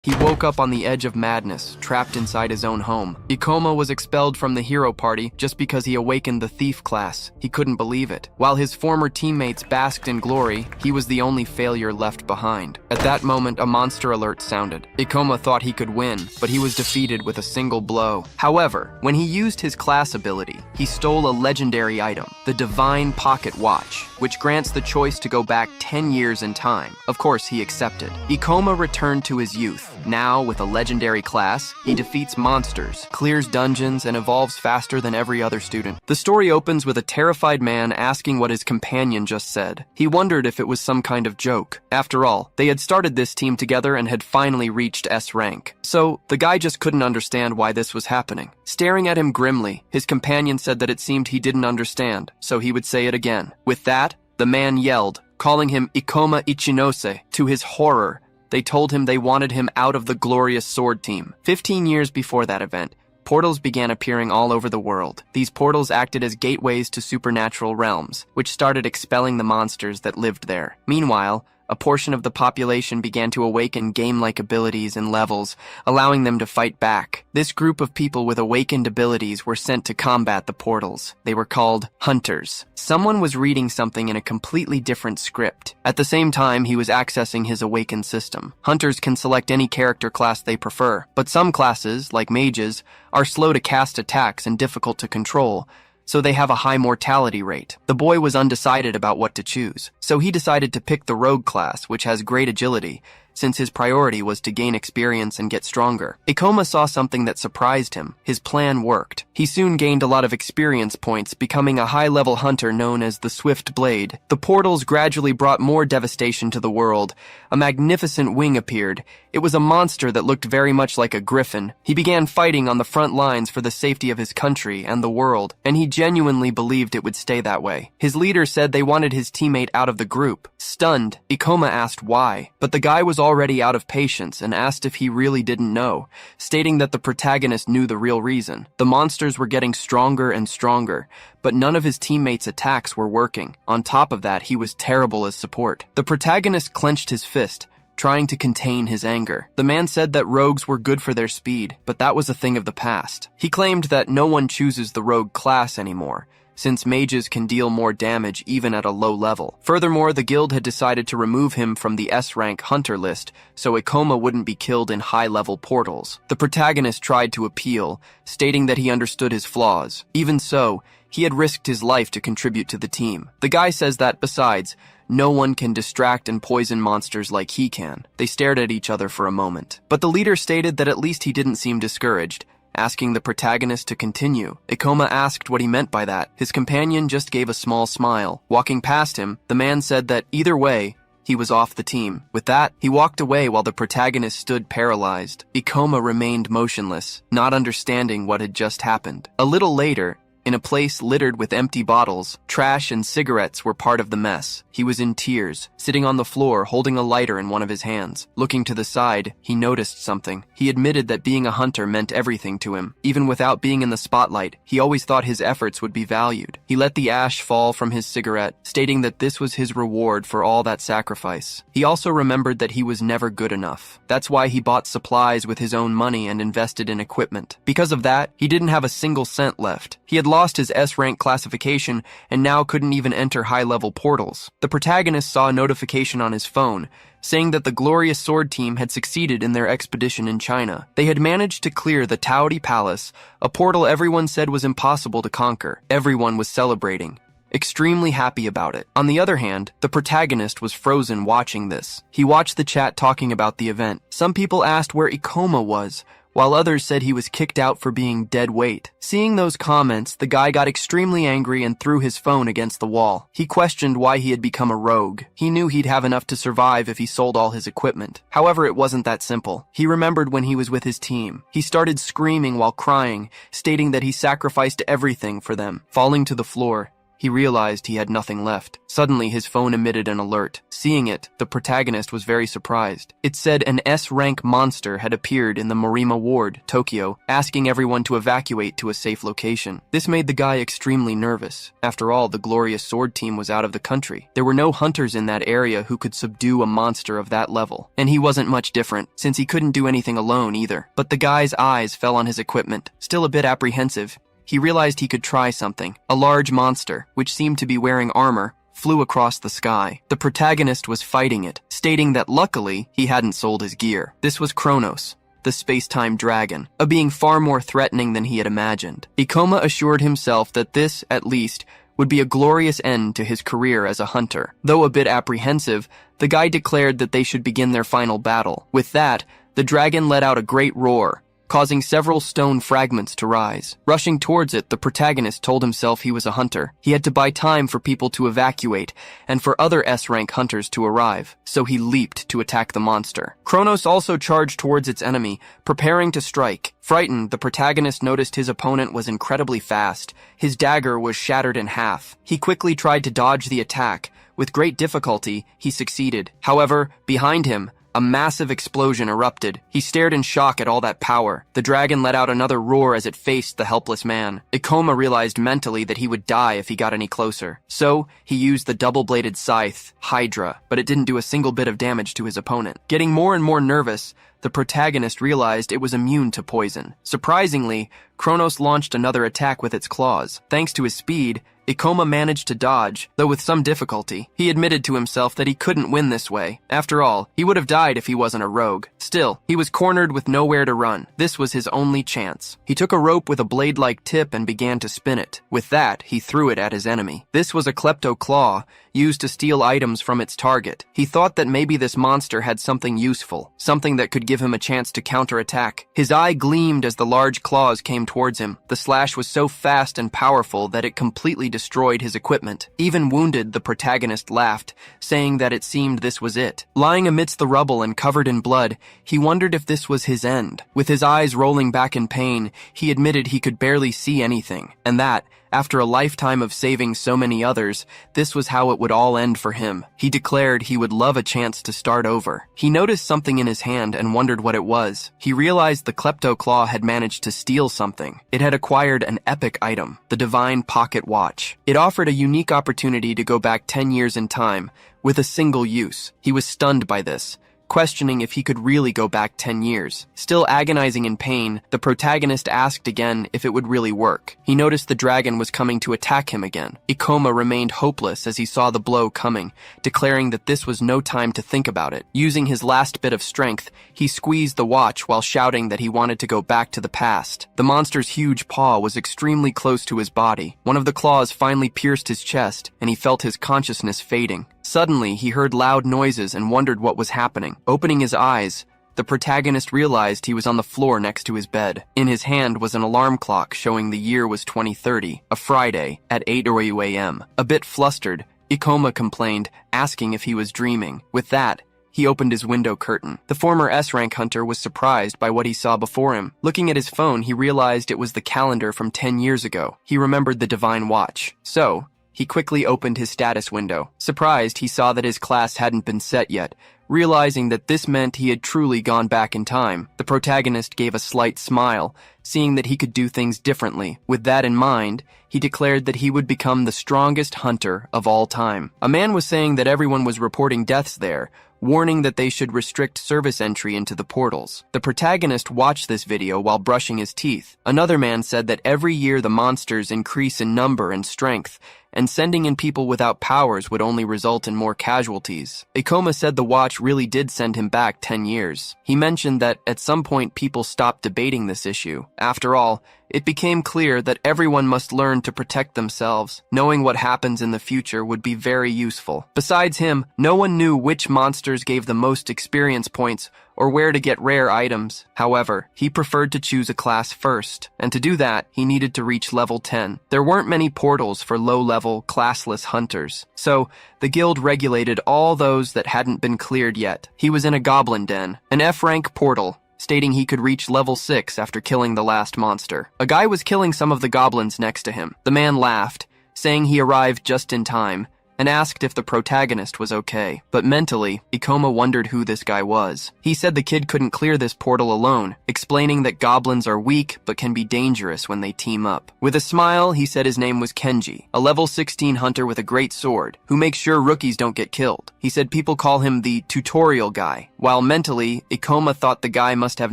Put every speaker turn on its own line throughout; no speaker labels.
He woke up on the edge of madness, trapped inside his own home. Ikoma was expelled from the hero party just because he awakened the thief class. He couldn't believe it. While his former teammates basked in glory, he was the only failure left behind. At that moment, a monster alert sounded. Ikoma thought he could win, but he was defeated with a single blow. However, when he used his class ability, he stole a legendary item, the Divine Pocket Watch, which grants the choice to go back 10 years in time. Of course, he accepted. Ikoma returned to his youth. Now, with a legendary class, he defeats monsters, clears dungeons, and evolves faster than every other student. The story opens with a terrified man asking what his companion just said. He wondered if it was some kind of joke. After all, they had started this team together and had finally reached S rank. So, the guy just couldn't understand why this was happening. Staring at him grimly, his companion said that it seemed he didn't understand, so he would say it again. With that, the man yelled, calling him Ikoma Ichinose. To his horror, they told him they wanted him out of the glorious sword team. 15 years before that event, portals began appearing all over the world. These portals acted as gateways to supernatural realms, which started expelling the monsters that lived there. Meanwhile, a portion of the population began to awaken game-like abilities and levels, allowing them to fight back. This group of people with awakened abilities were sent to combat the portals. They were called hunters. Someone was reading something in a completely different script. At the same time, he was accessing his awakened system. Hunters can select any character class they prefer, but some classes, like mages, are slow to cast attacks and difficult to control, so they have a high mortality rate. The boy was undecided about what to choose, so he decided to pick the rogue class, which has great agility, since his priority was to gain experience and get stronger. Ikoma saw something that surprised him. His plan worked. He soon gained a lot of experience points, becoming a high-level hunter known as the Swift Blade. The portals gradually brought more devastation to the world. A magnificent wing appeared. It was a monster that looked very much like a griffin. He began fighting on the front lines for the safety of his country and the world, and he genuinely believed it would stay that way. His leader said they wanted his teammate out of the group. Stunned, Ikoma asked why, but the guy was already out of patience and asked if he really didn't know, stating that the protagonist knew the real reason. The monsters were getting stronger and stronger, but none of his teammates' attacks were working. On top of that, he was terrible as support. The protagonist clenched his fist, trying to contain his anger. The man said that rogues were good for their speed, but that was a thing of the past. He claimed that no one chooses the rogue class anymore, since mages can deal more damage even at a low level. Furthermore, the guild had decided to remove him from the S-rank hunter list, so Ikoma wouldn't be killed in high-level portals. The protagonist tried to appeal, stating that he understood his flaws. Even so, he had risked his life to contribute to the team. The guy says that, besides, no one can distract and poison monsters like he can. They stared at each other for a moment. But the leader stated that at least he didn't seem discouraged, asking the protagonist to continue. Ikoma asked what he meant by that. His companion just gave a small smile. Walking past him, the man said that either way, he was off the team. With that, he walked away while the protagonist stood paralyzed. Ikoma remained motionless, not understanding what had just happened. A little later, in a place littered with empty bottles, trash and cigarettes were part of the mess. He was in tears, sitting on the floor holding a lighter in one of his hands. Looking to the side, he noticed something. He admitted that being a hunter meant everything to him. Even without being in the spotlight, he always thought his efforts would be valued. He let the ash fall from his cigarette, stating that this was his reward for all that sacrifice. He also remembered that he was never good enough. That's why he bought supplies with his own money and invested in equipment. Because of that, he didn't have a single cent left. He had lost his S-rank classification and now couldn't even enter high-level portals. The protagonist saw a notification on his phone saying that the glorious sword team had succeeded in their expedition in China. They had managed to clear the Taodi Palace, a portal everyone said was impossible to conquer. Everyone was celebrating, extremely happy about it. On the other hand, the protagonist was frozen watching this. He watched the chat talking about the event. Some people asked where Ikoma was, while others said he was kicked out for being dead weight. Seeing those comments, the guy got extremely angry and threw his phone against the wall. He questioned why he had become a rogue. He knew he'd have enough to survive if he sold all his equipment. However, it wasn't that simple. He remembered when he was with his team. He started screaming while crying, stating that he sacrificed everything for them. Falling to the floor, he realized he had nothing left. Suddenly, his phone emitted an alert. Seeing it, the protagonist was very surprised. It said an S-rank monster had appeared in the Morima Ward, Tokyo, asking everyone to evacuate to a safe location. This made the guy extremely nervous. After all, the glorious sword team was out of the country. There were no hunters in that area who could subdue a monster of that level. And he wasn't much different, since he couldn't do anything alone either. But the guy's eyes fell on his equipment. Still a bit apprehensive, he realized he could try something. A large monster, which seemed to be wearing armor, flew across the sky. The protagonist was fighting it, stating that luckily he hadn't sold his gear. This was Kronos, the space-time dragon, a being far more threatening than he had imagined. Ikoma assured himself that this, at least, would be a glorious end to his career as a hunter. Though a bit apprehensive, the guy declared that they should begin their final battle. With that, the dragon let out a great roar, causing several stone fragments to rise. Rushing towards it, the protagonist told himself he was a hunter. He had to buy time for people to evacuate and for other S-rank hunters to arrive, so he leaped to attack the monster. Kronos also charged towards its enemy, preparing to strike. Frightened, the protagonist noticed his opponent was incredibly fast. His dagger was shattered in half. He quickly tried to dodge the attack. With great difficulty, he succeeded. However, behind him, a massive explosion erupted. He stared in shock at all that power. The dragon let out another roar as it faced the helpless man. Ikoma realized mentally that he would die if he got any closer. So, he used the double-bladed scythe, Hydra, but it didn't do a single bit of damage to his opponent. Getting more and more nervous, the protagonist realized it was immune to poison. Surprisingly, Kronos launched another attack with its claws. Thanks to his speed, Ikoma managed to dodge, though with some difficulty. He admitted to himself that he couldn't win this way. After all, he would have died if he wasn't a rogue. Still, he was cornered with nowhere to run. This was his only chance. He took a rope with a blade-like tip and began to spin it. With that, he threw it at his enemy. This was a klepto claw, used to steal items from its target. He thought that maybe this monster had something useful, something that could give him a chance to counterattack. His eye gleamed as the large claws came towards him. The slash was so fast and powerful that it completely destroyed his equipment. Even wounded, the protagonist laughed, saying that it seemed this was it. Lying amidst the rubble and covered in blood, he wondered if this was his end. With his eyes rolling back in pain, he admitted he could barely see anything, and that, after a lifetime of saving so many others, this was how it would all end for him. He declared he would love a chance to start over. He noticed something in his hand and wondered what it was. He realized the klepto claw had managed to steal something. It had acquired an epic item, the Divine Pocket Watch. It offered a unique opportunity to go back 10 years in time, with a single use. He was stunned by this, questioning if he could really go back 10 years. Still agonizing in pain, the protagonist asked again if it would really work. He noticed the dragon was coming to attack him again. Ikoma remained hopeless as he saw the blow coming, declaring that this was no time to think about it. Using his last bit of strength, he squeezed the watch while shouting that he wanted to go back to the past. The monster's huge paw was extremely close to his body. One of the claws finally pierced his chest, and he felt his consciousness fading. Suddenly, he heard loud noises and wondered what was happening. Opening his eyes, the protagonist realized he was on the floor next to his bed. In his hand was an alarm clock showing the year was 2030, a Friday, at 8:00 a.m. A bit flustered, Ikoma complained, asking if he was dreaming. With that, he opened his window curtain. The former S-rank hunter was surprised by what he saw before him. Looking at his phone, he realized it was the calendar from 10 years ago. He remembered the Divine Watch. So, he quickly opened his status window. Surprised, he saw that his class hadn't been set yet. Realizing that this meant he had truly gone back in time, the protagonist gave a slight smile, seeing that he could do things differently. With that in mind, he declared that he would become the strongest hunter of all time. A man was saying that everyone was reporting deaths there, warning that they should restrict service entry into the portals. The protagonist watched this video while brushing his teeth. Another man said that every year the monsters increase in number and strength, and sending in people without powers would only result in more casualties. Ikoma said the watch really did send him back 10 years. He mentioned that at some point people stopped debating this issue. After all, it became clear that everyone must learn to protect themselves. Knowing what happens in the future would be very useful. Besides him, no one knew which monsters gave the most experience points or where to get rare items. However, he preferred to choose a class first, and to do that, he needed to reach level 10. There weren't many portals for low-level, classless hunters, so the guild regulated all those that hadn't been cleared yet. He was in a goblin den, an F-rank portal, stating he could reach level 6 after killing the last monster. A guy was killing some of the goblins next to him. The man laughed, saying he arrived just in time, and asked if the protagonist was okay. But mentally, Ikoma wondered who this guy was. He said the kid couldn't clear this portal alone, explaining that goblins are weak but can be dangerous when they team up. With a smile, he said his name was Kenji, a level 16 hunter with a great sword, who makes sure rookies don't get killed. He said people call him the tutorial guy, while mentally, Ikoma thought the guy must have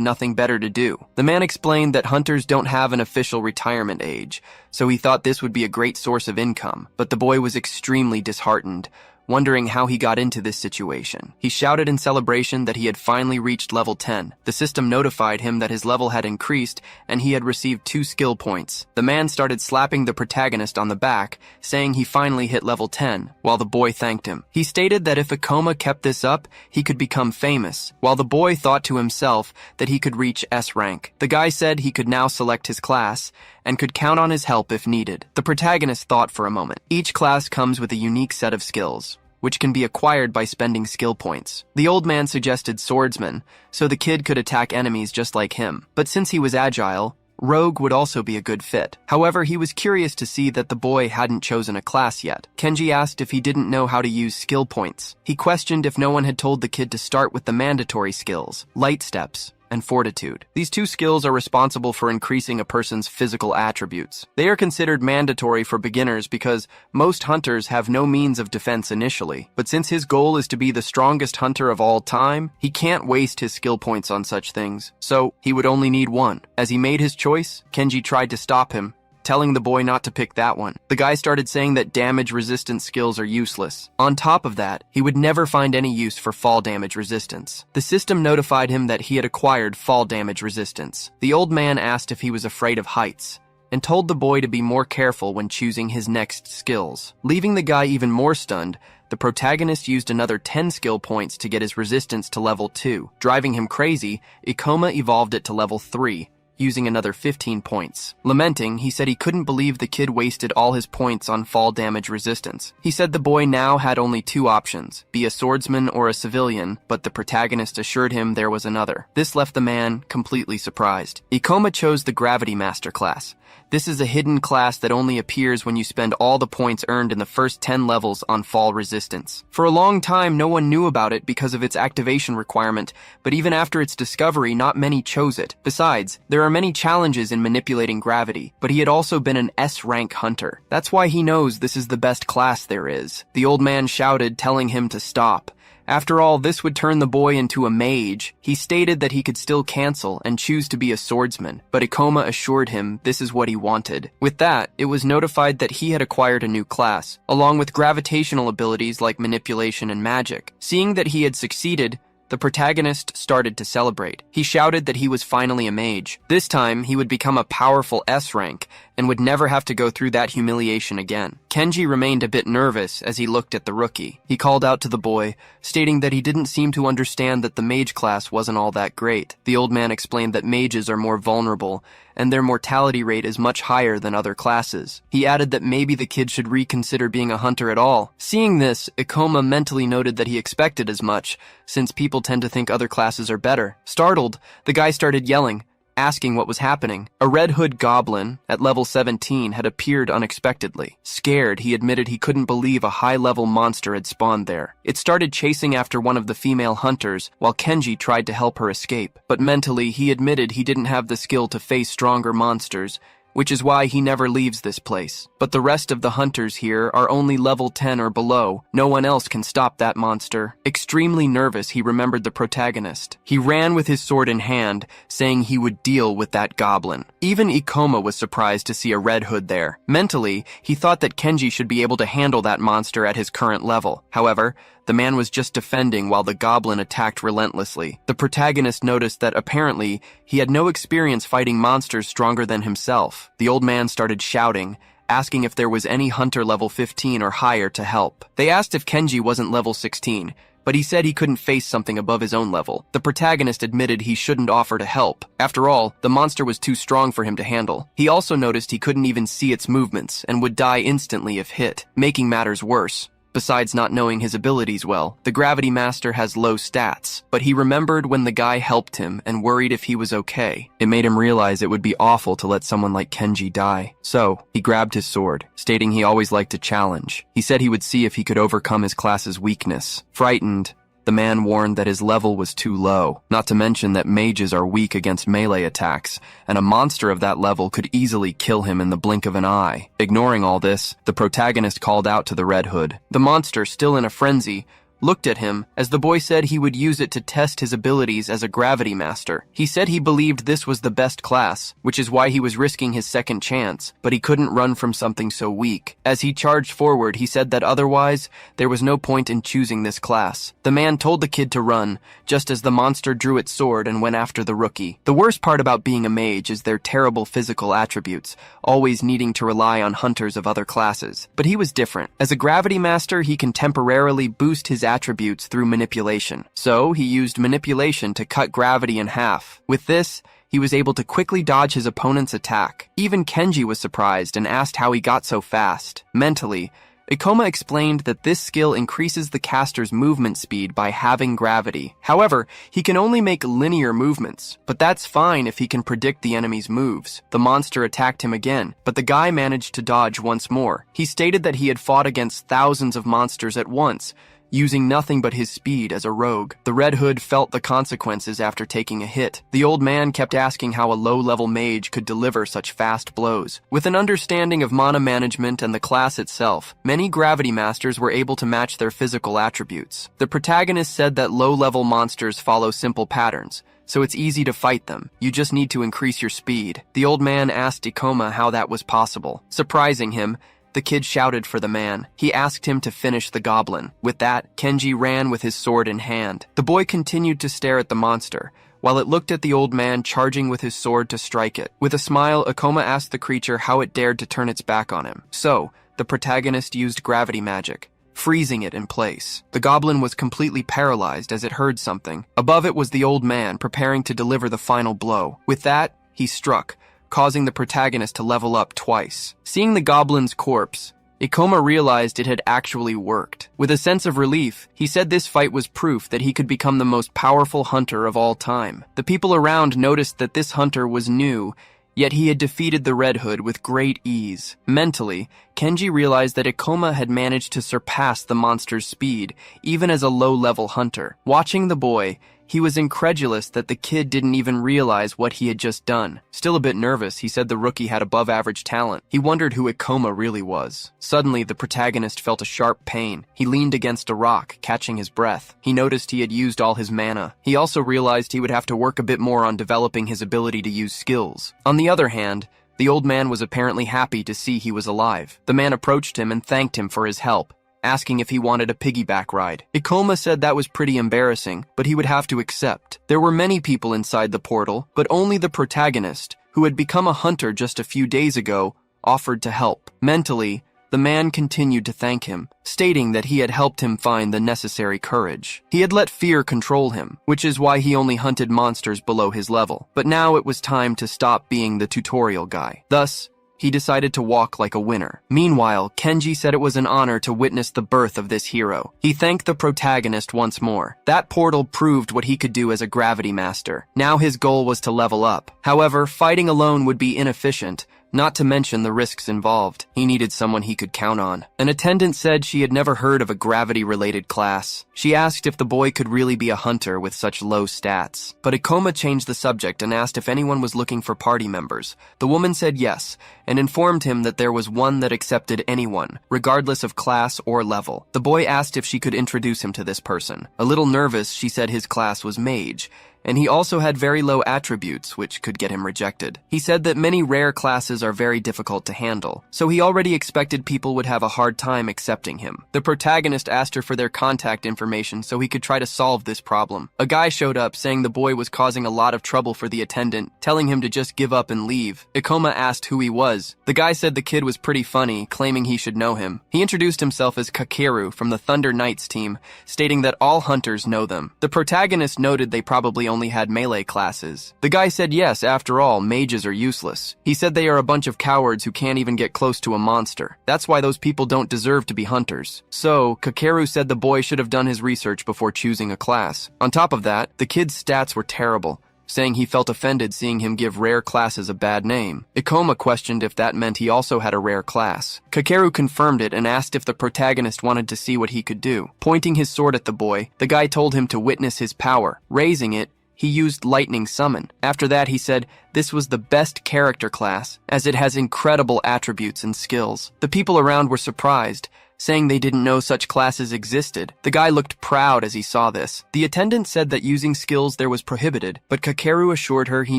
nothing better to do. The man explained that hunters don't have an official retirement age, so he thought this would be a great source of income, but the boy was extremely disheartened, wondering how he got into this situation. He shouted in celebration that he had finally reached level 10. The system notified him that his level had increased and he had received 2 skill points. The man started slapping the protagonist on the back, saying he finally hit level 10, while the boy thanked him. He stated that if Ikoma kept this up, he could become famous, while the boy thought to himself that he could reach S rank. The guy said he could now select his class and could count on his help if needed. The protagonist thought for a moment. Each class comes with a unique set of skills, which can be acquired by spending skill points. The old man suggested swordsman, so the kid could attack enemies just like him. But since he was agile, rogue would also be a good fit. However, he was curious to see that the boy hadn't chosen a class yet. Kenji asked if he didn't know how to use skill points. He questioned if no one had told the kid to start with the mandatory skills, light steps, and fortitude. These 2 skills are responsible for increasing a person's physical attributes. They are considered mandatory for beginners because most hunters have no means of defense initially. But since his goal is to be the strongest hunter of all time, he can't waste his skill points on such things. So he would only need 1. As he made his choice, Kenji tried to stop him, telling the boy not to pick that one. The guy started saying that damage resistance skills are useless. On top of that, he would never find any use for fall damage resistance. The system notified him that he had acquired fall damage resistance. The old man asked if he was afraid of heights, and told the boy to be more careful when choosing his next skills. Leaving the guy even more stunned, the protagonist used another 10 skill points to get his resistance to level 2. Driving him crazy, Ikoma evolved it to level 3, using another 15 points. Lamenting, he said he couldn't believe the kid wasted all his points on fall damage resistance. He said the boy now had only 2 options, be a swordsman or a civilian, but the protagonist assured him there was another. This left the man completely surprised. Ikoma chose the Gravity Master class. This is a hidden class that only appears when you spend all the points earned in the first 10 levels on fall resistance. For a long time, no one knew about it because of its activation requirement, but even after its discovery, not many chose it. Besides, there are many challenges in manipulating gravity, but he had also been an S-rank hunter. That's why he knows this is the best class there is. The old man shouted, telling him to stop. After all, this would turn the boy into a mage. He stated that he could still cancel and choose to be a swordsman, but Ikoma assured him this is what he wanted. With that, it was notified that he had acquired a new class, along with gravitational abilities like manipulation and magic. Seeing that he had succeeded, the protagonist started to celebrate. He shouted that he was finally a mage. This time, he would become a powerful S rank and would never have to go through that humiliation again. Kenji remained a bit nervous as he looked at the rookie. He called out to the boy, stating that he didn't seem to understand that the mage class wasn't all that great. The old man explained that mages are more vulnerable and their mortality rate is much higher than other classes. He added that maybe the kid should reconsider being a hunter at all. Seeing this, Ikoma mentally noted that he expected as much, since people tend to think other classes are better. Startled, the guy started yelling, asking what was happening. A Red Hood goblin, at level 17, had appeared unexpectedly. Scared, he admitted he couldn't believe a high-level monster had spawned there. It started chasing after one of the female hunters, while Kenji tried to help her escape. But mentally, he admitted he didn't have the skill to face stronger monsters, which is why he never leaves this place. But the rest of the hunters here are only level 10 or below. No one else can stop that monster. Extremely nervous, he remembered the protagonist. He ran with his sword in hand, saying he would deal with that goblin. Even Ikoma was surprised to see a Red Hood there. Mentally, he thought that Kenji should be able to handle that monster at his current level. However, the man was just defending while the goblin attacked relentlessly. The protagonist noticed that apparently he had no experience fighting monsters stronger than himself. The old man started shouting, asking if there was any hunter level 15 or higher to help. They asked if Kenji wasn't level 16, but he said he couldn't face something above his own level. The protagonist admitted he shouldn't offer to help. After all, the monster was too strong for him to handle. He also noticed he couldn't even see its movements and would die instantly if hit. Making matters worse, Besides not knowing his abilities well, the Gravity Master has low stats, but he remembered when the guy helped him and worried if he was okay. It made him realize it would be awful to let someone like Kenji die. So, he grabbed his sword, stating he always liked a challenge. He said he would see if he could overcome his class's weakness. Frightened, the man warned that his level was too low, not to mention that mages are weak against melee attacks, and a monster of that level could easily kill him in the blink of an eye. Ignoring all this, the protagonist called out to the Red Hood. The monster, still in a frenzy, looked at him as the boy said he would use it to test his abilities as a Gravity Master. He said he believed this was the best class, which is why he was risking his second chance, but he couldn't run from something so weak. As he charged forward, he said that otherwise, there was no point in choosing this class. The man told the kid to run, just as the monster drew its sword and went after the rookie. The worst part about being a mage is their terrible physical attributes, always needing to rely on hunters of other classes. But he was different. As a Gravity Master, he can temporarily boost his attributes through manipulation. So, he used manipulation to cut gravity in half. With this, he was able to quickly dodge his opponent's attack. Even Kenji was surprised and asked how he got so fast. Mentally, Ikoma explained that this skill increases the caster's movement speed by having gravity. However, he can only make linear movements, but that's fine if he can predict the enemy's moves. The monster attacked him again, but the guy managed to dodge once more. He stated that he had fought against thousands of monsters at once, using nothing but his speed as a rogue. The Red Hood felt the consequences after taking a hit. The old man kept asking how a low-level mage could deliver such fast blows. With an understanding of mana management and the class itself, many Gravity Masters were able to match their physical attributes. The protagonist said that low-level monsters follow simple patterns, so it's easy to fight them. You just need to increase your speed. The old man asked Ikoma how that was possible. Surprising him, the kid shouted for the man. He asked him to finish the goblin. With that, Kenji ran with his sword in hand. The boy continued to stare at the monster, while it looked at the old man charging with his sword to strike it. With a smile, Ikoma asked the creature how it dared to turn its back on him. So, the protagonist used gravity magic, freezing it in place. The goblin was completely paralyzed as it heard something. Above it was the old man, preparing to deliver the final blow. With that, he struck, causing the protagonist to level up twice. Seeing the goblin's corpse, Ikoma realized it had actually worked. With a sense of relief, he said this fight was proof that he could become the most powerful hunter of all time. The people around noticed that this hunter was new, yet he had defeated the Red Hood with great ease. Mentally, Kenji realized that Ikoma had managed to surpass the monster's speed, even as a low-level hunter. Watching the boy, he was incredulous that the kid didn't even realize what he had just done. Still a bit nervous, he said the rookie had above-average talent. He wondered who Ikoma really was. Suddenly, the protagonist felt a sharp pain. He leaned against a rock, catching his breath. He noticed he had used all his mana. He also realized he would have to work a bit more on developing his ability to use skills. On the other hand, the old man was apparently happy to see he was alive. The man approached him and thanked him for his help, asking if he wanted a piggyback ride. Ikoma said that was pretty embarrassing, but he would have to accept. There were many people inside the portal, but only the protagonist, who had become a hunter just a few days ago, offered to help. Mentally, the man continued to thank him, stating that he had helped him find the necessary courage. He had let fear control him, which is why he only hunted monsters below his level. But now it was time to stop being the tutorial guy. Thus, he decided to walk like a winner. Meanwhile, Kenji said it was an honor to witness the birth of this hero. He thanked the protagonist once more. That portal proved what he could do as a Gravity Master. Now his goal was to level up. However, fighting alone would be inefficient, not to mention the risks involved. He needed someone he could count on. An attendant said she had never heard of a gravity-related class. She asked if the boy could really be a hunter with such low stats. But Ikoma changed the subject and asked if anyone was looking for party members. The woman said yes, and informed him that there was one that accepted anyone, regardless of class or level. The boy asked if she could introduce him to this person. A little nervous, she said his class was mage, and he also had very low attributes, which could get him rejected. He said that many rare classes are very difficult to handle, so he already expected people would have a hard time accepting him. The protagonist asked her for their contact information so he could try to solve this problem. A guy showed up saying the boy was causing a lot of trouble for the attendant, telling him to just give up and leave. Ikoma asked who he was. The guy said the kid was pretty funny, claiming he should know him. He introduced himself as Kakeru from the Thunder Knights team, stating that all hunters know them. The protagonist noted they probably only had melee classes. The guy said yes, after all, mages are useless. He said they are a bunch of cowards who can't even get close to a monster. That's why those people don't deserve to be hunters. So, Kakeru said the boy should have done his research before choosing a class. On top of that, the kid's stats were terrible, saying he felt offended seeing him give rare classes a bad name. Ikoma questioned if that meant he also had a rare class. Kakeru confirmed it and asked if the protagonist wanted to see what he could do. Pointing his sword at the boy, the guy told him to witness his power. Raising it, he used Lightning Summon. After that, he said this was the best character class, as it has incredible attributes and skills. The people around were surprised, saying they didn't know such classes existed. The guy looked proud as he saw this. The attendant said that using skills there was prohibited, but Kakeru assured her he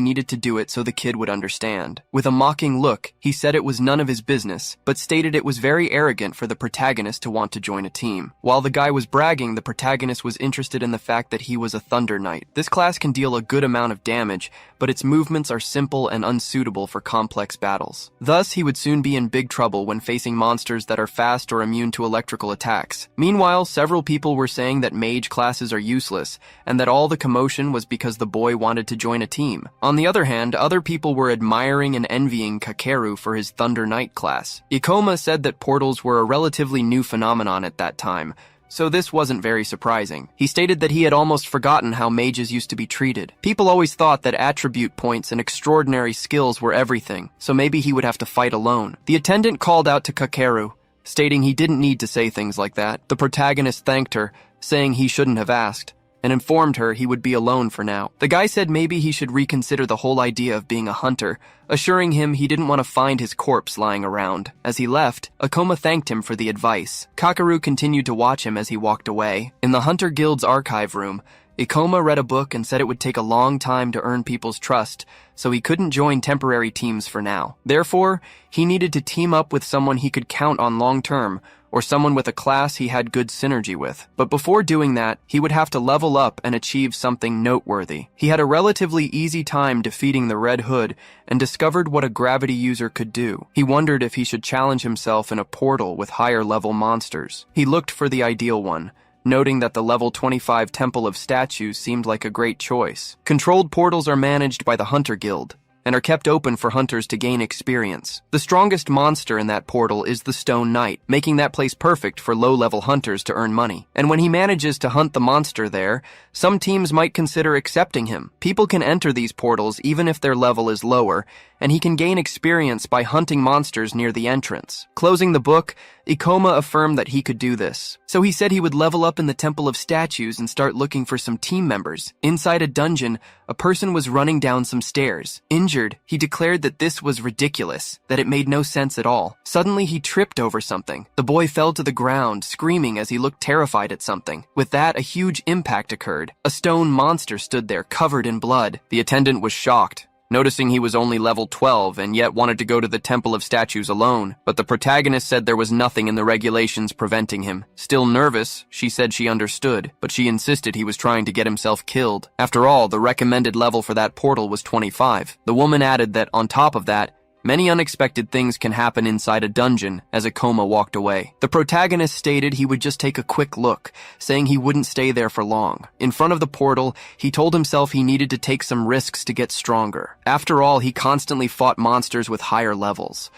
needed to do it so the kid would understand. With a mocking look, he said it was none of his business, but stated it was very arrogant for the protagonist to want to join a team. While the guy was bragging, the protagonist was interested in the fact that he was a Thunder Knight. This class can deal a good amount of damage, but its movements are simple and unsuitable for complex battles. Thus, he would soon be in big trouble when facing monsters that are fast or immune to electrical attacks. Meanwhile, several people were saying that mage classes are useless, and that all the commotion was because the boy wanted to join a team. On the other hand, other people were admiring and envying Kakeru for his Thunder Knight class. Ikoma said that portals were a relatively new phenomenon at that time, so this wasn't very surprising. He stated that he had almost forgotten how mages used to be treated. People always thought that attribute points and extraordinary skills were everything, so maybe he would have to fight alone. The attendant called out to Kakeru, stating he didn't need to say things like that. The protagonist thanked her, saying he shouldn't have asked, and informed her he would be alone for now. The guy said maybe he should reconsider the whole idea of being a hunter, assuring him he didn't want to find his corpse lying around. As he left, Akoma thanked him for the advice. Kakeru continued to watch him as he walked away. In the Hunter Guild's archive room, Ikoma read a book and said it would take a long time to earn people's trust, so he couldn't join temporary teams for now. Therefore, he needed to team up with someone he could count on long-term, or someone with a class he had good synergy with. But before doing that, he would have to level up and achieve something noteworthy. He had a relatively easy time defeating the Red Hood and discovered what a gravity user could do. He wondered if he should challenge himself in a portal with higher-level monsters. He looked for the ideal one, noting that the level 25 Temple of Statues seemed like a great choice. Controlled portals are managed by the Hunter Guild, and are kept open for hunters to gain experience. The strongest monster in that portal is the Stone Knight, making that place perfect for low-level hunters to earn money. And when he manages to hunt the monster there, some teams might consider accepting him. People can enter these portals even if their level is lower, and he can gain experience by hunting monsters near the entrance. Closing the book, Ikoma affirmed that he could do this. So he said he would level up in the Temple of Statues and start looking for some team members. Inside a dungeon, a person was running down some stairs. Injured, he declared that this was ridiculous, that it made no sense at all. Suddenly, he tripped over something. The boy fell to the ground, screaming as he looked terrified at something. With that, a huge impact occurred. A stone monster stood there, covered in blood. The attendant was shocked, noticing he was only level 12 and yet wanted to go to the Temple of Statues alone, but the protagonist said there was nothing in the regulations preventing him. Still nervous, she said she understood, but she insisted he was trying to get himself killed. After all, the recommended level for that portal was 25. The woman added that, on top of that, many unexpected things can happen inside a dungeon. As Ikoma walked away, the protagonist stated he would just take a quick look, saying he wouldn't stay there for long. In front of the portal, he told himself he needed to take some risks to get stronger. After all, he constantly fought monsters with higher levels.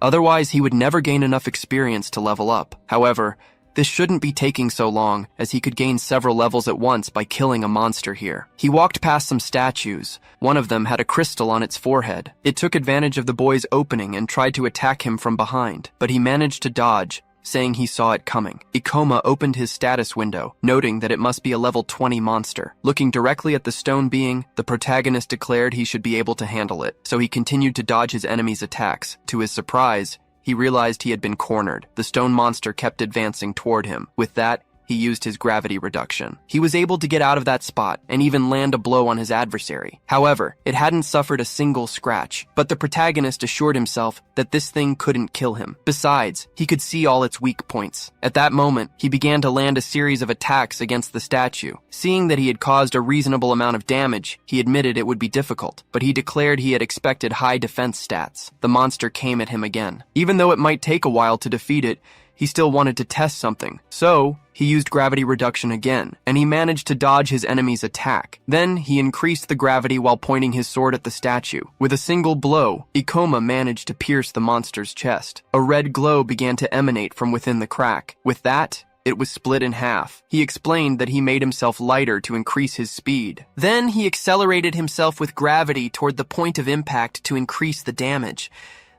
Otherwise, he would never gain enough experience to level up. However, this shouldn't be taking so long, as he could gain several levels at once by killing a monster here. He walked past some statues. One of them had a crystal on its forehead. It took advantage of the boy's opening and tried to attack him from behind, but he managed to dodge, saying he saw it coming. Ikoma opened his status window, noting that it must be a level 20 monster. Looking directly at the stone being, the protagonist declared he should be able to handle it, so he continued to dodge his enemy's attacks. To his surprise, he realized he had been cornered. The stone monster kept advancing toward him. With that, he used his gravity reduction. He was able to get out of that spot and even land a blow on his adversary. However, it hadn't suffered a single scratch, but the protagonist assured himself that this thing couldn't kill him. Besides, he could see all its weak points. At that moment, he began to land a series of attacks against the statue. Seeing that he had caused a reasonable amount of damage, he admitted it would be difficult, but he declared he had expected high defense stats. The monster came at him again. Even though it might take a while to defeat it, he still wanted to test something. So, he used gravity reduction again, and he managed to dodge his enemy's attack. Then, he increased the gravity while pointing his sword at the statue. With a single blow, Ikoma managed to pierce the monster's chest. A red glow began to emanate from within the crack. With that, it was split in half. He explained that he made himself lighter to increase his speed. Then he accelerated himself with gravity toward the point of impact to increase the damage.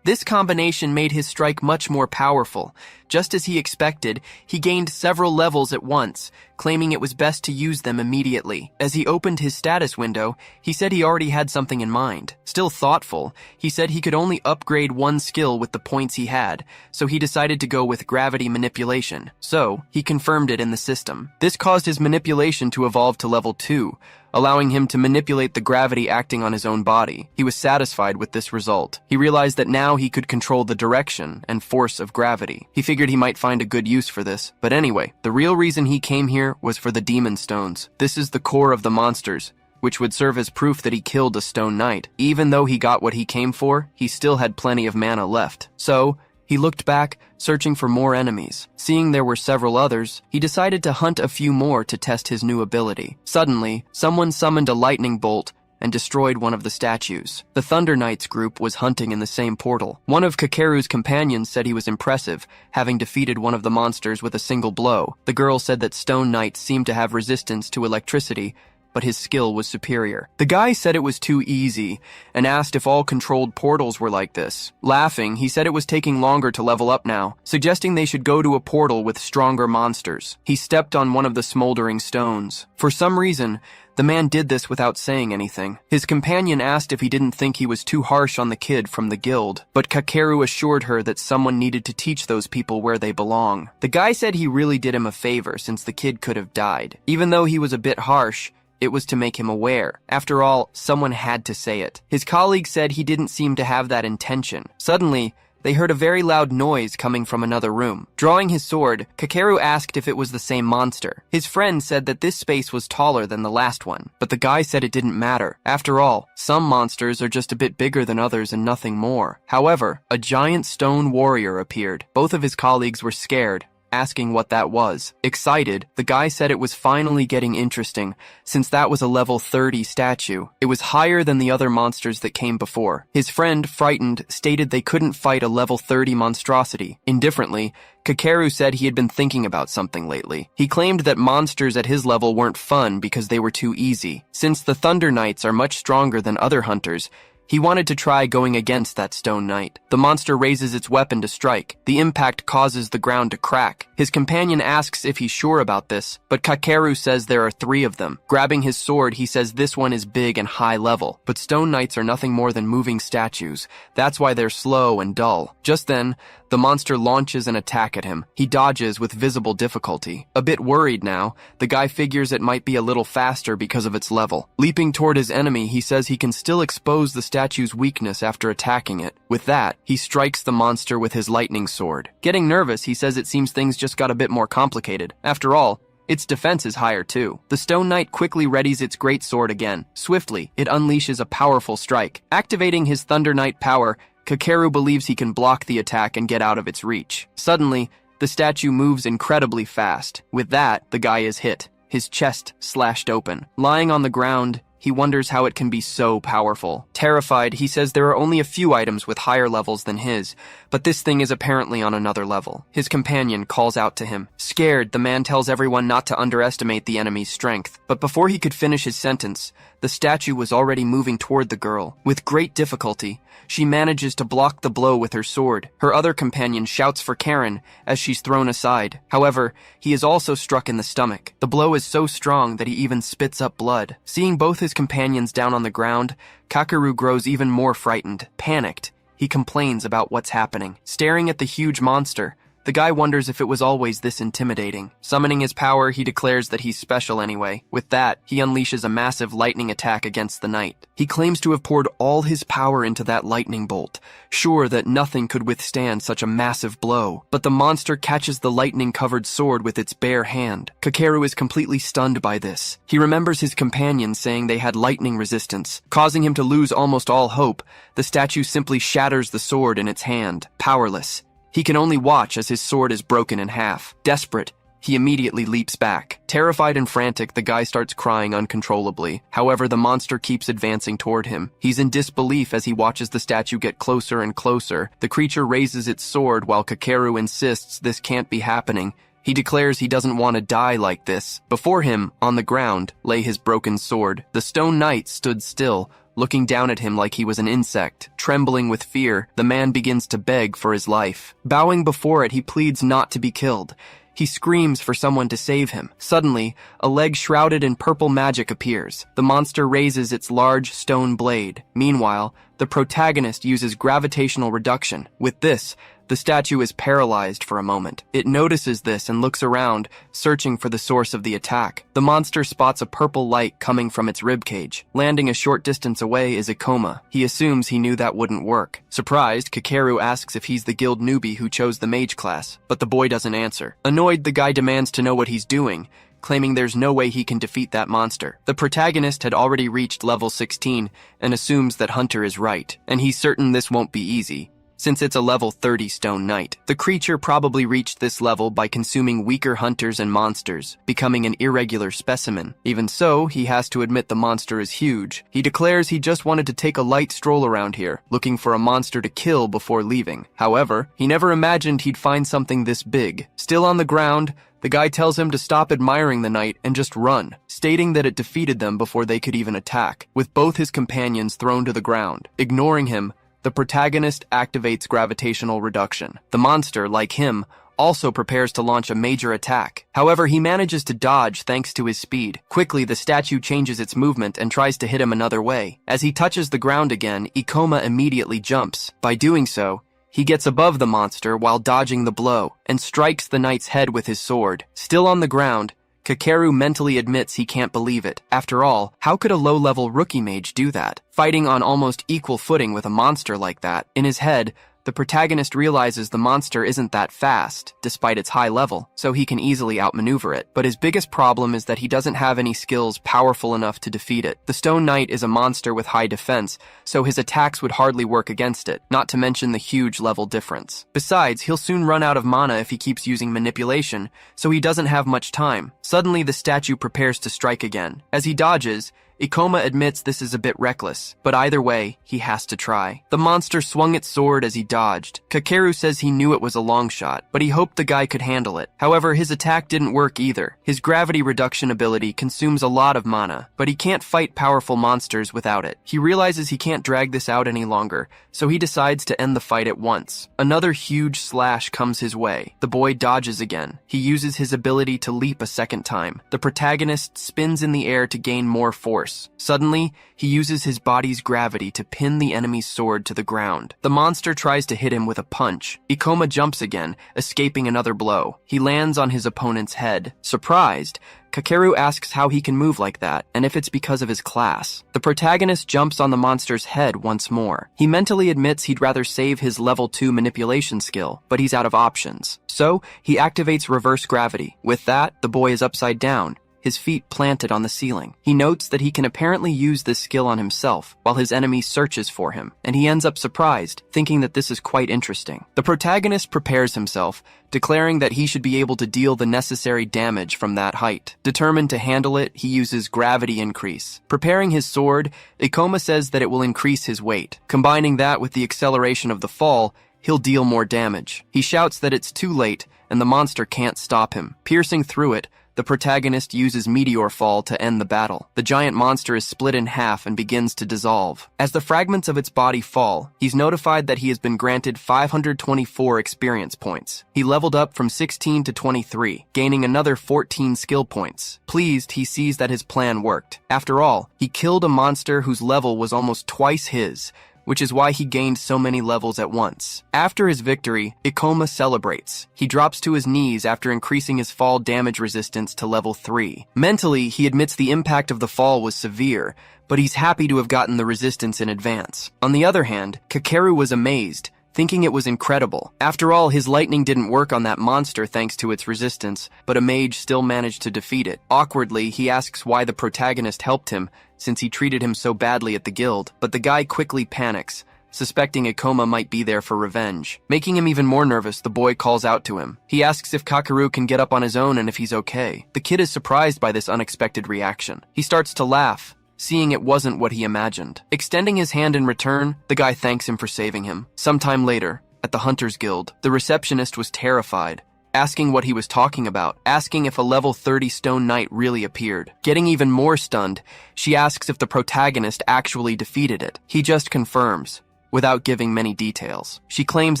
This combination made his strike much more powerful. Just as he expected, he gained several levels at once, claiming it was best to use them immediately. As he opened his status window, he said he already had something in mind. Still thoughtful, he said he could only upgrade one skill with the points he had, so he decided to go with gravity manipulation. So, he confirmed it in the system. This caused his manipulation to evolve to level 2, allowing him to manipulate the gravity acting on his own body. He was satisfied with this result. He realized that now he could control the direction and force of gravity. He figured he might find a good use for this. But anyway, the real reason he came here was for the demon stones. This is the core of the monsters, which would serve as proof that he killed a stone knight. Even though he got what he came for, he still had plenty of mana left. So, he looked back, searching for more enemies. Seeing there were several others, he decided to hunt a few more to test his new ability. Suddenly, someone summoned a lightning bolt and destroyed one of the statues. The Thunder Knights group was hunting in the same portal. One of Kakeru's companions said he was impressive, having defeated one of the monsters with a single blow. The girl said that stone knights seemed to have resistance to electricity, but his skill was superior. The guy said it was too easy and asked if all controlled portals were like this. Laughing, he said it was taking longer to level up now, suggesting they should go to a portal with stronger monsters. He stepped on one of the smoldering stones. For some reason, the man did this without saying anything. His companion asked if he didn't think he was too harsh on the kid from the guild, but Kakeru assured her that someone needed to teach those people where they belong. The guy said he really did him a favor since the kid could have died. Even though he was a bit harsh, it was to make him aware. After all, someone had to say it. His colleague said he didn't seem to have that intention. Suddenly, they heard a very loud noise coming from another room. Drawing his sword, Kakeru asked if it was the same monster. His friend said that this space was taller than the last one, but the guy said it didn't matter. After all, some monsters are just a bit bigger than others and nothing more. However, a giant stone warrior appeared. Both of his colleagues were scared, asking what that was. Excited, the guy said it was finally getting interesting, since that was a level 30 statue. It was higher than the other monsters that came before. His friend, frightened, stated they couldn't fight a level 30 monstrosity. Indifferently, Kakeru said he had been thinking about something lately. He claimed that monsters at his level weren't fun because they were too easy. Since the Thunder Knights are much stronger than other hunters, he wanted to try going against that stone knight. The monster raises its weapon to strike. The impact causes the ground to crack. His companion asks if he's sure about this, but Kakeru says there are 3 of them. Grabbing his sword, he says this one is big and high level, but stone knights are nothing more than moving statues. That's why they're slow and dull. Just then, the monster launches an attack at him. He dodges with visible difficulty. A bit worried now, the guy figures it might be a little faster because of its level. Leaping toward his enemy, he says he can still expose the statue's weakness after attacking it. With that, he strikes the monster with his lightning sword. Getting nervous, he says it seems things just got a bit more complicated. After all, its defense is higher too. The Stone Knight quickly readies its great sword again. Swiftly, it unleashes a powerful strike. Activating his Thunder Knight power, Kakeru believes he can block the attack and get out of its reach. Suddenly, the statue moves incredibly fast. With that, the guy is hit, his chest slashed open. Lying on the ground, he wonders how it can be so powerful. Terrified, he says there are only a few items with higher levels than his, but this thing is apparently on another level. His companion calls out to him. Scared, the man tells everyone not to underestimate the enemy's strength. But before he could finish his sentence, the statue was already moving toward the girl. With great difficulty, she manages to block the blow with her sword. Her other companion shouts for Karen as she's thrown aside. However, he is also struck in the stomach. The blow is so strong that he even spits up blood. Seeing both his companions down on the ground, Kakeru grows even more frightened. Panicked, he complains about what's happening. Staring at the huge monster, the guy wonders if it was always this intimidating. Summoning his power, he declares that he's special anyway. With that, he unleashes a massive lightning attack against the knight. He claims to have poured all his power into that lightning bolt, sure that nothing could withstand such a massive blow. But the monster catches the lightning-covered sword with its bare hand. Kakeru is completely stunned by this. He remembers his companions saying they had lightning resistance. Causing him to lose almost all hope, the statue simply shatters the sword in its hand. Powerless, He can only watch as his sword is broken in half. Desperate, he immediately leaps back. Terrified and frantic, the guy starts crying uncontrollably. However, the monster keeps advancing toward him. He's in disbelief as he watches the statue get closer and closer. The creature raises its sword while Kakeru insists this can't be happening. He declares he doesn't want to die like this. Before him, on the ground, lay his broken sword. The stone knight stood still, looking down at him like he was an insect. Trembling with fear, the man begins to beg for his life. Bowing before it, he pleads not to be killed. He screams for someone to save him. Suddenly, a leg shrouded in purple magic appears. The monster raises its large stone blade. Meanwhile, the protagonist uses gravitational reduction. With this, the statue is paralyzed for a moment. It notices this and looks around, searching for the source of the attack. The monster spots a purple light coming from its ribcage. Landing a short distance away is Ikoma. He assumes he knew that wouldn't work. Surprised, Kakeru asks if he's the guild newbie who chose the mage class, but the boy doesn't answer. Annoyed, the guy demands to know what he's doing, claiming there's no way he can defeat that monster. The protagonist had already reached level 16 and assumes that Hunter is right, and he's certain this won't be easy, since it's a level 30 stone knight. The creature probably reached this level by consuming weaker hunters and monsters, becoming an irregular specimen. Even so, he has to admit the monster is huge. He declares he just wanted to take a light stroll around here, looking for a monster to kill before leaving. However, he never imagined he'd find something this big. Still on the ground, the guy tells him to stop admiring the knight and just run, stating that it defeated them before they could even attack, with both his companions thrown to the ground. Ignoring him, the protagonist activates gravitational reduction. The monster, like him, also prepares to launch a major attack. However, he manages to dodge thanks to his speed. Quickly, the statue changes its movement and tries to hit him another way. As he touches the ground again, Ikoma immediately jumps. By doing so, he gets above the monster while dodging the blow and strikes the knight's head with his sword. Still on the ground, Kakeru mentally admits he can't believe it. After all, how could a low-level rookie mage do that? Fighting on almost equal footing with a monster like that. In his head, the protagonist realizes the monster isn't that fast, despite its high level, so he can easily outmaneuver it. But his biggest problem is that he doesn't have any skills powerful enough to defeat it. The Stone Knight is a monster with high defense, so his attacks would hardly work against it, not to mention the huge level difference. Besides, he'll soon run out of mana if he keeps using manipulation, so he doesn't have much time. Suddenly, the statue prepares to strike again. As he dodges, Ikoma admits this is a bit reckless, but either way, he has to try. The monster swung its sword as he dodged. Kakeru says he knew it was a long shot, but he hoped the guy could handle it. However, his attack didn't work either. His gravity reduction ability consumes a lot of mana, but he can't fight powerful monsters without it. He realizes he can't drag this out any longer, so he decides to end the fight at once. Another huge slash comes his way. The boy dodges again. He uses his ability to leap a second time. The protagonist spins in the air to gain more force. Suddenly, he uses his body's gravity to pin the enemy's sword to the ground. The monster tries to hit him with a punch. Ikoma jumps again, escaping another blow. He lands on his opponent's head. Surprised, Kakeru asks how he can move like that, and if it's because of his class. The protagonist jumps on the monster's head once more. He mentally admits he'd rather save his level 2 manipulation skill, but he's out of options. So, he activates reverse gravity. With that, the boy is upside down, his feet planted on the ceiling. He notes that he can apparently use this skill on himself, while his enemy searches for him, and he ends up surprised, thinking that this is quite interesting. The protagonist prepares himself, declaring that he should be able to deal the necessary damage from that height. Determined to handle it, he uses gravity increase. Preparing his sword, Ikoma says that it will increase his weight. Combining that with the acceleration of the fall, he'll deal more damage. He shouts that it's too late, and the monster can't stop him. Piercing through it, the protagonist uses Meteor Fall to end the battle. The giant monster is split in half and begins to dissolve. As the fragments of its body fall, he's notified that he has been granted 524 experience points. He leveled up from 16 to 23, gaining another 14 skill points. Pleased, he sees that his plan worked. After all, he killed a monster whose level was almost twice his, which is why he gained so many levels at once. After his victory, Ikoma celebrates. He drops to his knees after increasing his fall damage resistance to level 3. Mentally, he admits the impact of the fall was severe, but he's happy to have gotten the resistance in advance. On the other hand, Kakeru was amazed, thinking it was incredible. After all, his lightning didn't work on that monster thanks to its resistance, but a mage still managed to defeat it. Awkwardly, he asks why the protagonist helped him, since he treated him so badly at the guild, but the guy quickly panics, suspecting Ikoma might be there for revenge. Making him even more nervous, the boy calls out to him. He asks if Kakeru can get up on his own and if he's okay. The kid is surprised by this unexpected reaction. He starts to laugh, seeing it wasn't what he imagined. Extending his hand in return, the guy thanks him for saving him. Sometime later, at the Hunters Guild, the receptionist was terrified, asking what he was talking about, asking if a level 30 stone knight really appeared. Getting even more stunned, she asks if the protagonist actually defeated it. He just confirms, without giving many details. She claims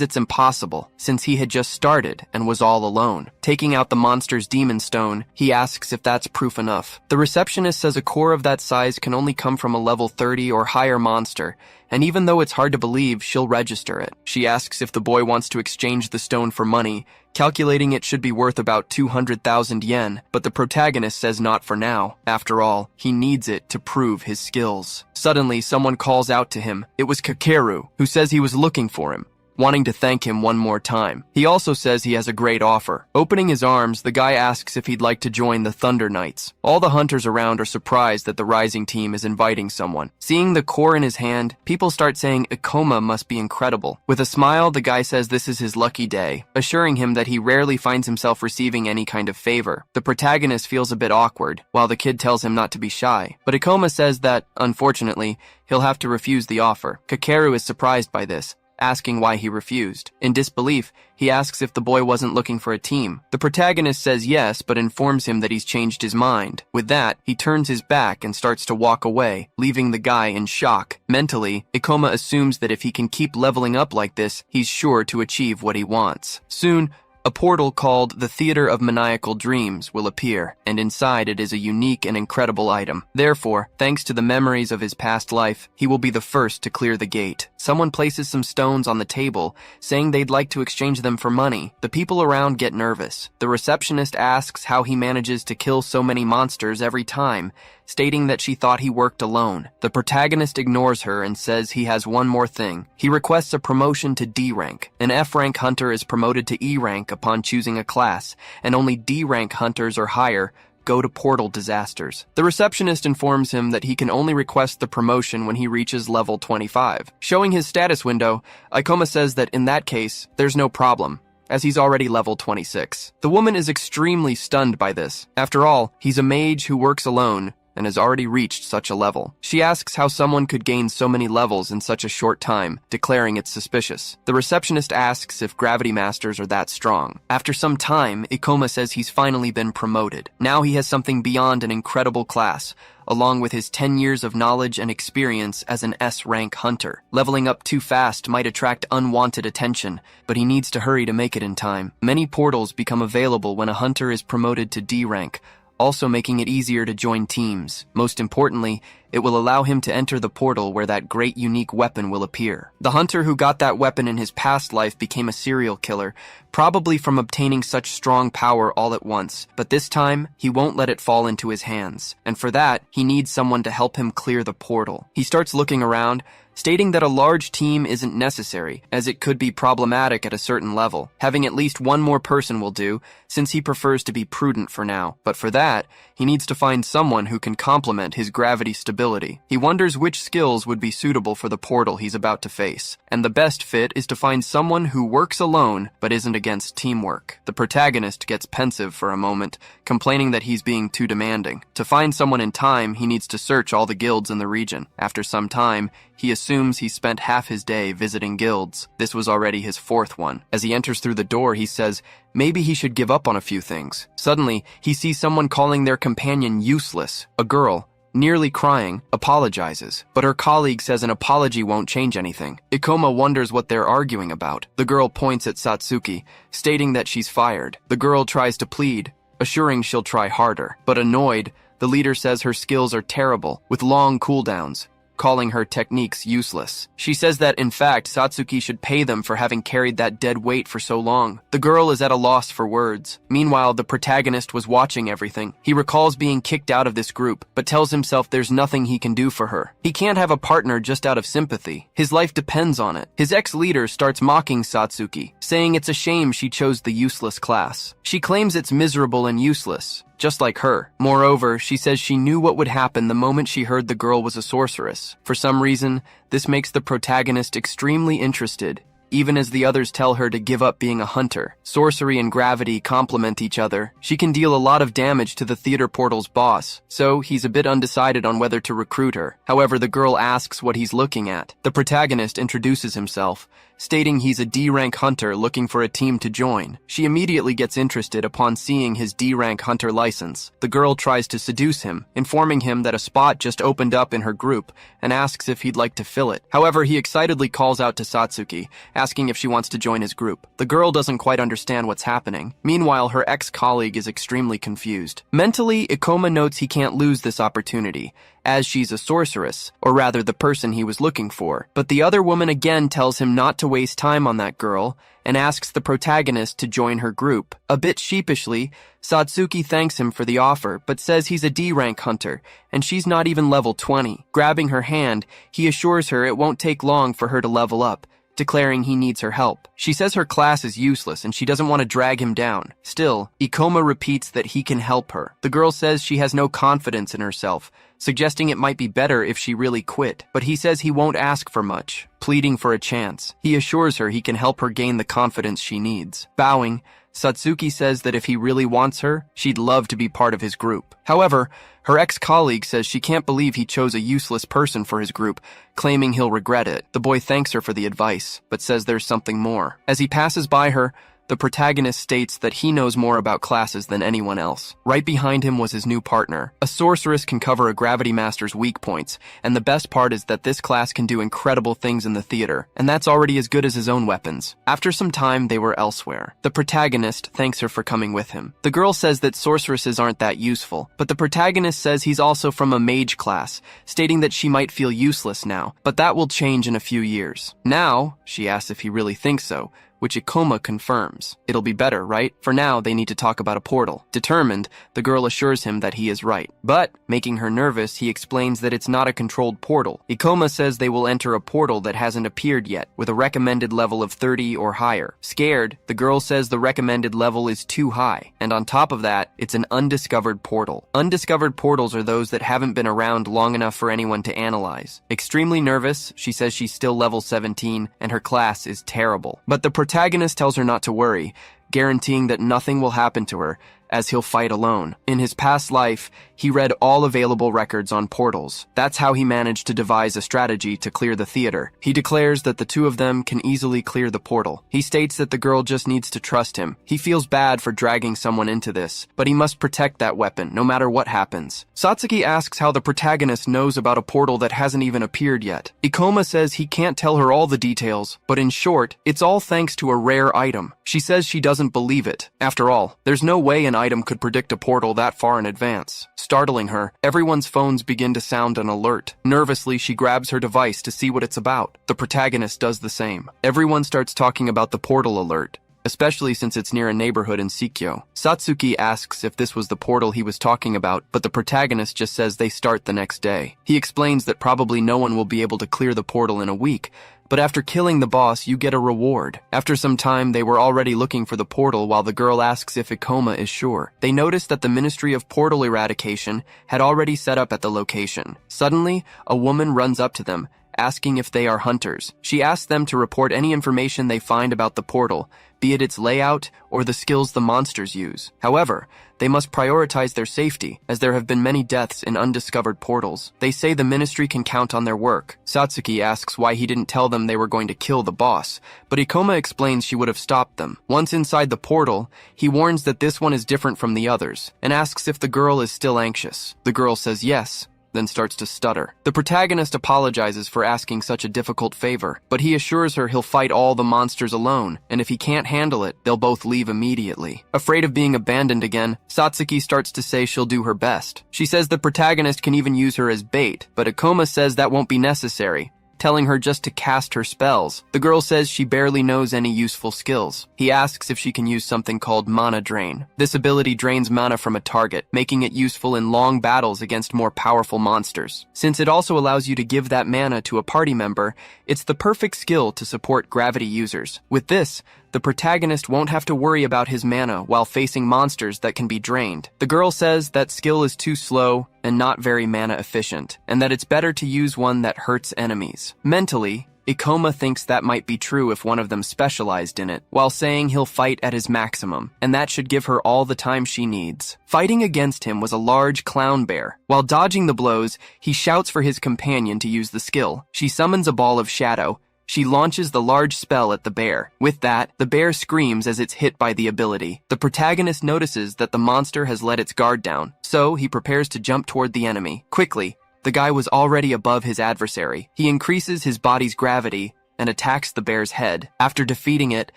it's impossible, since he had just started and was all alone. Taking out the monster's demon stone, he asks if that's proof enough. The receptionist says a core of that size can only come from a level 30 or higher monster, and even though it's hard to believe, she'll register it. She asks if the boy wants to exchange the stone for money, calculating it should be worth about 200,000 yen, but the protagonist says not for now. After all, he needs it to prove his skills. Suddenly, someone calls out to him. It was Kakeru, who says he was looking for him, wanting to thank him one more time. He also says he has a great offer. Opening his arms, the guy asks if he'd like to join the Thunder Knights. All the hunters around are surprised that the Rising team is inviting someone. Seeing the core in his hand, people start saying Ikoma must be incredible. With a smile, the guy says this is his lucky day, assuring him that he rarely finds himself receiving any kind of favor. The protagonist feels a bit awkward, while the kid tells him not to be shy. But Ikoma says that, unfortunately, he'll have to refuse the offer. Kakeru is surprised by this, asking why he refused. In disbelief, he asks if the boy wasn't looking for a team. The protagonist says yes, but informs him that he's changed his mind. With that, he turns his back and starts to walk away, leaving the guy in shock. Mentally, Ikoma assumes that if he can keep leveling up like this, he's sure to achieve what he wants. Soon, a portal called the Theater of Maniacal Dreams will appear, and inside it is a unique and incredible item. Therefore, thanks to the memories of his past life, he will be the first to clear the gate. Someone places some stones on the table, saying they'd like to exchange them for money. The people around get nervous. The receptionist asks how he manages to kill so many monsters every time, stating that she thought he worked alone. The protagonist ignores her and says he has one more thing. He requests a promotion to D rank. An F rank hunter is promoted to E rank upon choosing a class, and only D rank hunters or higher go to portal disasters. The receptionist informs him that he can only request the promotion when he reaches level 25. Showing his status window, Ikoma says that in that case, there's no problem, as he's already level 26. The woman is extremely stunned by this. After all, he's a mage who works alone and has already reached such a level. She asks how someone could gain so many levels in such a short time, declaring it's suspicious. The receptionist asks if gravity masters are that strong. After some time, Ikoma says he's finally been promoted. Now he has something beyond an incredible class, along with his 10 years of knowledge and experience as an S-rank hunter. Leveling up too fast might attract unwanted attention, but he needs to hurry to make it in time. Many portals become available when a hunter is promoted to D rank, also making it easier to join teams. Most importantly, it will allow him to enter the portal where that great unique weapon will appear. The hunter who got that weapon in his past life became a serial killer, probably from obtaining such strong power all at once, but this time, he won't let it fall into his hands, and for that, he needs someone to help him clear the portal. He starts looking around, stating that a large team isn't necessary, as it could be problematic at a certain level. Having at least one more person will do, since he prefers to be prudent for now. But for that, he needs to find someone who can complement his gravity stability. He wonders which skills would be suitable for the portal he's about to face, and the best fit is to find someone who works alone but isn't against teamwork. The protagonist gets pensive for a moment, complaining that he's being too demanding. To find someone in time, he needs to search all the guilds in the region. After some time, he assumes he spent half his day visiting guilds. This was already his fourth one. As he enters through the door, he says maybe he should give up on a few things. Suddenly, he sees someone calling their companion useless. A girl, nearly crying, apologizes, but her colleague says an apology won't change anything. Ikoma wonders what they're arguing about. The girl points at Satsuki, stating that she's fired. The girl tries to plead, assuring she'll try harder. But annoyed, the leader says her skills are terrible, with long cooldowns, calling her techniques useless. She says that, in fact, Satsuki should pay them for having carried that dead weight for so long. The girl is at a loss for words. Meanwhile, the protagonist was watching everything. He recalls being kicked out of this group, but tells himself there's nothing he can do for her. He can't have a partner just out of sympathy. His life depends on it. His ex-leader starts mocking Satsuki, saying it's a shame she chose the useless class. She claims it's miserable and useless, just like her. Moreover, she says she knew what would happen the moment she heard the girl was a sorceress. For some reason, this makes the protagonist extremely interested, even as the others tell her to give up being a hunter. Sorcery and gravity complement each other. She can deal a lot of damage to the theater portal's boss, so he's a bit undecided on whether to recruit her. However, the girl asks what he's looking at. The protagonist introduces himself, stating he's a D-rank hunter looking for a team to join. She immediately gets interested upon seeing his D-rank hunter license. The girl tries to seduce him, informing him that a spot just opened up in her group and asks if he'd like to fill it. However, he excitedly calls out to Satsuki, asking if she wants to join his group. The girl doesn't quite understand what's happening. Meanwhile, her ex-colleague is extremely confused. Mentally, Ikoma notes he can't lose this opportunity, as she's a sorceress, or rather the person he was looking for. But the other woman again tells him not to waste time on that girl, and asks the protagonist to join her group. A bit sheepishly, Satsuki thanks him for the offer, but says he's a D-rank hunter, and she's not even level 20. Grabbing her hand, he assures her it won't take long for her to level up, declaring he needs her help. She says her class is useless and she doesn't want to drag him down. Still, Ikoma repeats that he can help her. The girl says she has no confidence in herself, suggesting it might be better if she really quit, but he says he won't ask for much, pleading for a chance. He assures her he can help her gain the confidence she needs. Bowing, Satsuki says that if he really wants her, she'd love to be part of his group. However, her ex-colleague says she can't believe he chose a useless person for his group, claiming he'll regret it. The boy thanks her for the advice, but says there's something more. As he passes by her, the protagonist states that he knows more about classes than anyone else. Right behind him was his new partner. A sorceress can cover a gravity master's weak points, and the best part is that this class can do incredible things in the theater, and that's already as good as his own weapons. After some time, they were elsewhere. The protagonist thanks her for coming with him. The girl says that sorceresses aren't that useful, but the protagonist says he's also from a mage class, stating that she might feel useless now, but that will change in a few years. Now, she asks if he really thinks so, which Ikoma confirms. It'll be better, right? For now, they need to talk about a portal. Determined, the girl assures him that he is right. But, making her nervous, he explains that it's not a controlled portal. Ikoma says they will enter a portal that hasn't appeared yet, with a recommended level of 30 or higher. Scared, the girl says the recommended level is too high, and on top of that, it's an undiscovered portal. Undiscovered portals are those that haven't been around long enough for anyone to analyze. Extremely nervous, she says she's still level 17, and her class is terrible. But the protagonist tells her not to worry, guaranteeing that nothing will happen to her, as he'll fight alone. In his past life, he read all available records on portals. That's how he managed to devise a strategy to clear the theater. He declares that the two of them can easily clear the portal. He states that the girl just needs to trust him. He feels bad for dragging someone into this, but he must protect that weapon, no matter what happens. Satsuki asks how the protagonist knows about a portal that hasn't even appeared yet. Ikoma says he can't tell her all the details, but in short, it's all thanks to a rare item. She says she doesn't believe it. After all, there's no way an item could predict a portal that far in advance. Startling her, everyone's phones begin to sound an alert. Nervously, she grabs her device to see what it's about. The protagonist does the same. Everyone starts talking about the portal alert, especially since it's near a neighborhood in Sikyo. Satsuki asks if this was the portal he was talking about, but the protagonist just says they start the next day. He explains that probably no one will be able to clear the portal in a week, but after killing the boss, you get a reward. After some time, they were already looking for the portal while the girl asks if Ikoma is sure. They notice that the Ministry of Portal Eradication had already set up at the location. Suddenly, a woman runs up to them, asking if they are hunters. She asks them to report any information they find about the portal, be it its layout or the skills the monsters use. However, they must prioritize their safety, as there have been many deaths in undiscovered portals. They say the ministry can count on their work. Satsuki asks why he didn't tell them they were going to kill the boss, but Ikoma explains she would have stopped them. Once inside the portal, he warns that this one is different from the others, and asks if the girl is still anxious. The girl says yes, then starts to stutter. The protagonist apologizes for asking such a difficult favor, but he assures her he'll fight all the monsters alone, and if he can't handle it, they'll both leave immediately. Afraid of being abandoned again, Satsuki starts to say she'll do her best. She says the protagonist can even use her as bait, but Ikoma says that won't be necessary, telling her just to cast her spells. The girl says she barely knows any useful skills. He asks if she can use something called mana drain. This ability drains mana from a target, making it useful in long battles against more powerful monsters. Since it also allows you to give that mana to a party member, it's the perfect skill to support gravity users. With this, the protagonist won't have to worry about his mana while facing monsters that can be drained. The girl says that skill is too slow and not very mana efficient, and that it's better to use one that hurts enemies. Mentally, Ikoma thinks that might be true if one of them specialized in it, while saying he'll fight at his maximum, and that should give her all the time she needs. Fighting against him was a large clown bear. While dodging the blows, he shouts for his companion to use the skill. She summons a ball of shadow. She launches the large spell at the bear. With that, the bear screams as it's hit by the ability. The protagonist notices that the monster has let its guard down, so he prepares to jump toward the enemy. Quickly, the guy was already above his adversary. He increases his body's gravity and attacks the bear's head. After defeating it,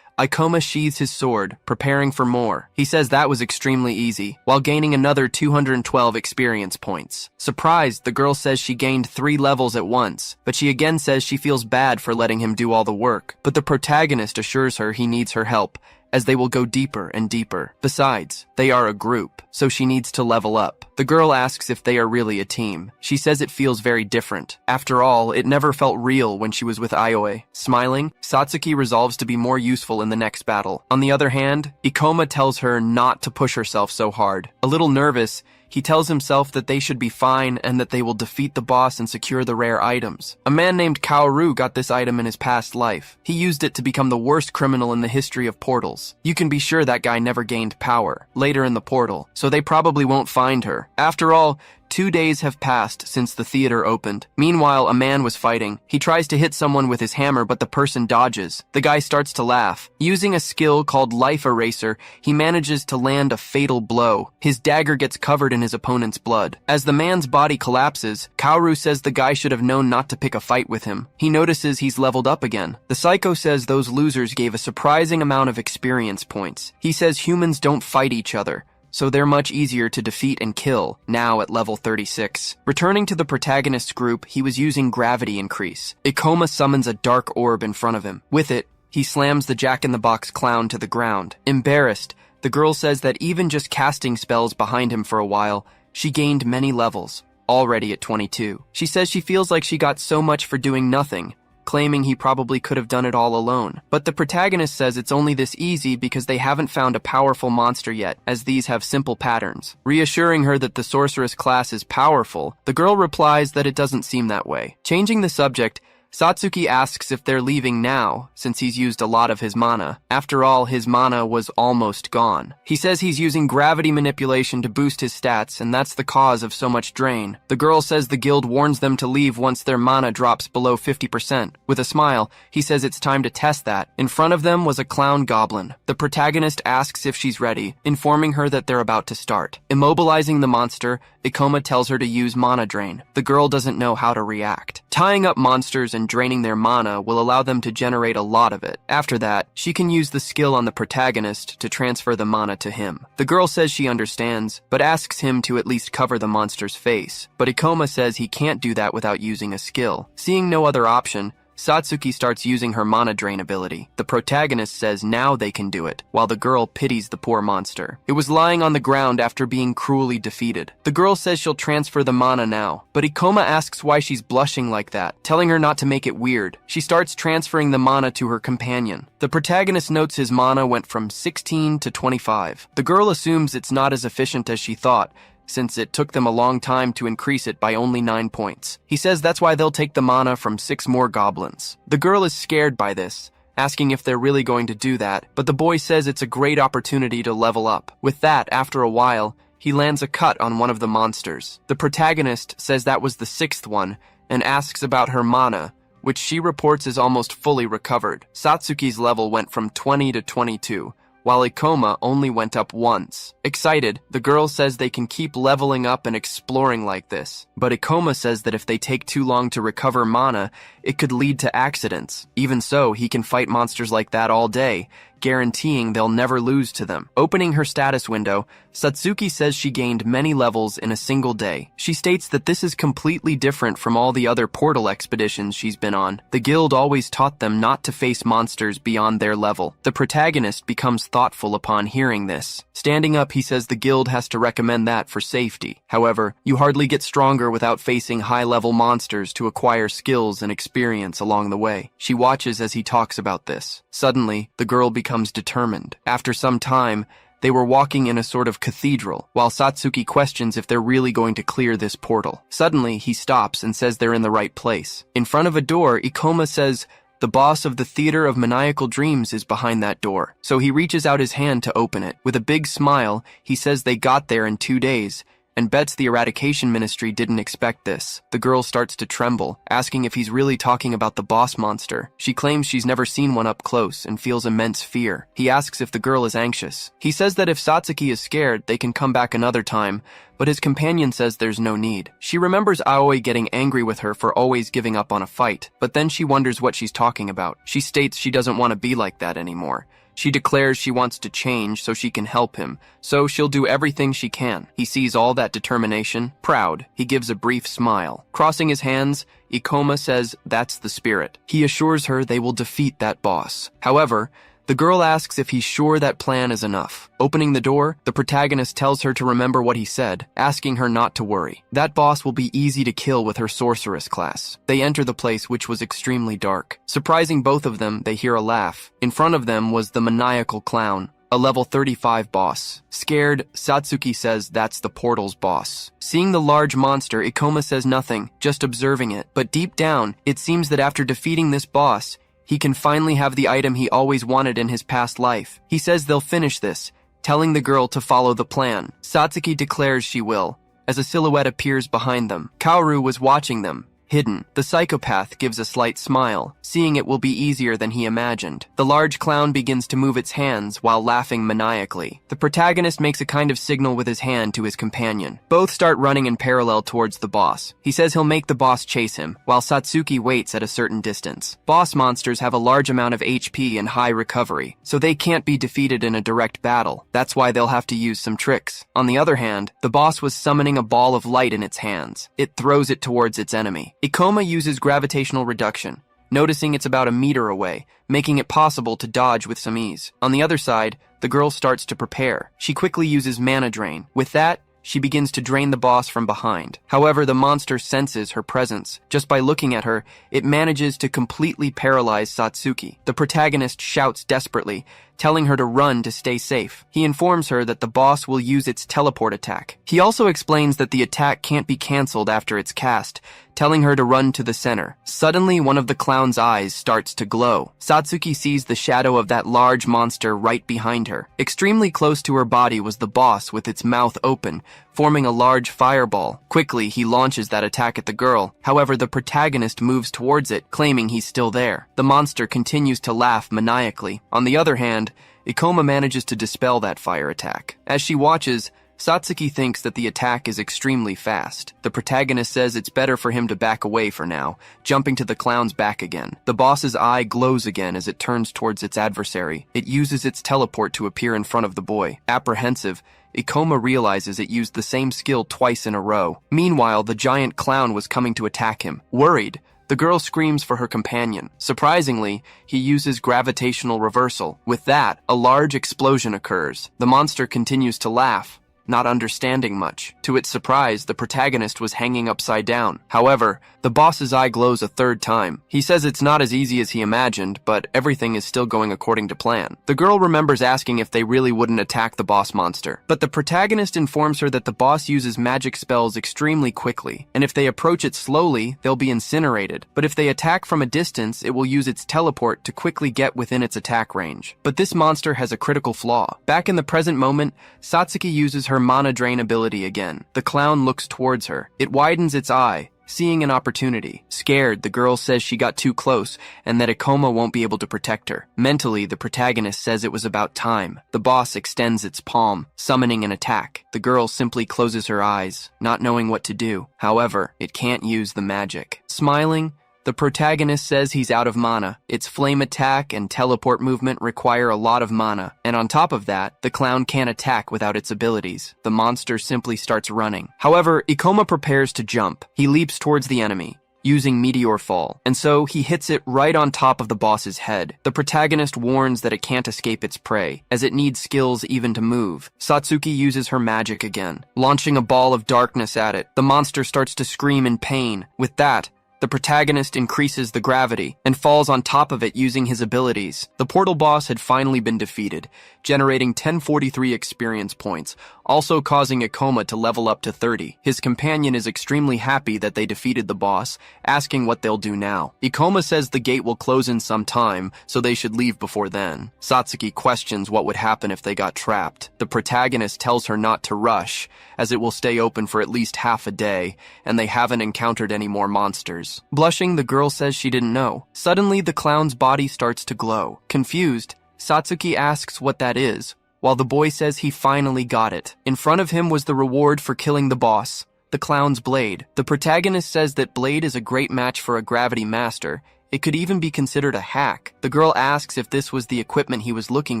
Ikoma sheathes his sword, preparing for more. He says that was extremely easy, while gaining another 212 experience points. Surprised, the girl says she gained 3 levels at once, but she again says she feels bad for letting him do all the work. But the protagonist assures her he needs her help, as they will go deeper and deeper. Besides, they are a group, so she needs to level up. The girl asks if they are really a team. She says it feels very different. After all, it never felt real when she was with Aoi. Smiling, Satsuki resolves to be more useful in the next battle. On the other hand, Ikoma tells her not to push herself so hard. A little nervous, he tells himself that they should be fine and that they will defeat the boss and secure the rare items. A man named Kaoru got this item in his past life. He used it to become the worst criminal in the history of portals. You can be sure that guy never gained power later in the portal, so they probably won't find her. After all, 2 days have passed since the theater opened. Meanwhile, a man was fighting. He tries to hit someone with his hammer, but the person dodges. The guy starts to laugh. Using a skill called Life Eraser, he manages to land a fatal blow. His dagger gets covered in his opponent's blood. As the man's body collapses, Kaoru says the guy should have known not to pick a fight with him. He notices he's leveled up again. The psycho says those losers gave a surprising amount of experience points. He says humans don't fight each other, so they're much easier to defeat and kill, now at level 36. Returning to the protagonist's group, he was using gravity increase. Ikoma summons a dark orb in front of him. With it, he slams the Jack-in-the-Box clown to the ground. Embarrassed, the girl says that even just casting spells behind him for a while, she gained many levels, already at 22. She says she feels like she got so much for doing nothing, claiming he probably could have done it all alone. But the protagonist says it's only this easy because they haven't found a powerful monster yet, as these have simple patterns. Reassuring her that the sorceress class is powerful, the girl replies that it doesn't seem that way. Changing the subject, Satsuki asks if they're leaving now, since he's used a lot of his mana. After all, his mana was almost gone. He says he's using gravity manipulation to boost his stats, and that's the cause of so much drain. The girl says the guild warns them to leave once their mana drops below 50%. With a smile, he says it's time to test that. In front of them was a clown goblin. The protagonist asks if she's ready, informing her that they're about to start. Immobilizing the monster, Ikoma tells her to use mana drain. The girl doesn't know how to react. Tying up monsters and draining their mana will allow them to generate a lot of it. After that, she can use the skill on the protagonist to transfer the mana to him. The girl says she understands, but asks him to at least cover the monster's face. But Ikoma says he can't do that without using a skill. Seeing no other option, Satsuki starts using her mana drain ability. The protagonist says now they can do it, while the girl pities the poor monster. It was lying on the ground after being cruelly defeated. The girl says she'll transfer the mana now, but Ikoma asks why she's blushing like that, telling her not to make it weird. She starts transferring the mana to her companion. The protagonist notes his mana went from 16 to 25. The girl assumes it's not as efficient as she thought, since it took them a long time to increase it by only 9 points. He says that's why they'll take the mana from 6 more goblins. The girl is scared by this, asking if they're really going to do that, but the boy says it's a great opportunity to level up. With that, after a while, he lands a cut on one of the monsters. The protagonist says that was the 6th one, and asks about her mana, which she reports is almost fully recovered. Satsuki's level went from 20 to 22, while Ikoma only went up once. Excited, the girl says they can keep leveling up and exploring like this. But Ikoma says that if they take too long to recover mana, it could lead to accidents. Even so, he can fight monsters like that all day, guaranteeing they'll never lose to them. Opening her status window, Satsuki says she gained many levels in a single day. She states that this is completely different from all the other portal expeditions she's been on. The guild always taught them not to face monsters beyond their level. The protagonist becomes thoughtful upon hearing this. Standing up, he says the guild has to recommend that for safety. However, you hardly get stronger without facing high-level monsters to acquire skills and experience along the way. She watches as he talks about this. Suddenly, the girl becomes becomes determined. After some time, they were walking in a sort of cathedral, while Satsuki questions if they're really going to clear this portal. Suddenly, he stops and says they're in the right place. In front of a door, Ikoma says, "The boss of the Theater of Maniacal Dreams is behind that door." So he reaches out his hand to open it. With a big smile, he says they got there in 2 days, and bets the Eradication Ministry didn't expect this. The girl starts to tremble, asking if he's really talking about the boss monster. She claims she's never seen one up close and feels immense fear. He asks if the girl is anxious. He says that if Satsuki is scared, they can come back another time, but his companion says there's no need. She remembers Aoi getting angry with her for always giving up on a fight, but then she wonders what she's talking about. She states she doesn't want to be like that anymore. She declares she wants to change so she can help him, so she'll do everything she can. He sees all that determination. Proud, he gives a brief smile. Crossing his hands, Ikoma says that's the spirit. He assures her they will defeat that boss. However, the girl asks if he's sure that plan is enough. Opening the door, the protagonist tells her to remember what he said, asking her not to worry. That boss will be easy to kill with her sorceress class. They enter the place, which was extremely dark. Surprising both of them, they hear a laugh. In front of them was the maniacal clown, a level 35 boss. Scared, Satsuki says that's the portal's boss. Seeing the large monster, Ikoma says nothing, just observing it. But deep down, it seems that after defeating this boss, he can finally have the item he always wanted in his past life. He says they'll finish this, telling the girl to follow the plan. Satsuki declares she will, as a silhouette appears behind them. Kaoru was watching them, hidden. The psychopath gives a slight smile, seeing it will be easier than he imagined. The large clown begins to move its hands while laughing maniacally. The protagonist makes a kind of signal with his hand to his companion. Both start running in parallel towards the boss. He says he'll make the boss chase him, while Satsuki waits at a certain distance. Boss monsters have a large amount of HP and high recovery, so they can't be defeated in a direct battle. That's why they'll have to use some tricks. On the other hand, the boss was summoning a ball of light in its hands. It throws it towards its enemy. Ikoma uses gravitational reduction, noticing it's about a meter away, making it possible to dodge with some ease. On the other side, the girl starts to prepare. She quickly uses mana drain. With that, she begins to drain the boss from behind. However, the monster senses her presence. Just by looking at her, it manages to completely paralyze Satsuki. The protagonist shouts desperately, telling her to run to stay safe. He informs her that the boss will use its teleport attack. He also explains that the attack can't be cancelled after it's cast, telling her to run to the center. Suddenly, one of the clown's eyes starts to glow. Satsuki sees the shadow of that large monster right behind her. Extremely close to her body was the boss with its mouth open, forming a large fireball. Quickly, he launches that attack at the girl. However, the protagonist moves towards it, claiming he's still there. The monster continues to laugh maniacally. On the other hand, Ikoma manages to dispel that fire attack. As she watches, Satsuki thinks that the attack is extremely fast. The protagonist says it's better for him to back away for now, jumping to the clown's back again. The boss's eye glows again as it turns towards its adversary. It uses its teleport to appear in front of the boy. Apprehensive, Ikoma realizes it used the same skill twice in a row. Meanwhile, the giant clown was coming to attack him. Worried, the girl screams for her companion. Surprisingly, he uses gravitational reversal. With that, a large explosion occurs. The monster continues to laugh, not understanding much. To its surprise, the protagonist was hanging upside down. However, the boss's eye glows a third time. He says it's not as easy as he imagined, but everything is still going according to plan. The girl remembers asking if they really wouldn't attack the boss monster, but the protagonist informs her that the boss uses magic spells extremely quickly, and if they approach it slowly, they'll be incinerated. But if they attack from a distance, it will use its teleport to quickly get within its attack range. But this monster has a critical flaw. Back in the present moment, Satsuki uses her mana drain ability again. The clown looks towards her. It widens its eye, seeing an opportunity. Scared, the girl says she got too close and that Ikoma won't be able to protect her. Mentally, the protagonist says it was about time. The boss extends its palm, summoning an attack. The girl simply closes her eyes, not knowing what to do. However, it can't use the magic. Smiling, the protagonist says he's out of mana. Its flame attack and teleport movement require a lot of mana, and on top of that, the clown can't attack without its abilities. The monster simply starts running. However, Ikoma prepares to jump. He leaps towards the enemy, using Meteor Fall, and so he hits it right on top of the boss's head. The protagonist warns that it can't escape its prey, as it needs skills even to move. Satsuki uses her magic again, launching a ball of darkness at it. The monster starts to scream in pain. With that, The protagonist increases the gravity and falls on top of it using his abilities. The portal boss had finally been defeated, generating 1043 experience points, also causing Ikoma to level up to 30. His companion is extremely happy that they defeated the boss, asking what they'll do now. Ikoma says the gate will close in some time, so they should leave before then. Satsuki questions what would happen if they got trapped. The protagonist tells her not to rush, as it will stay open for at least half a day, and they haven't encountered any more monsters. Blushing, the girl says she didn't know. Suddenly, the clown's body starts to glow. Confused, Satsuki asks what that is, while the boy says he finally got it. In front of him was the reward for killing the boss, the clown's blade. The protagonist says that blade is a great match for a gravity master. It could even be considered a hack. The girl asks if this was the equipment he was looking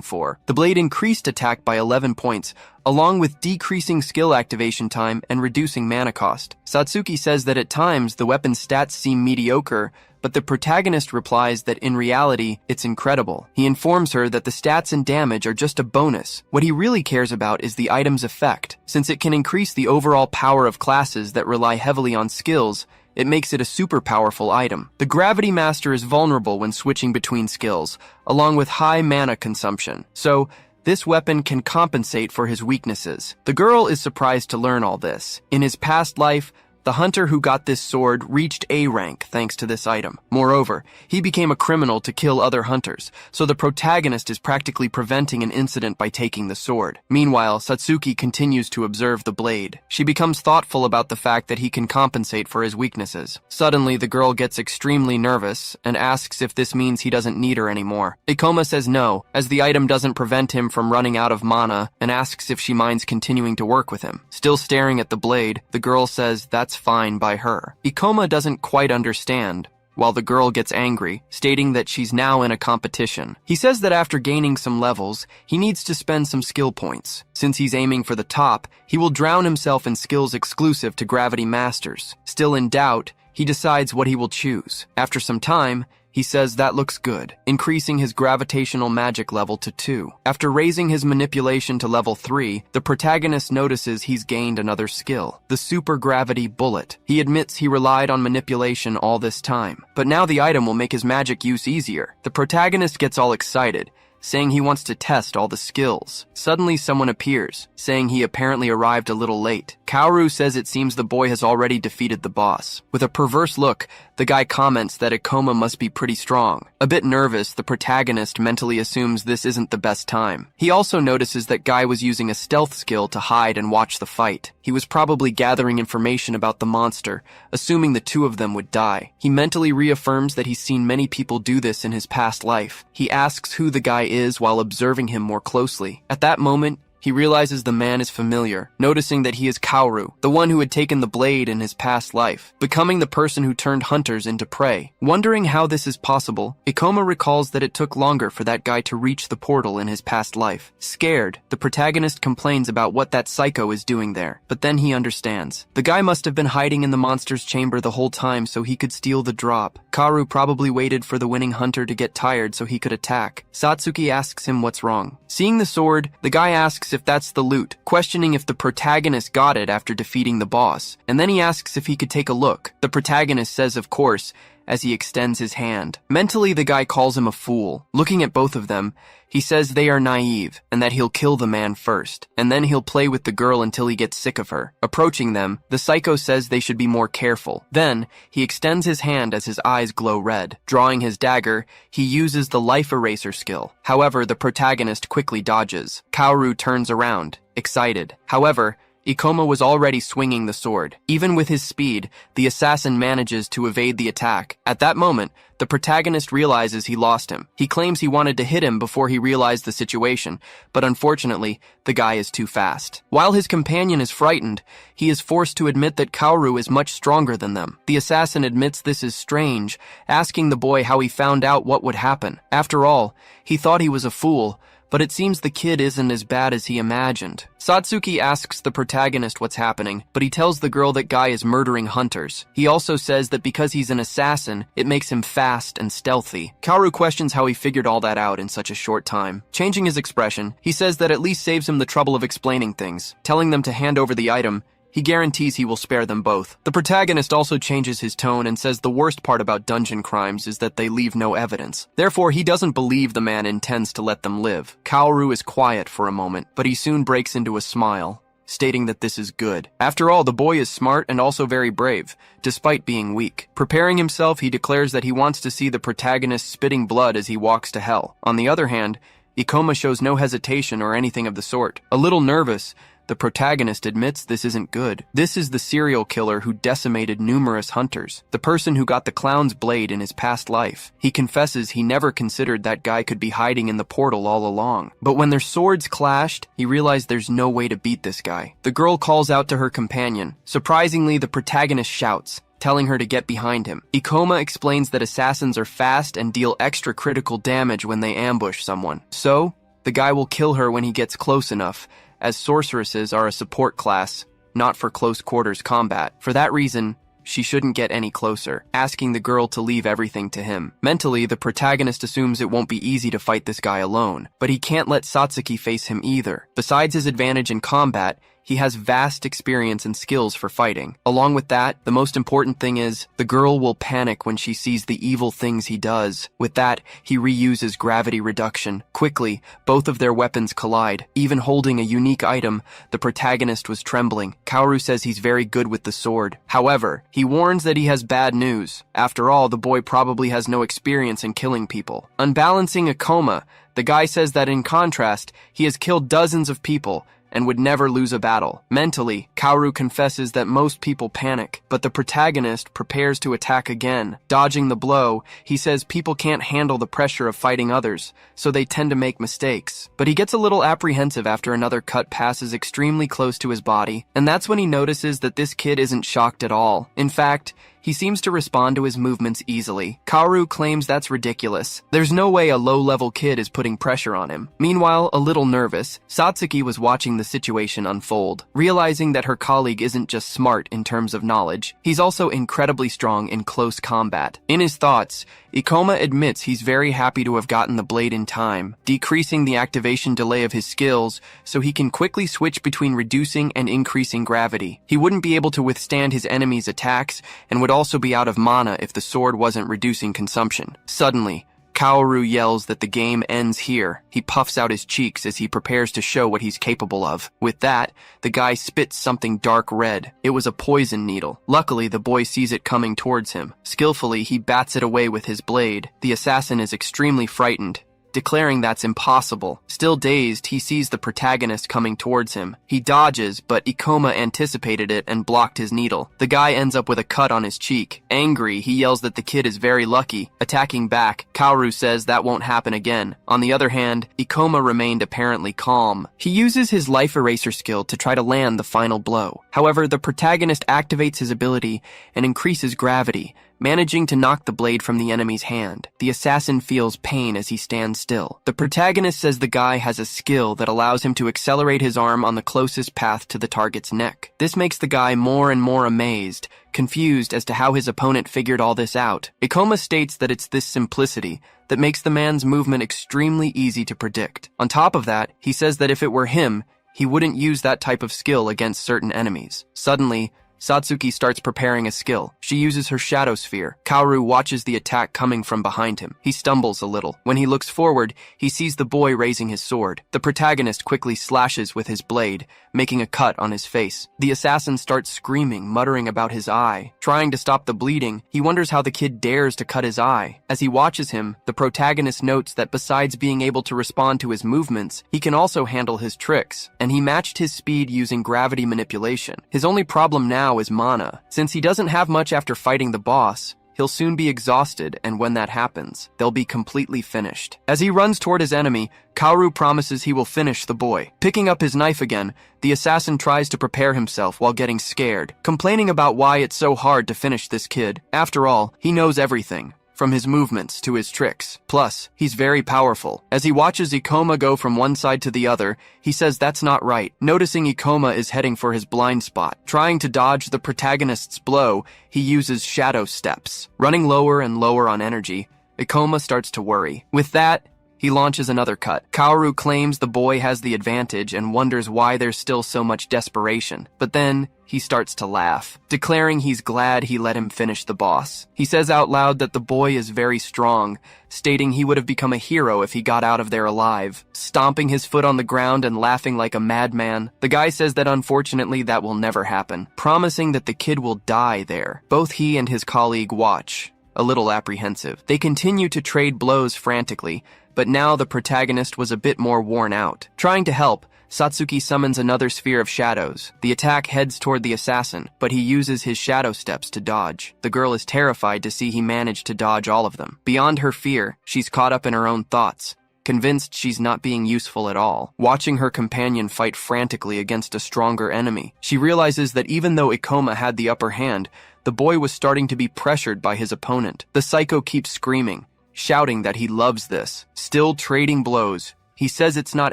for. The blade increased attack by 11 points, along with decreasing skill activation time and reducing mana cost. Satsuki says that at times the weapon's stats seem mediocre, but the protagonist replies that in reality, it's incredible. He informs her that the stats and damage are just a bonus. What he really cares about is the item's effect. Since it can increase the overall power of classes that rely heavily on skills, it makes it a super powerful item. The Gravity Master is vulnerable when switching between skills, along with high mana consumption. So, this weapon can compensate for his weaknesses. The girl is surprised to learn all this. In his past life, the hunter who got this sword reached A rank thanks to this item. Moreover, he became a criminal to kill other hunters, so the protagonist is practically preventing an incident by taking the sword. Meanwhile, Satsuki continues to observe the blade. She becomes thoughtful about the fact that he can compensate for his weaknesses. Suddenly, the girl gets extremely nervous and asks if this means he doesn't need her anymore. Ikoma says no, as the item doesn't prevent him from running out of mana, and asks if she minds continuing to work with him. Still staring at the blade, the girl says that's fine by her. Ikoma doesn't quite understand, while the girl gets angry, stating that she's now in a competition. He says that after gaining some levels, he needs to spend some skill points. Since he's aiming for the top, he will drown himself in skills exclusive to Gravity Masters. Still in doubt, he decides what he will choose. After some time, he says that looks good, increasing his gravitational magic level to 2. After raising his manipulation to level 3, the protagonist notices he's gained another skill, the Super Gravity Bullet. He admits he relied on manipulation all this time, but now the item will make his magic use easier. The protagonist gets all excited, saying he wants to test all the skills. Suddenly someone appears, saying he apparently arrived a little late. Kaoru says it seems the boy has already defeated the boss. With a perverse look, the guy comments that Ikoma must be pretty strong. A bit nervous, the protagonist mentally assumes this isn't the best time. He also notices that Guy was using a stealth skill to hide and watch the fight. He was probably gathering information about the monster, assuming the two of them would die. He mentally reaffirms that he's seen many people do this in his past life. He asks who the guy is while observing him more closely. At that moment, he realizes the man is familiar, noticing that he is Kaoru, the one who had taken the blade in his past life, becoming the person who turned hunters into prey. Wondering how this is possible, Ikoma recalls that it took longer for that guy to reach the portal in his past life. Scared, the protagonist complains about what that psycho is doing there, but then he understands. The guy must have been hiding in the monster's chamber the whole time so he could steal the drop. Kaoru probably waited for the winning hunter to get tired so he could attack. Satsuki asks him what's wrong. Seeing the sword, the guy asks if that's the loot, questioning if the protagonist got it after defeating the boss, and then he asks if he could take a look. The protagonist says of course, as he extends his hand. Mentally, the guy calls him a fool. Looking at both of them, he says they are naive, and that he'll kill the man first, and then he'll play with the girl until he gets sick of her. Approaching them, the psycho says they should be more careful. Then, he extends his hand as his eyes glow red. Drawing his dagger, he uses the life eraser skill. However, the protagonist quickly dodges. Kaoru turns around, excited. However, Ikoma was already swinging the sword. Even with his speed, the assassin manages to evade the attack. At that moment, the protagonist realizes he lost him. He claims he wanted to hit him before he realized the situation, but unfortunately, the guy is too fast. While his companion is frightened, he is forced to admit that Kaoru is much stronger than them. The assassin admits this is strange, asking the boy how he found out what would happen. After all, he thought he was a fool, but it seems the kid isn't as bad as he imagined. Satsuki asks the protagonist what's happening, but he tells the girl that Guy is murdering hunters. He also says that because he's an assassin, it makes him fast and stealthy. Kaoru questions how he figured all that out in such a short time. Changing his expression, he says that at least saves him the trouble of explaining things. Telling them to hand over the item, He guarantees he will spare them both. The protagonist also changes his tone and says the worst part about dungeon crimes is that they leave no evidence. Therefore, he doesn't believe the man intends to let them live. Kaoru is quiet for a moment, but he soon breaks into a smile, stating that this is good. After all, the boy is smart and also very brave, despite being weak. Preparing himself, he declares that he wants to see the protagonist spitting blood as he walks to hell. On the other hand, Ikoma shows no hesitation or anything of the sort. A little nervous, the protagonist admits this isn't good. This is the serial killer who decimated numerous hunters, the person who got the clown's blade in his past life. He confesses he never considered that guy could be hiding in the portal all along. But when their swords clashed, he realized there's no way to beat this guy. The girl calls out to her companion. Surprisingly, the protagonist shouts, telling her to get behind him. Ikoma explains that assassins are fast and deal extra critical damage when they ambush someone. So, the guy will kill her when he gets close enough, as sorceresses are a support class, not for close quarters combat. For that reason, she shouldn't get any closer, asking the girl to leave everything to him. Mentally, the protagonist assumes it won't be easy to fight this guy alone, but he can't let Satsuki face him either. Besides his advantage in combat, he has vast experience and skills for fighting. Along with that, the most important thing is, the girl will panic when she sees the evil things he does. With that, he reuses gravity reduction. Quickly, both of their weapons collide. Even holding a unique item, the protagonist was trembling. Kaoru says he's very good with the sword. However, he warns that he has bad news. After all, the boy probably has no experience in killing people. Unbalancing Ikoma, the guy says that in contrast, he has killed dozens of people and would never lose a battle. Mentally, Kaoru confesses that most people panic, but the protagonist prepares to attack again. Dodging the blow, he says people can't handle the pressure of fighting others, so they tend to make mistakes. But he gets a little apprehensive after another cut passes extremely close to his body, and that's when he notices that this kid isn't shocked at all. In fact, he seems to respond to his movements easily. Kaoru claims that's ridiculous. There's no way a low-level kid is putting pressure on him. Meanwhile, a little nervous, Satsuki was watching the situation unfold. Realizing that her colleague isn't just smart in terms of knowledge, he's also incredibly strong in close combat. In his thoughts, Ikoma admits he's very happy to have gotten the blade in time, decreasing the activation delay of his skills so he can quickly switch between reducing and increasing gravity. He wouldn't be able to withstand his enemies' attacks and would also be out of mana if the sword wasn't reducing consumption. Suddenly, Kaoru yells that the game ends here. He puffs out his cheeks as he prepares to show what he's capable of. With that, the guy spits something dark red. It was a poison needle. Luckily, the boy sees it coming towards him. Skillfully, he bats it away with his blade. The assassin is extremely frightened, declaring that's impossible. Still dazed, he sees the protagonist coming towards him. He dodges, but Ikoma anticipated it and blocked his needle. The guy ends up with a cut on his cheek. Angry, he yells that the kid is very lucky. Attacking back, Kaoru says that won't happen again. On the other hand, Ikoma remained apparently calm. He uses his life eraser skill to try to land the final blow. However, the protagonist activates his ability and increases gravity, managing to knock the blade from the enemy's hand. The assassin feels pain as he stands still. The protagonist says the guy has a skill that allows him to accelerate his arm on the closest path to the target's neck. This makes the guy more and more amazed, confused as to how his opponent figured all this out. Ikoma states that it's this simplicity that makes the man's movement extremely easy to predict. On top of that, he says that if it were him, he wouldn't use that type of skill against certain enemies. Suddenly, Satsuki starts preparing a skill. She uses her shadow sphere. Kaoru watches the attack coming from behind him. He stumbles a little. When he looks forward, he sees the boy raising his sword. The protagonist quickly slashes with his blade, making a cut on his face. The assassin starts screaming, muttering about his eye. Trying to stop the bleeding, he wonders how the kid dares to cut his eye. As he watches him, the protagonist notes that besides being able to respond to his movements, he can also handle his tricks, and he matched his speed using gravity manipulation. His only problem now is mana. Since he doesn't have much after fighting the boss, he'll soon be exhausted, and when that happens, they'll be completely finished. As he runs toward his enemy, Kaoru promises he will finish the boy. Picking up his knife again, the assassin tries to prepare himself while getting scared, complaining about why it's so hard to finish this kid. After all, he knows everything, from his movements to his tricks. Plus, he's very powerful. As he watches Ikoma go from one side to the other, he says that's not right. Noticing Ikoma is heading for his blind spot. Trying to dodge the protagonist's blow, he uses shadow steps. Running lower and lower on energy, Ikoma starts to worry. With that, He launches another cut. Kaoru claims the boy has the advantage and wonders why there's still so much desperation. But then, he starts to laugh, declaring he's glad he let him finish the boss. He says out loud that the boy is very strong, stating he would have become a hero if he got out of there alive, stomping his foot on the ground and laughing like a madman. The guy says that unfortunately that will never happen, promising that the kid will die there. Both he and his colleague watch, a little apprehensive. They continue to trade blows frantically, but now the protagonist was a bit more worn out. Trying to help, Satsuki summons another sphere of shadows. The attack heads toward the assassin, but he uses his shadow steps to dodge. The girl is terrified to see he managed to dodge all of them. Beyond her fear, she's caught up in her own thoughts, convinced she's not being useful at all. Watching her companion fight frantically against a stronger enemy, she realizes that even though Ikoma had the upper hand, the boy was starting to be pressured by his opponent. The psycho keeps screaming, shouting that he loves this. Still trading blows, he says it's not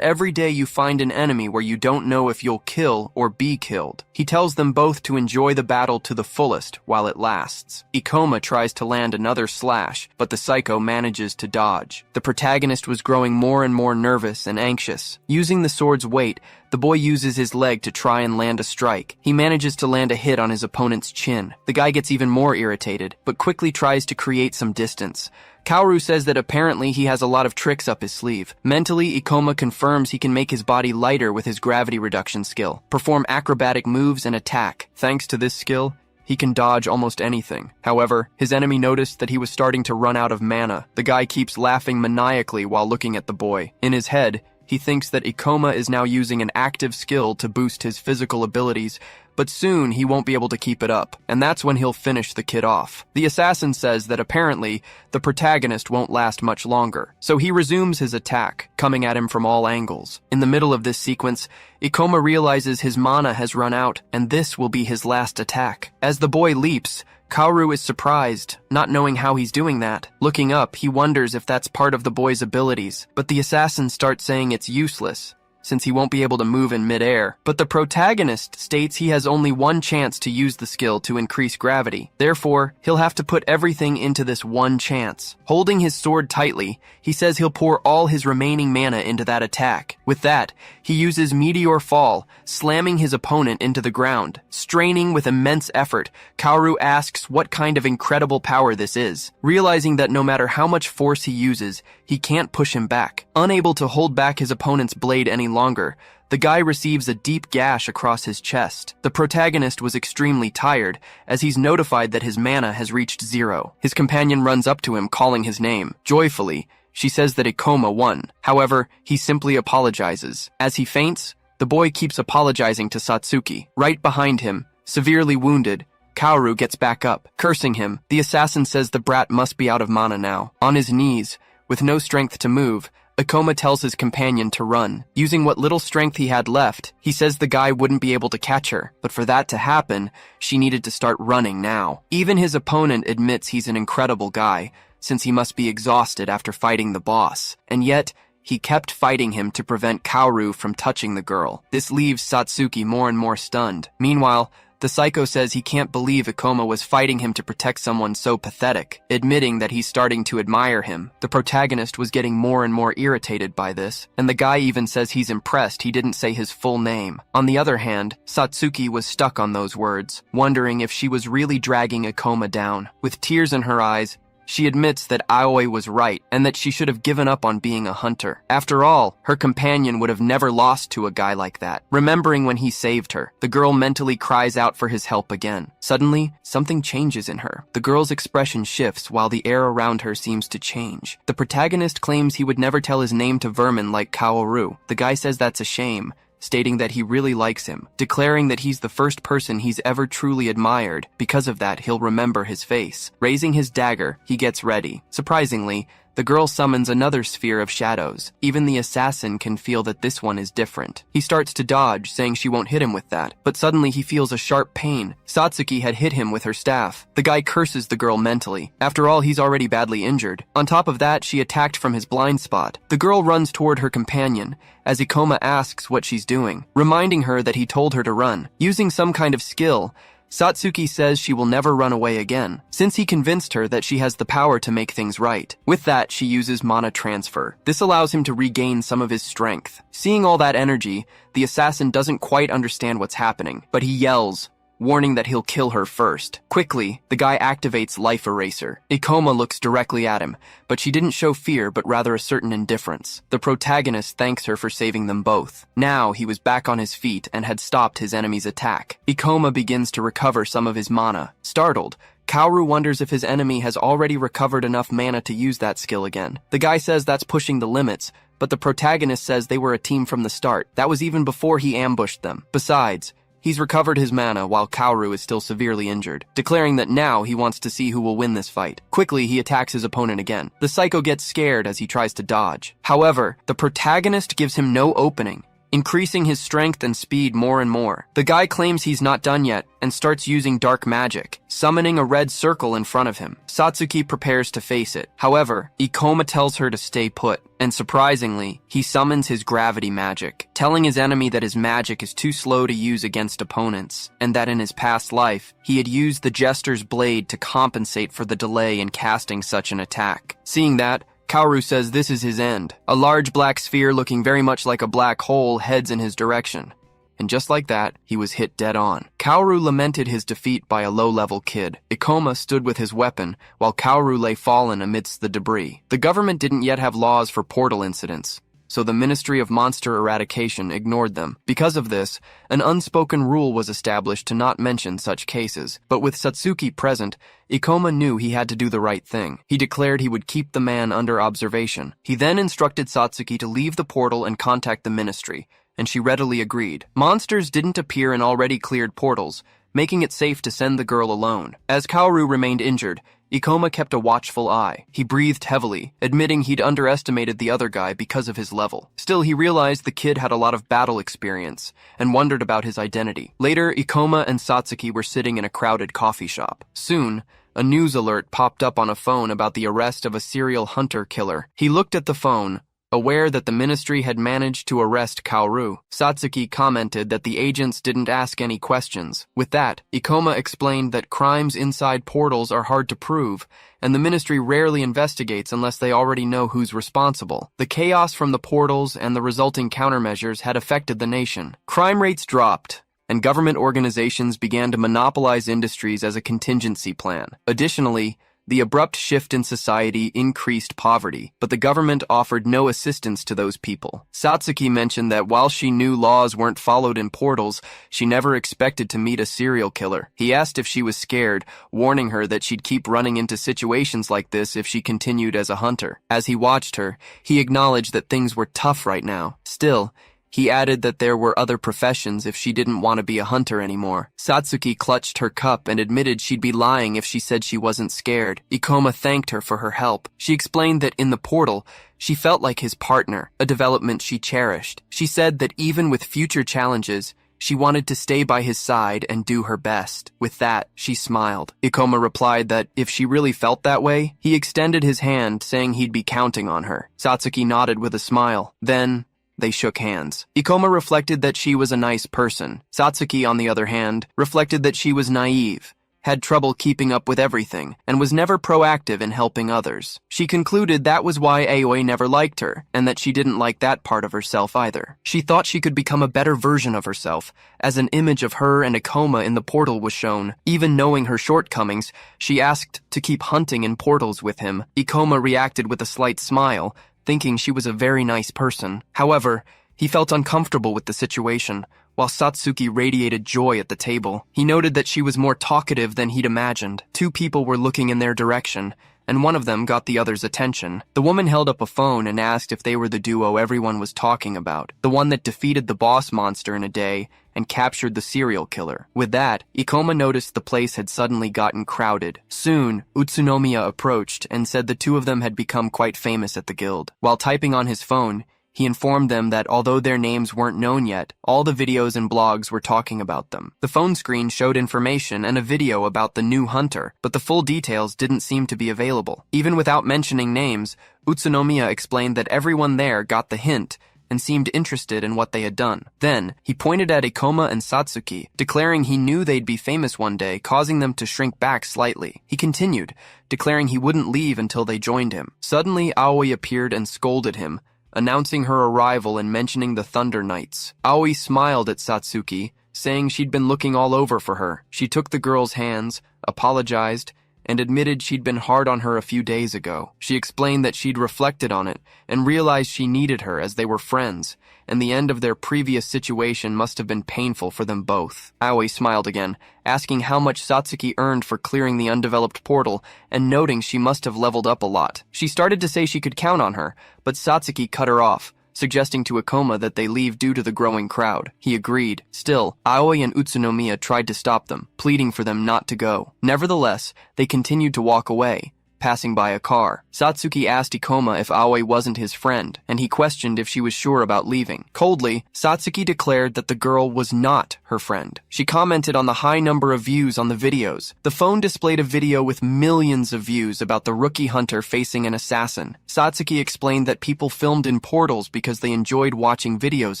every day you find an enemy where you don't know if you'll kill or be killed. He tells them both to enjoy the battle to the fullest while it lasts. Ikoma tries to land another slash, but the psycho manages to dodge. The protagonist was growing more and more nervous and anxious. Using the sword's weight, the boy uses his leg to try and land a strike. He manages to land a hit on his opponent's chin. The guy gets even more irritated, but quickly tries to create some distance. Kaoru says that apparently he has a lot of tricks up his sleeve. Mentally, Ikoma confirms he can make his body lighter with his gravity reduction skill, perform acrobatic moves and attack. Thanks to this skill, he can dodge almost anything. However, his enemy noticed that he was starting to run out of mana. The guy keeps laughing maniacally while looking at the boy. In his head, he thinks that Ikoma is now using an active skill to boost his physical abilities, but soon he won't be able to keep it up, and that's when he'll finish the kid off. The assassin says that apparently the protagonist won't last much longer, so he resumes his attack, coming at him from all angles. In the middle of this sequence, Ikoma realizes his mana has run out, and this will be his last attack. As the boy leaps, Kaoru is surprised, not knowing how he's doing that. Looking up, he wonders if that's part of the boy's abilities, but the assassin starts saying it's useless, since he won't be able to move in midair. But the protagonist states he has only one chance to use the skill to increase gravity. Therefore, he'll have to put everything into this one chance. Holding his sword tightly, he says he'll pour all his remaining mana into that attack. With that, he uses Meteor Fall, slamming his opponent into the ground. Straining with immense effort, Kaoru asks what kind of incredible power this is. Realizing that no matter how much force he uses, he can't push him back. Unable to hold back his opponent's blade any longer, the guy receives a deep gash across his chest. The protagonist was extremely tired, as he's notified that his mana has reached 0. His companion runs up to him, calling his name. Joyfully, she says that Ikoma won. However, he simply apologizes. As he faints, the boy keeps apologizing to Satsuki. Right behind him, severely wounded, Kaoru gets back up, cursing him. The assassin says the brat must be out of mana now. On his knees, with no strength to move, Ikoma tells his companion to run. Using what little strength he had left, he says the guy wouldn't be able to catch her, but for that to happen, she needed to start running now. Even his opponent admits he's an incredible guy, since he must be exhausted after fighting the boss, and yet, he kept fighting him to prevent Kaoru from touching the girl. This leaves Satsuki more and more stunned. Meanwhile, the psycho says he can't believe Ikoma was fighting him to protect someone so pathetic, admitting that he's starting to admire him. The protagonist was getting more and more irritated by this, and the guy even says he's impressed he didn't say his full name. On the other hand, Satsuki was stuck on those words, wondering if she was really dragging Ikoma down. With tears in her eyes, she admits that Aoi was right and that she should have given up on being a hunter. After all, her companion would have never lost to a guy like that. Remembering when he saved her, the girl mentally cries out for his help again. Suddenly, something changes in her. The girl's expression shifts while the air around her seems to change. The protagonist claims he would never tell his name to vermin like Kaoru. The guy says that's a shame, stating that he really likes him, declaring that he's the first person he's ever truly admired. Because of that, he'll remember his face. Raising his dagger, he gets ready. Surprisingly, the girl summons another sphere of shadows. Even the assassin can feel that this one is different. He starts to dodge, saying she won't hit him with that, but suddenly he feels a sharp pain. Satsuki had hit him with her staff. The guy curses the girl mentally. After all, he's already badly injured. On top of that, she attacked from his blind spot. The girl runs toward her companion, as Ikoma asks what she's doing, reminding her that he told her to run. Using some kind of skill, Satsuki says she will never run away again, since he convinced her that she has the power to make things right. With that, she uses mana transfer. This allows him to regain some of his strength. Seeing all that energy, the assassin doesn't quite understand what's happening, but he yells, warning that he'll kill her first. Quickly, the guy activates Life Eraser. Ikoma looks directly at him, but she didn't show fear but rather a certain indifference. The protagonist thanks her for saving them both. Now he was back on his feet and had stopped his enemy's attack. Ikoma begins to recover some of his mana. Startled, Kaoru wonders if his enemy has already recovered enough mana to use that skill again. The guy says that's pushing the limits, but the protagonist says they were a team from the start. That was even before he ambushed them. Besides, he's recovered his mana while Kaoru is still severely injured, declaring that now he wants to see who will win this fight. Quickly, he attacks his opponent again. The psycho gets scared as he tries to dodge. However, the protagonist gives him no opening, increasing his strength and speed more and more. The guy claims he's not done yet and starts using dark magic, summoning a red circle in front of him. Satsuki prepares to face it. However, Ikoma tells her to stay put, and surprisingly, he summons his gravity magic, telling his enemy that his magic is too slow to use against opponents, and that in his past life, he had used the Jester's blade to compensate for the delay in casting such an attack. Seeing that, Kaoru says this is his end. A large black sphere looking very much like a black hole heads in his direction. And just like that, he was hit dead on. Kaoru lamented his defeat by a low-level kid. Ikoma stood with his weapon, while Kaoru lay fallen amidst the debris. The government didn't yet have laws for portal incidents, so the Ministry of Monster Eradication ignored them. Because of this, an unspoken rule was established to not mention such cases. But with Satsuki present, Ikoma knew he had to do the right thing. He declared he would keep the man under observation. He then instructed Satsuki to leave the portal and contact the ministry, and she readily agreed. Monsters didn't appear in already cleared portals, making it safe to send the girl alone. As Kaoru remained injured, Ikoma kept a watchful eye. He breathed heavily, admitting he'd underestimated the other guy because of his level. Still, he realized the kid had a lot of battle experience and wondered about his identity. Later, Ikoma and Satsuki were sitting in a crowded coffee shop. Soon, a news alert popped up on a phone about the arrest of a serial hunter-killer. He looked at the phone, aware that the ministry had managed to arrest Kaoru. Satsuki commented that the agents didn't ask any questions. With that, Ikoma explained that crimes inside portals are hard to prove, and the ministry rarely investigates unless they already know who's responsible. The chaos from the portals and the resulting countermeasures had affected the nation. Crime rates dropped, and government organizations began to monopolize industries as a contingency plan. Additionally, the abrupt shift in society increased poverty, but the government offered no assistance to those people. Satsuki mentioned that while she knew laws weren't followed in portals, she never expected to meet a serial killer. He asked if she was scared, warning her that she'd keep running into situations like this if she continued as a hunter. As he watched her, he acknowledged that things were tough right now. Still, he added that there were other professions if she didn't want to be a hunter anymore. Satsuki clutched her cup and admitted she'd be lying if she said she wasn't scared. Ikoma thanked her for her help. She explained that in the portal, she felt like his partner, a development she cherished. She said that even with future challenges, she wanted to stay by his side and do her best. With that, she smiled. Ikoma replied that if she really felt that way, he extended his hand, saying he'd be counting on her. Satsuki nodded with a smile. Then, they shook hands. Ikoma reflected that she was a nice person. Satsuki, on the other hand, reflected that she was naive, had trouble keeping up with everything, and was never proactive in helping others. She concluded that was why Aoi never liked her, and that she didn't like that part of herself either. She thought she could become a better version of herself, as an image of her and Ikoma in the portal was shown. Even knowing her shortcomings, she asked to keep hunting in portals with him. Ikoma reacted with a slight smile, thinking she was a very nice person. However, he felt uncomfortable with the situation. While Satsuki radiated joy at the table, he noted that she was more talkative than he'd imagined. Two people were looking in their direction, and one of them got the other's attention. The woman held up a phone and asked if they were the duo everyone was talking about, the one that defeated the boss monster in a day and captured the serial killer. With that, Ikoma noticed the place had suddenly gotten crowded. Soon, Utsunomiya approached and said the two of them had become quite famous at the guild. While typing on his phone, he informed them that although their names weren't known yet, all the videos and blogs were talking about them. The phone screen showed information and a video about the new hunter, but the full details didn't seem to be available. Even without mentioning names, Utsunomiya explained that everyone there got the hint and seemed interested in what they had done. Then, he pointed at Ikoma and Satsuki, declaring he knew they'd be famous one day, causing them to shrink back slightly. He continued, declaring he wouldn't leave until they joined him. Suddenly, Aoi appeared and scolded him, announcing her arrival and mentioning the Thunder Knights. Aoi smiled at Satsuki, saying she'd been looking all over for her. She took the girl's hands, apologized, and admitted she'd been hard on her a few days ago. She explained that she'd reflected on it and realized she needed her as they were friends, and the end of their previous situation must have been painful for them both. Aoi smiled again, asking how much Satsuki earned for clearing the undeveloped portal and noting she must have leveled up a lot. She started to say she could count on her, but Satsuki cut her off, suggesting to Ikoma that they leave due to the growing crowd. He agreed. Still, Aoi and Utsunomiya tried to stop them, pleading for them not to go. Nevertheless, they continued to walk away, passing by a car. Satsuki asked Ikoma if Aoi wasn't his friend, and he questioned if she was sure about leaving. Coldly, Satsuki declared that the girl was not her friend. She commented on the high number of views on the videos. The phone displayed a video with millions of views about the rookie hunter facing an assassin. Satsuki explained that people filmed in portals because they enjoyed watching videos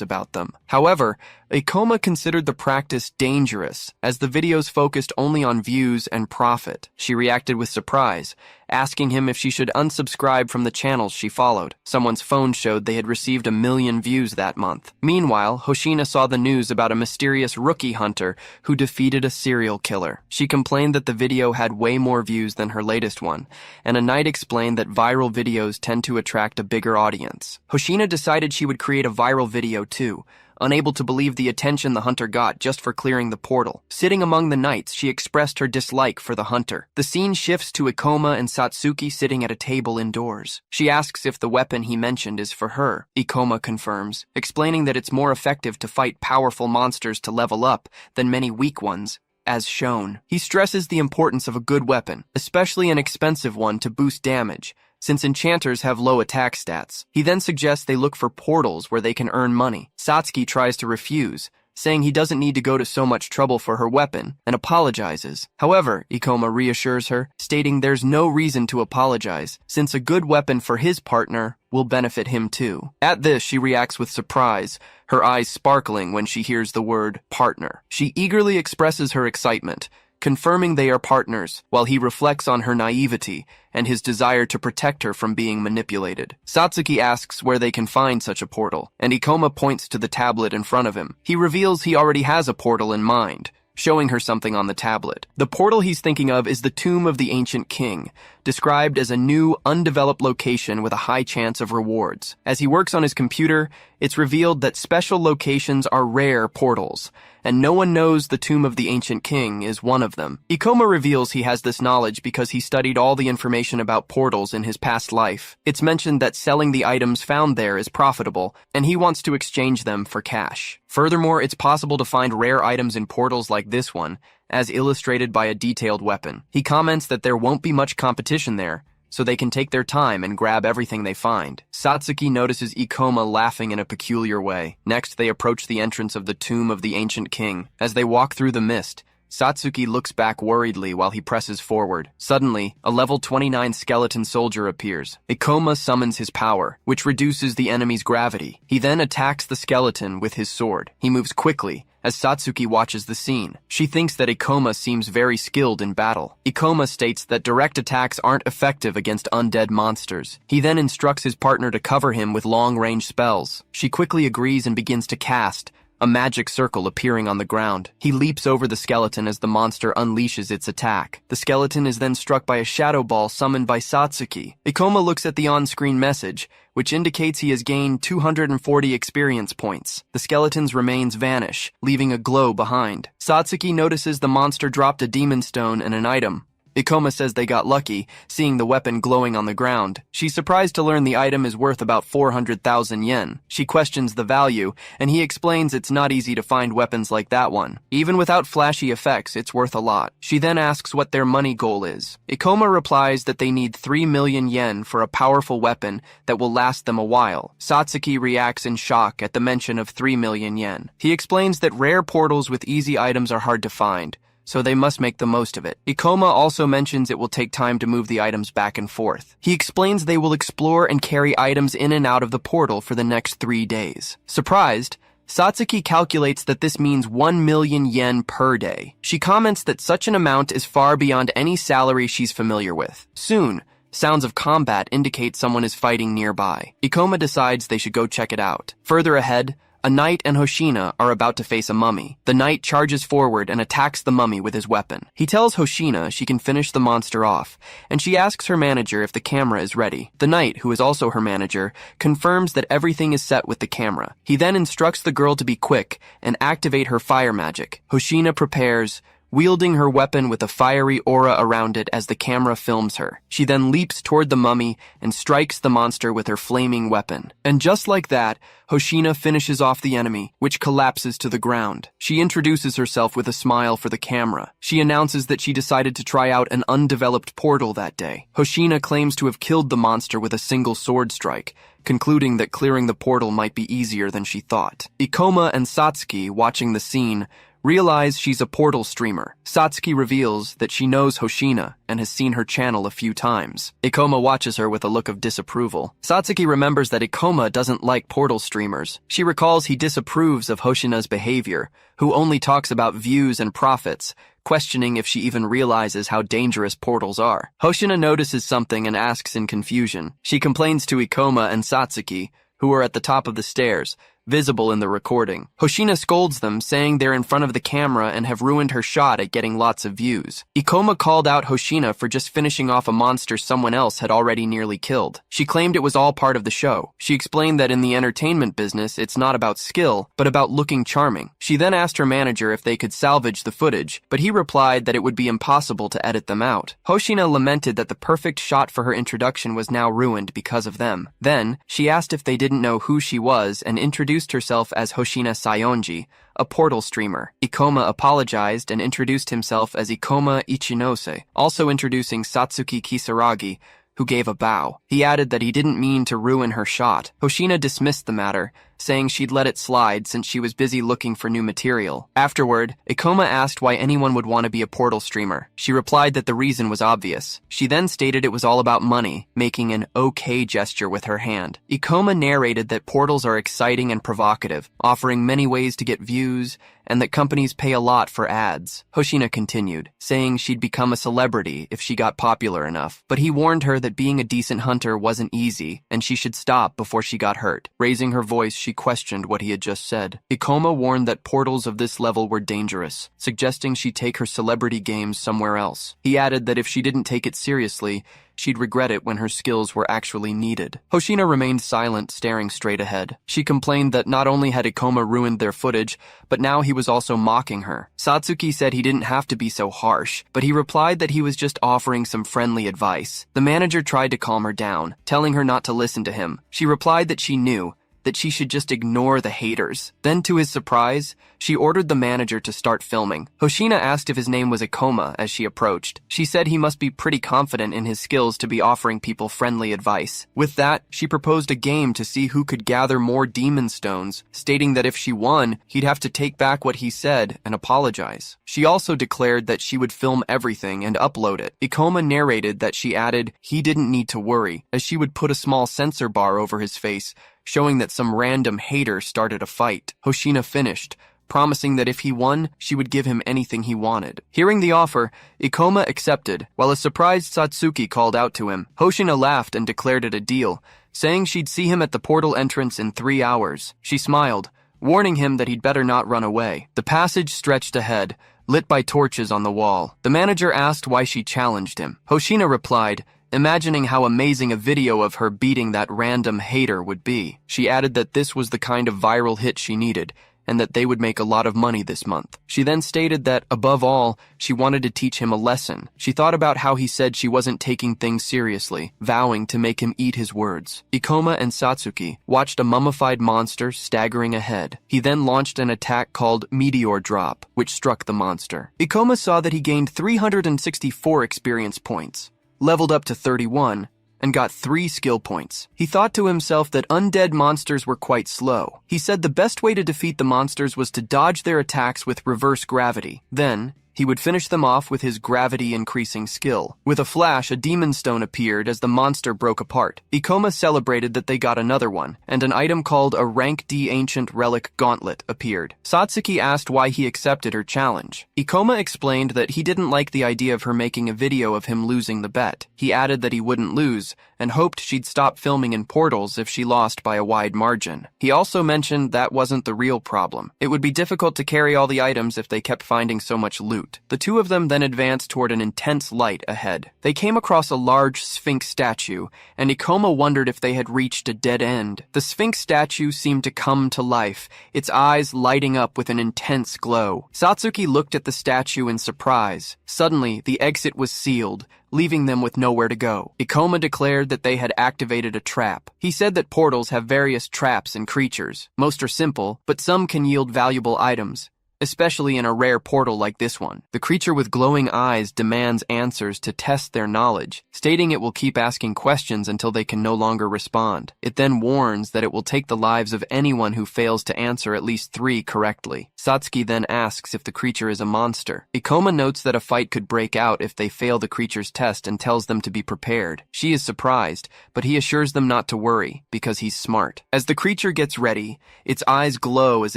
about them. However, Ikoma considered the practice dangerous, as the videos focused only on views and profit. She reacted with surprise, asking him if she should unsubscribe from the channels she followed. Someone's phone showed they had received 1 million views that month. Meanwhile, Hoshina saw the news about a mysterious rookie hunter who defeated a serial killer. She complained that the video had way more views than her latest one, and a knight explained that viral videos tend to attract a bigger audience. Hoshina decided she would create a viral video too, unable to believe the attention the hunter got just for clearing the portal. Sitting among the knights, she expressed her dislike for the hunter. The scene shifts to Ikoma and Satsuki sitting at a table indoors. She asks if the weapon he mentioned is for her. Ikoma confirms, explaining that it's more effective to fight powerful monsters to level up than many weak ones, as shown. He stresses the importance of a good weapon, especially an expensive one to boost damage, since enchanters have low attack stats. He then suggests they look for portals where they can earn money. Satsuki tries to refuse, saying he doesn't need to go to so much trouble for her weapon, and apologizes. However, Ikoma reassures her, stating there's no reason to apologize, since a good weapon for his partner will benefit him too. At this, she reacts with surprise, her eyes sparkling when she hears the word partner. She eagerly expresses her excitement, confirming they are partners, while he reflects on her naivety and his desire to protect her from being manipulated. Satsuki asks where they can find such a portal, and Ikoma points to the tablet in front of him. He reveals he already has a portal in mind, showing her something on the tablet. The portal he's thinking of is the Tomb of the Ancient King, described as a new, undeveloped location with a high chance of rewards. As he works on his computer, it's revealed that special locations are rare portals, and no one knows the Tomb of the Ancient King is one of them. Ikoma reveals he has this knowledge because he studied all the information about portals in his past life. It's mentioned that selling the items found there is profitable, and he wants to exchange them for cash. Furthermore, it's possible to find rare items in portals like this one, as illustrated by a detailed weapon. He comments that there won't be much competition there, so they can take their time and grab everything they find. Satsuki notices Ikoma laughing in a peculiar way. Next, they approach the entrance of the Tomb of the Ancient King. As they walk through the mist, Satsuki looks back worriedly while he presses forward. Suddenly, a level 29 skeleton soldier appears. Ikoma summons his power, which reduces the enemy's gravity. He then attacks the skeleton with his sword. He moves quickly, as Satsuki watches the scene. She thinks that Ikoma seems very skilled in battle. Ikoma states that direct attacks aren't effective against undead monsters. He then instructs his partner to cover him with long-range spells. She quickly agrees and begins to cast, a magic circle appearing on the ground. He leaps over the skeleton as the monster unleashes its attack. The skeleton is then struck by a shadow ball summoned by Satsuki. Ikoma looks at the on-screen message, which indicates he has gained 240 experience points. The skeleton's remains vanish, leaving a glow behind. Satsuki notices the monster dropped a demon stone and an item. Ikoma says they got lucky, seeing the weapon glowing on the ground. She's surprised to learn the item is worth about 400,000 yen. She questions the value, and he explains it's not easy to find weapons like that one. Even without flashy effects, it's worth a lot. She then asks what their money goal is. Ikoma replies that they need 3 million yen for a powerful weapon that will last them a while. Satsuki reacts in shock at the mention of 3 million yen. He explains that rare portals with easy items are hard to find, so they must make the most of it. Ikoma also mentions it will take time to move the items back and forth. He explains they will explore and carry items in and out of the portal for the next 3 days. Surprised, Satsuki calculates that this means 1 million yen per day. She comments that such an amount is far beyond any salary she's familiar with. Soon, sounds of combat indicate someone is fighting nearby. Ikoma decides they should go check it out. Further ahead, a knight and Hoshina are about to face a mummy. The knight charges forward and attacks the mummy with his weapon. He tells Hoshina she can finish the monster off, and she asks her manager if the camera is ready. The knight, who is also her manager, confirms that everything is set with the camera. He then instructs the girl to be quick and activate her fire magic. Hoshina prepares, wielding her weapon with a fiery aura around it as the camera films her. She then leaps toward the mummy and strikes the monster with her flaming weapon. And just like that, Hoshina finishes off the enemy, which collapses to the ground. She introduces herself with a smile for the camera. She announces that she decided to try out an undeveloped portal that day. Hoshina claims to have killed the monster with a single sword strike, concluding that clearing the portal might be easier than she thought. Ikoma and Satsuki, watching the scene, realize she's a portal streamer. Satsuki reveals that she knows Hoshina and has seen her channel a few times. Ikoma watches her with a look of disapproval. Satsuki remembers that Ikoma doesn't like portal streamers. She recalls he disapproves of Hoshina's behavior, who only talks about views and profits, questioning if she even realizes how dangerous portals are. Hoshina notices something and asks in confusion. She complains to Ikoma and Satsuki, who are at the top of the stairs, visible in the recording. Hoshina scolds them, saying they're in front of the camera and have ruined her shot at getting lots of views. Ikoma called out Hoshina for just finishing off a monster someone else had already nearly killed. She claimed it was all part of the show. She explained that in the entertainment business, it's not about skill, but about looking charming. She then asked her manager if they could salvage the footage, but he replied that it would be impossible to edit them out. Hoshina lamented that the perfect shot for her introduction was now ruined because of them. Then, she asked if they didn't know who she was and introduced herself as Hoshina Sayonji, a portal streamer. Ikoma apologized and introduced himself as Ikoma Ichinose, also introducing Satsuki Kisaragi, who gave a bow. He added that he didn't mean to ruin her shot. Hoshina dismissed the matter, saying she'd let it slide since she was busy looking for new material. Afterward, Ikoma asked why anyone would want to be a portal streamer. She replied that the reason was obvious. She then stated it was all about money, making an okay gesture with her hand. Ikoma narrated that portals are exciting and provocative, offering many ways to get views, and that companies pay a lot for ads. Hoshina continued, saying she'd become a celebrity if she got popular enough, but he warned her that being a decent hunter wasn't easy, and she should stop before she got hurt. Raising her voice, she questioned what he had just said. Ikoma warned that portals of this level were dangerous, suggesting she take her celebrity games somewhere else. He added that if she didn't take it seriously, she'd regret it when her skills were actually needed. Hoshina remained silent, staring straight ahead. She complained that not only had Ikoma ruined their footage, but now he was also mocking her. Satsuki said he didn't have to be so harsh, but he replied that he was just offering some friendly advice. The manager tried to calm her down, telling her not to listen to him. She replied that she knew, that she should just ignore the haters. Then, to his surprise, she ordered the manager to start filming. Hoshina asked if his name was Ikoma as she approached. She said he must be pretty confident in his skills to be offering people friendly advice. With that, she proposed a game to see who could gather more demon stones, stating that if she won, he'd have to take back what he said and apologize. She also declared that she would film everything and upload it. Ikoma narrated that she added he didn't need to worry, as she would put a small censor bar over his face, showing that some random hater started a fight. Hoshina finished, promising that if he won, she would give him anything he wanted. Hearing the offer, Ikoma accepted, while a surprised Satsuki called out to him. Hoshina laughed and declared it a deal, saying she'd see him at the portal entrance in 3 hours. She smiled, warning him that he'd better not run away. The passage stretched ahead, lit by torches on the wall. The manager asked why she challenged him. Hoshina replied, imagining how amazing a video of her beating that random hater would be. She added that this was the kind of viral hit she needed, and that they would make a lot of money this month. She then stated that, above all, she wanted to teach him a lesson. She thought about how he said she wasn't taking things seriously, vowing to make him eat his words. Ikoma and Satsuki watched a mummified monster staggering ahead. He then launched an attack called Meteor Drop, which struck the monster. Ikoma saw that he gained 364 experience points, leveled up to 31, and got 3 skill points. He thought to himself that undead monsters were quite slow. He said the best way to defeat the monsters was to dodge their attacks with reverse gravity. Then, he He would finish them off with his gravity-increasing skill. With a flash, a demon stone appeared as the monster broke apart. Ikoma celebrated that they got another one, and an item called a Rank D Ancient Relic Gauntlet appeared. Satsuki asked why he accepted her challenge. Ikoma explained that he didn't like the idea of her making a video of him losing the bet. He added that he wouldn't lose, and hoped she'd stop filming in portals if she lost by a wide margin. He also mentioned that wasn't the real problem. It would be difficult to carry all the items if they kept finding so much loot. The two of them then advanced toward an intense light ahead. They came across a large Sphinx statue, and Ikoma wondered if they had reached a dead end. The Sphinx statue seemed to come to life, its eyes lighting up with an intense glow. Satsuki looked at the statue in surprise. Suddenly, the exit was sealed, leaving them with nowhere to go. Ikoma declared that they had activated a trap. He said that portals have various traps and creatures. Most are simple, but some can yield valuable items, especially in a rare portal like this one. The creature with glowing eyes demands answers to test their knowledge, stating it will keep asking questions until they can no longer respond. It then warns that it will take the lives of anyone who fails to answer at least 3 correctly. Satsuki then asks if the creature is a monster. Ikoma notes that a fight could break out if they fail the creature's test and tells them to be prepared. She is surprised, but he assures them not to worry, because he's smart. As the creature gets ready, its eyes glow as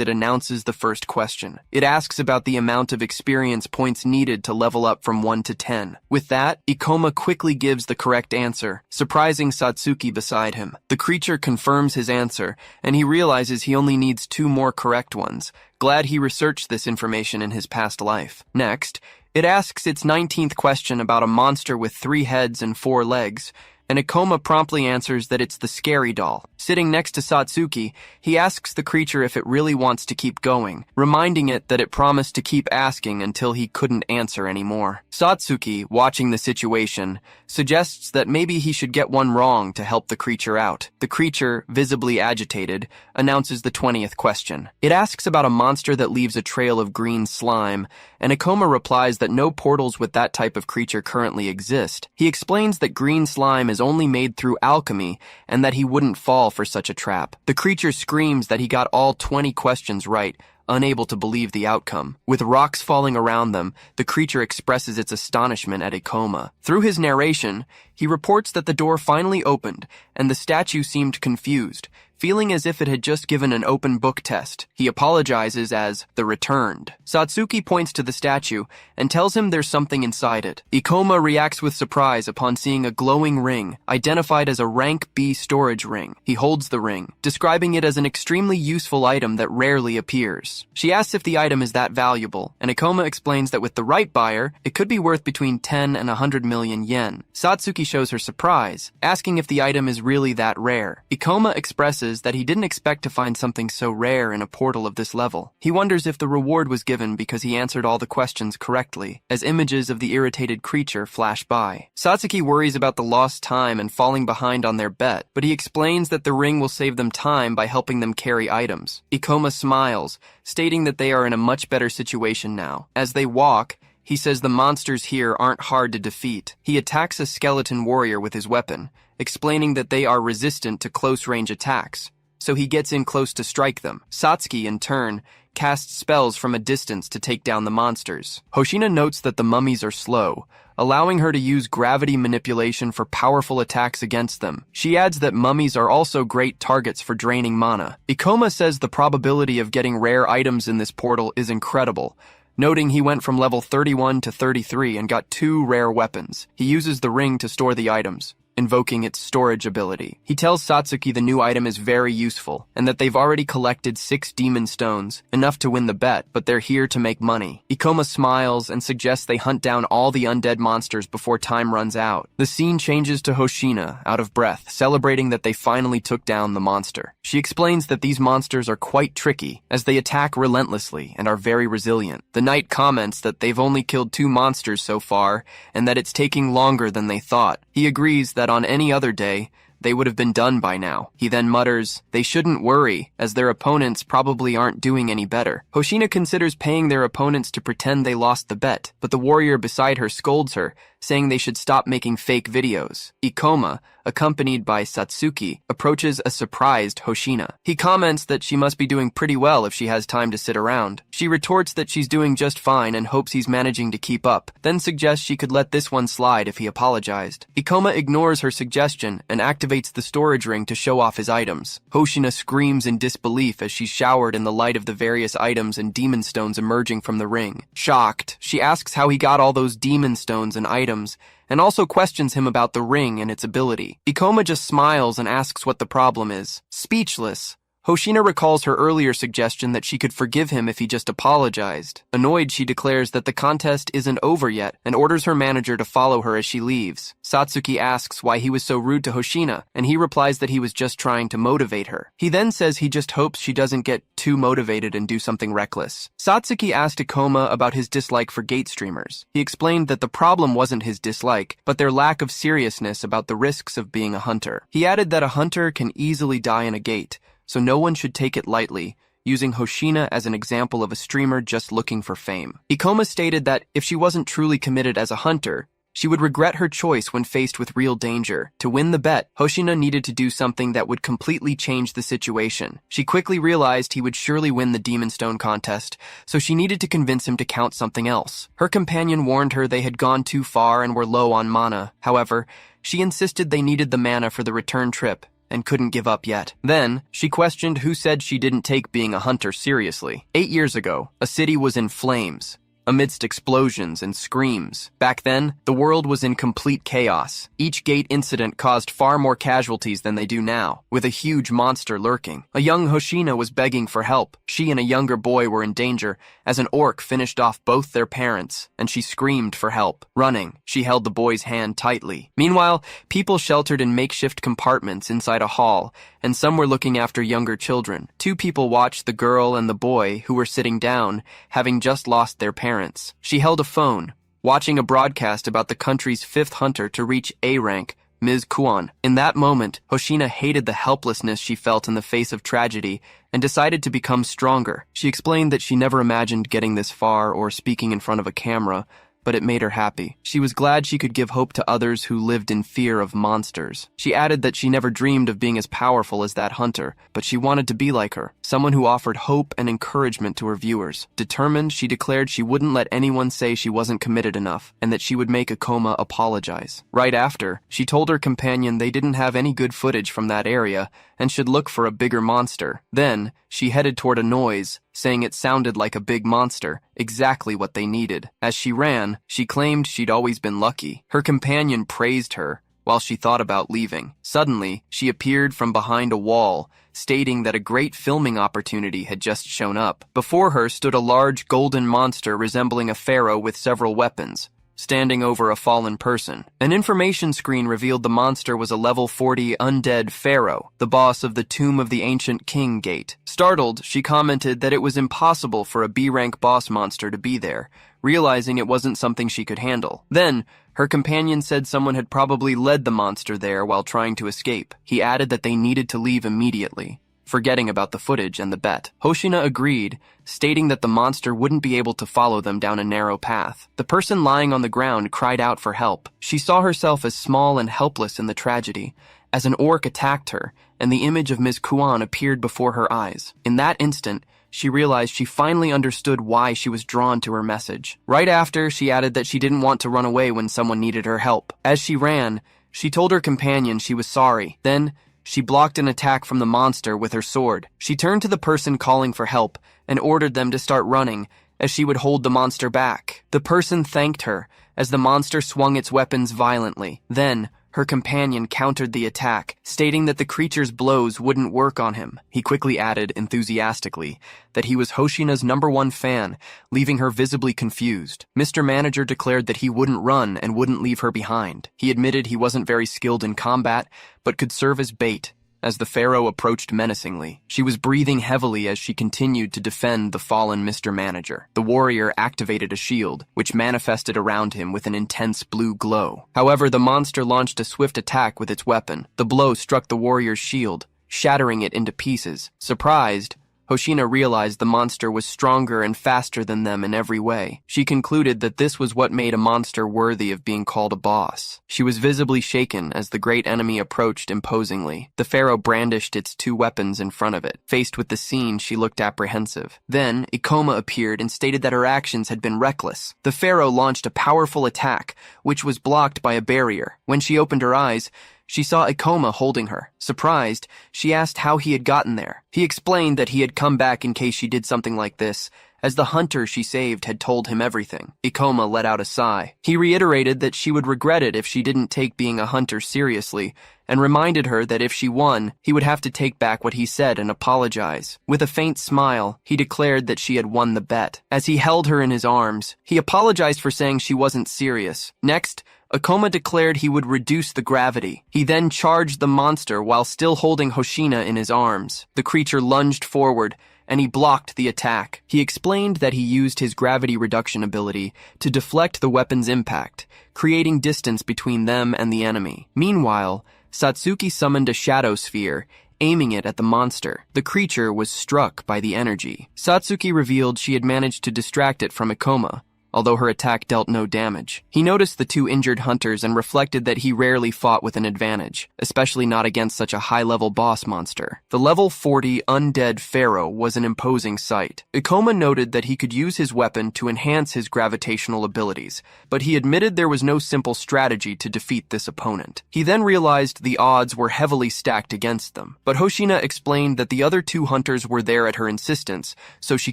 it announces the first question. It asks about the amount of experience points needed to level up from 1 to 10. With that, Ikoma quickly gives the correct answer, surprising Satsuki beside him. The creature confirms his answer, and he realizes he only needs 2 more correct ones. Glad he researched this information in his past life. Next, it asks its 19th question about a monster with 3 heads and 4 legs, and Ikoma promptly answers that it's the scary doll. Sitting next to Satsuki, he asks the creature if it really wants to keep going, reminding it that it promised to keep asking until he couldn't answer anymore. Satsuki, watching the situation, suggests that maybe he should get one wrong to help the creature out. The creature, visibly agitated, announces the 20th question. It asks about a monster that leaves a trail of green slime, and Ikoma replies that no portals with that type of creature currently exist. He explains that green slime is only made through alchemy, and that he wouldn't fall for such a trap. The creature screams that he got all 20 questions right, unable to believe the outcome. With rocks falling around them, the creature expresses its astonishment at Ikoma. Through his narration, he reports that the door finally opened, and the statue seemed confused, feeling as if it had just given an open book test. He apologizes as the returned. Satsuki points to the statue and tells him there's something inside it. Ikoma reacts with surprise upon seeing a glowing ring, identified as a Rank B storage ring. He holds the ring, describing it as an extremely useful item that rarely appears. She asks if the item is that valuable, and Ikoma explains that with the right buyer, it could be worth between 10 and 100 million yen. Satsuki shows her surprise, asking if the item is really that rare. Ikoma expresses that he didn't expect to find something so rare in a portal of this level. He wonders if the reward was given because he answered all the questions correctly, as images of the irritated creature flash by. Satsuki worries about the lost time and falling behind on their bet, but he explains that the ring will save them time by helping them carry items. Ikoma smiles, stating that they are in a much better situation now. As they walk, he says the monsters here aren't hard to defeat. He attacks a skeleton warrior with his weapon, explaining that they are resistant to close-range attacks, so he gets in close to strike them. Satsuki, in turn, casts spells from a distance to take down the monsters. Hoshina notes that the mummies are slow, allowing her to use gravity manipulation for powerful attacks against them. She adds that mummies are also great targets for draining mana. Ikoma says the probability of getting rare items in this portal is incredible, noting he went from level 31 to 33 and got 2 rare weapons. He uses the ring to store the items, invoking its storage ability. He tells Satsuki the new item is very useful, and that they've already collected 6 demon stones, enough to win the bet, but they're here to make money. Ikoma smiles and suggests they hunt down all the undead monsters before time runs out. The scene changes to Hoshina, out of breath, celebrating that they finally took down the monster. She explains that these monsters are quite tricky, as they attack relentlessly and are very resilient. The knight comments that they've only killed 2 monsters so far, and that it's taking longer than they thought. He agrees that on any other day, they would have been done by now. He then mutters, they shouldn't worry, as their opponents probably aren't doing any better. Hoshina considers paying their opponents to pretend they lost the bet, but the warrior beside her scolds her, saying they should stop making fake videos. Ikoma, accompanied by Satsuki, approaches a surprised Hoshina. He comments that she must be doing pretty well if she has time to sit around. She retorts that she's doing just fine and hopes he's managing to keep up, then suggests she could let this one slide if he apologized. Ikoma ignores her suggestion and activates the storage ring to show off his items. Hoshina screams in disbelief as she's showered in the light of the various items and demon stones emerging from the ring. Shocked, she asks how he got all those demon stones and items, and also questions him about the ring and its ability. Ikoma just smiles and asks what the problem is. Speechless, Hoshina recalls her earlier suggestion that she could forgive him if he just apologized. Annoyed, she declares that the contest isn't over yet and orders her manager to follow her as she leaves. Satsuki asks why he was so rude to Hoshina, and he replies that he was just trying to motivate her. He then says he just hopes she doesn't get too motivated and do something reckless. Satsuki asked Ikoma about his dislike for gate streamers. He explained that the problem wasn't his dislike, but their lack of seriousness about the risks of being a hunter. He added that a hunter can easily die in a gate, so no one should take it lightly, using Hoshina as an example of a streamer just looking for fame. Ikoma stated that if she wasn't truly committed as a hunter, she would regret her choice when faced with real danger. To win the bet, Hoshina needed to do something that would completely change the situation. She quickly realized he would surely win the Demon Stone contest, so she needed to convince him to count something else. Her companion warned her they had gone too far and were low on mana. However, she insisted they needed the mana for the return trip and couldn't give up yet. Then, she questioned who said she didn't take being a hunter seriously. 8 years ago, a city was in flames, amidst explosions and screams. Back then, the world was in complete chaos. Each gate incident caused far more casualties than they do now, with a huge monster lurking. A young Hoshina was begging for help. She and a younger boy were in danger, as an orc finished off both their parents, and she screamed for help. Running, she held the boy's hand tightly. Meanwhile, people sheltered in makeshift compartments inside a hall, and some were looking after younger children. 2 people watched the girl and the boy, who were sitting down, having just lost their parents. She held a phone, watching a broadcast about the country's 5th hunter to reach A rank, Ms. Kuan. In that moment, Hoshina hated the helplessness she felt in the face of tragedy and decided to become stronger. She explained that she never imagined getting this far or speaking in front of a camera, but it made her happy. She was glad she could give hope to others who lived in fear of monsters. She added that she never dreamed of being as powerful as that hunter, but she wanted to be like her, someone who offered hope and encouragement to her viewers. Determined, she declared she wouldn't let anyone say she wasn't committed enough, and that she would make Ikoma apologize. Right after, she told her companion they didn't have any good footage from that area and should look for a bigger monster. Then, she headed toward a noise, saying it sounded like a big monster, exactly what they needed. As she ran, she claimed she'd always been lucky. Her companion praised her while she thought about leaving. Suddenly, she appeared from behind a wall, stating that a great filming opportunity had just shown up. Before her stood a large golden monster resembling a pharaoh with several weapons, standing over a fallen person. An information screen revealed the monster was a level 40 undead pharaoh, the boss of the Tomb of the Ancient King gate. Startled, she commented that it was impossible for a B-rank boss monster to be there, realizing it wasn't something she could handle. Then, her companion said someone had probably led the monster there while trying to escape. He added that they needed to leave immediately, forgetting about the footage and the bet. Hoshina agreed, stating that the monster wouldn't be able to follow them down a narrow path. The person lying on the ground cried out for help. She saw herself as small and helpless in the tragedy, as an orc attacked her, and the image of Ms. Kuan appeared before her eyes. In that instant, she realized she finally understood why she was drawn to her message. Right after, she added that she didn't want to run away when someone needed her help. As she ran, she told her companion she was sorry. Then, she blocked an attack from the monster with her sword. She turned to the person calling for help and ordered them to start running as she would hold the monster back. The person thanked her as the monster swung its weapons violently. Then, her companion countered the attack, stating that the creature's blows wouldn't work on him. He quickly added, enthusiastically, that he was Hoshina's #1 fan, leaving her visibly confused. Mr. Manager declared that he wouldn't run and wouldn't leave her behind. He admitted he wasn't very skilled in combat, but could serve as bait. As the pharaoh approached menacingly, she was breathing heavily as she continued to defend the fallen Mr. Manager. The warrior activated a shield, which manifested around him with an intense blue glow. However, the monster launched a swift attack with its weapon. The blow struck the warrior's shield, shattering it into pieces. Surprised, Hoshina realized the monster was stronger and faster than them in every way. She concluded that this was what made a monster worthy of being called a boss. She was visibly shaken as the great enemy approached imposingly. The pharaoh brandished its two weapons in front of it. Faced with the scene, she looked apprehensive. Then, Ikoma appeared and stated that her actions had been reckless. The pharaoh launched a powerful attack, which was blocked by a barrier. When she opened her eyes, she saw Ikoma holding her. Surprised, she asked how he had gotten there. He explained that he had come back in case she did something like this, as the hunter she saved had told him everything. Ikoma let out a sigh. He reiterated that she would regret it if she didn't take being a hunter seriously, and reminded her that if she won, he would have to take back what he said and apologize. With a faint smile, he declared that she had won the bet. As he held her in his arms, he apologized for saying she wasn't serious. Next, Ikoma declared he would reduce the gravity. He then charged the monster while still holding Hoshina in his arms. The creature lunged forward, and he blocked the attack. He explained that he used his gravity reduction ability to deflect the weapon's impact, creating distance between them and the enemy. Meanwhile, Satsuki summoned a shadow sphere, aiming it at the monster. The creature was struck by the energy. Satsuki revealed she had managed to distract it from Ikoma, although her attack dealt no damage. He noticed the two injured hunters and reflected that he rarely fought with an advantage, especially not against such a high-level boss monster. The level 40 undead pharaoh was an imposing sight. Ikoma noted that he could use his weapon to enhance his gravitational abilities, but he admitted there was no simple strategy to defeat this opponent. He then realized the odds were heavily stacked against them, but Hoshina explained that the other two hunters were there at her insistence, so she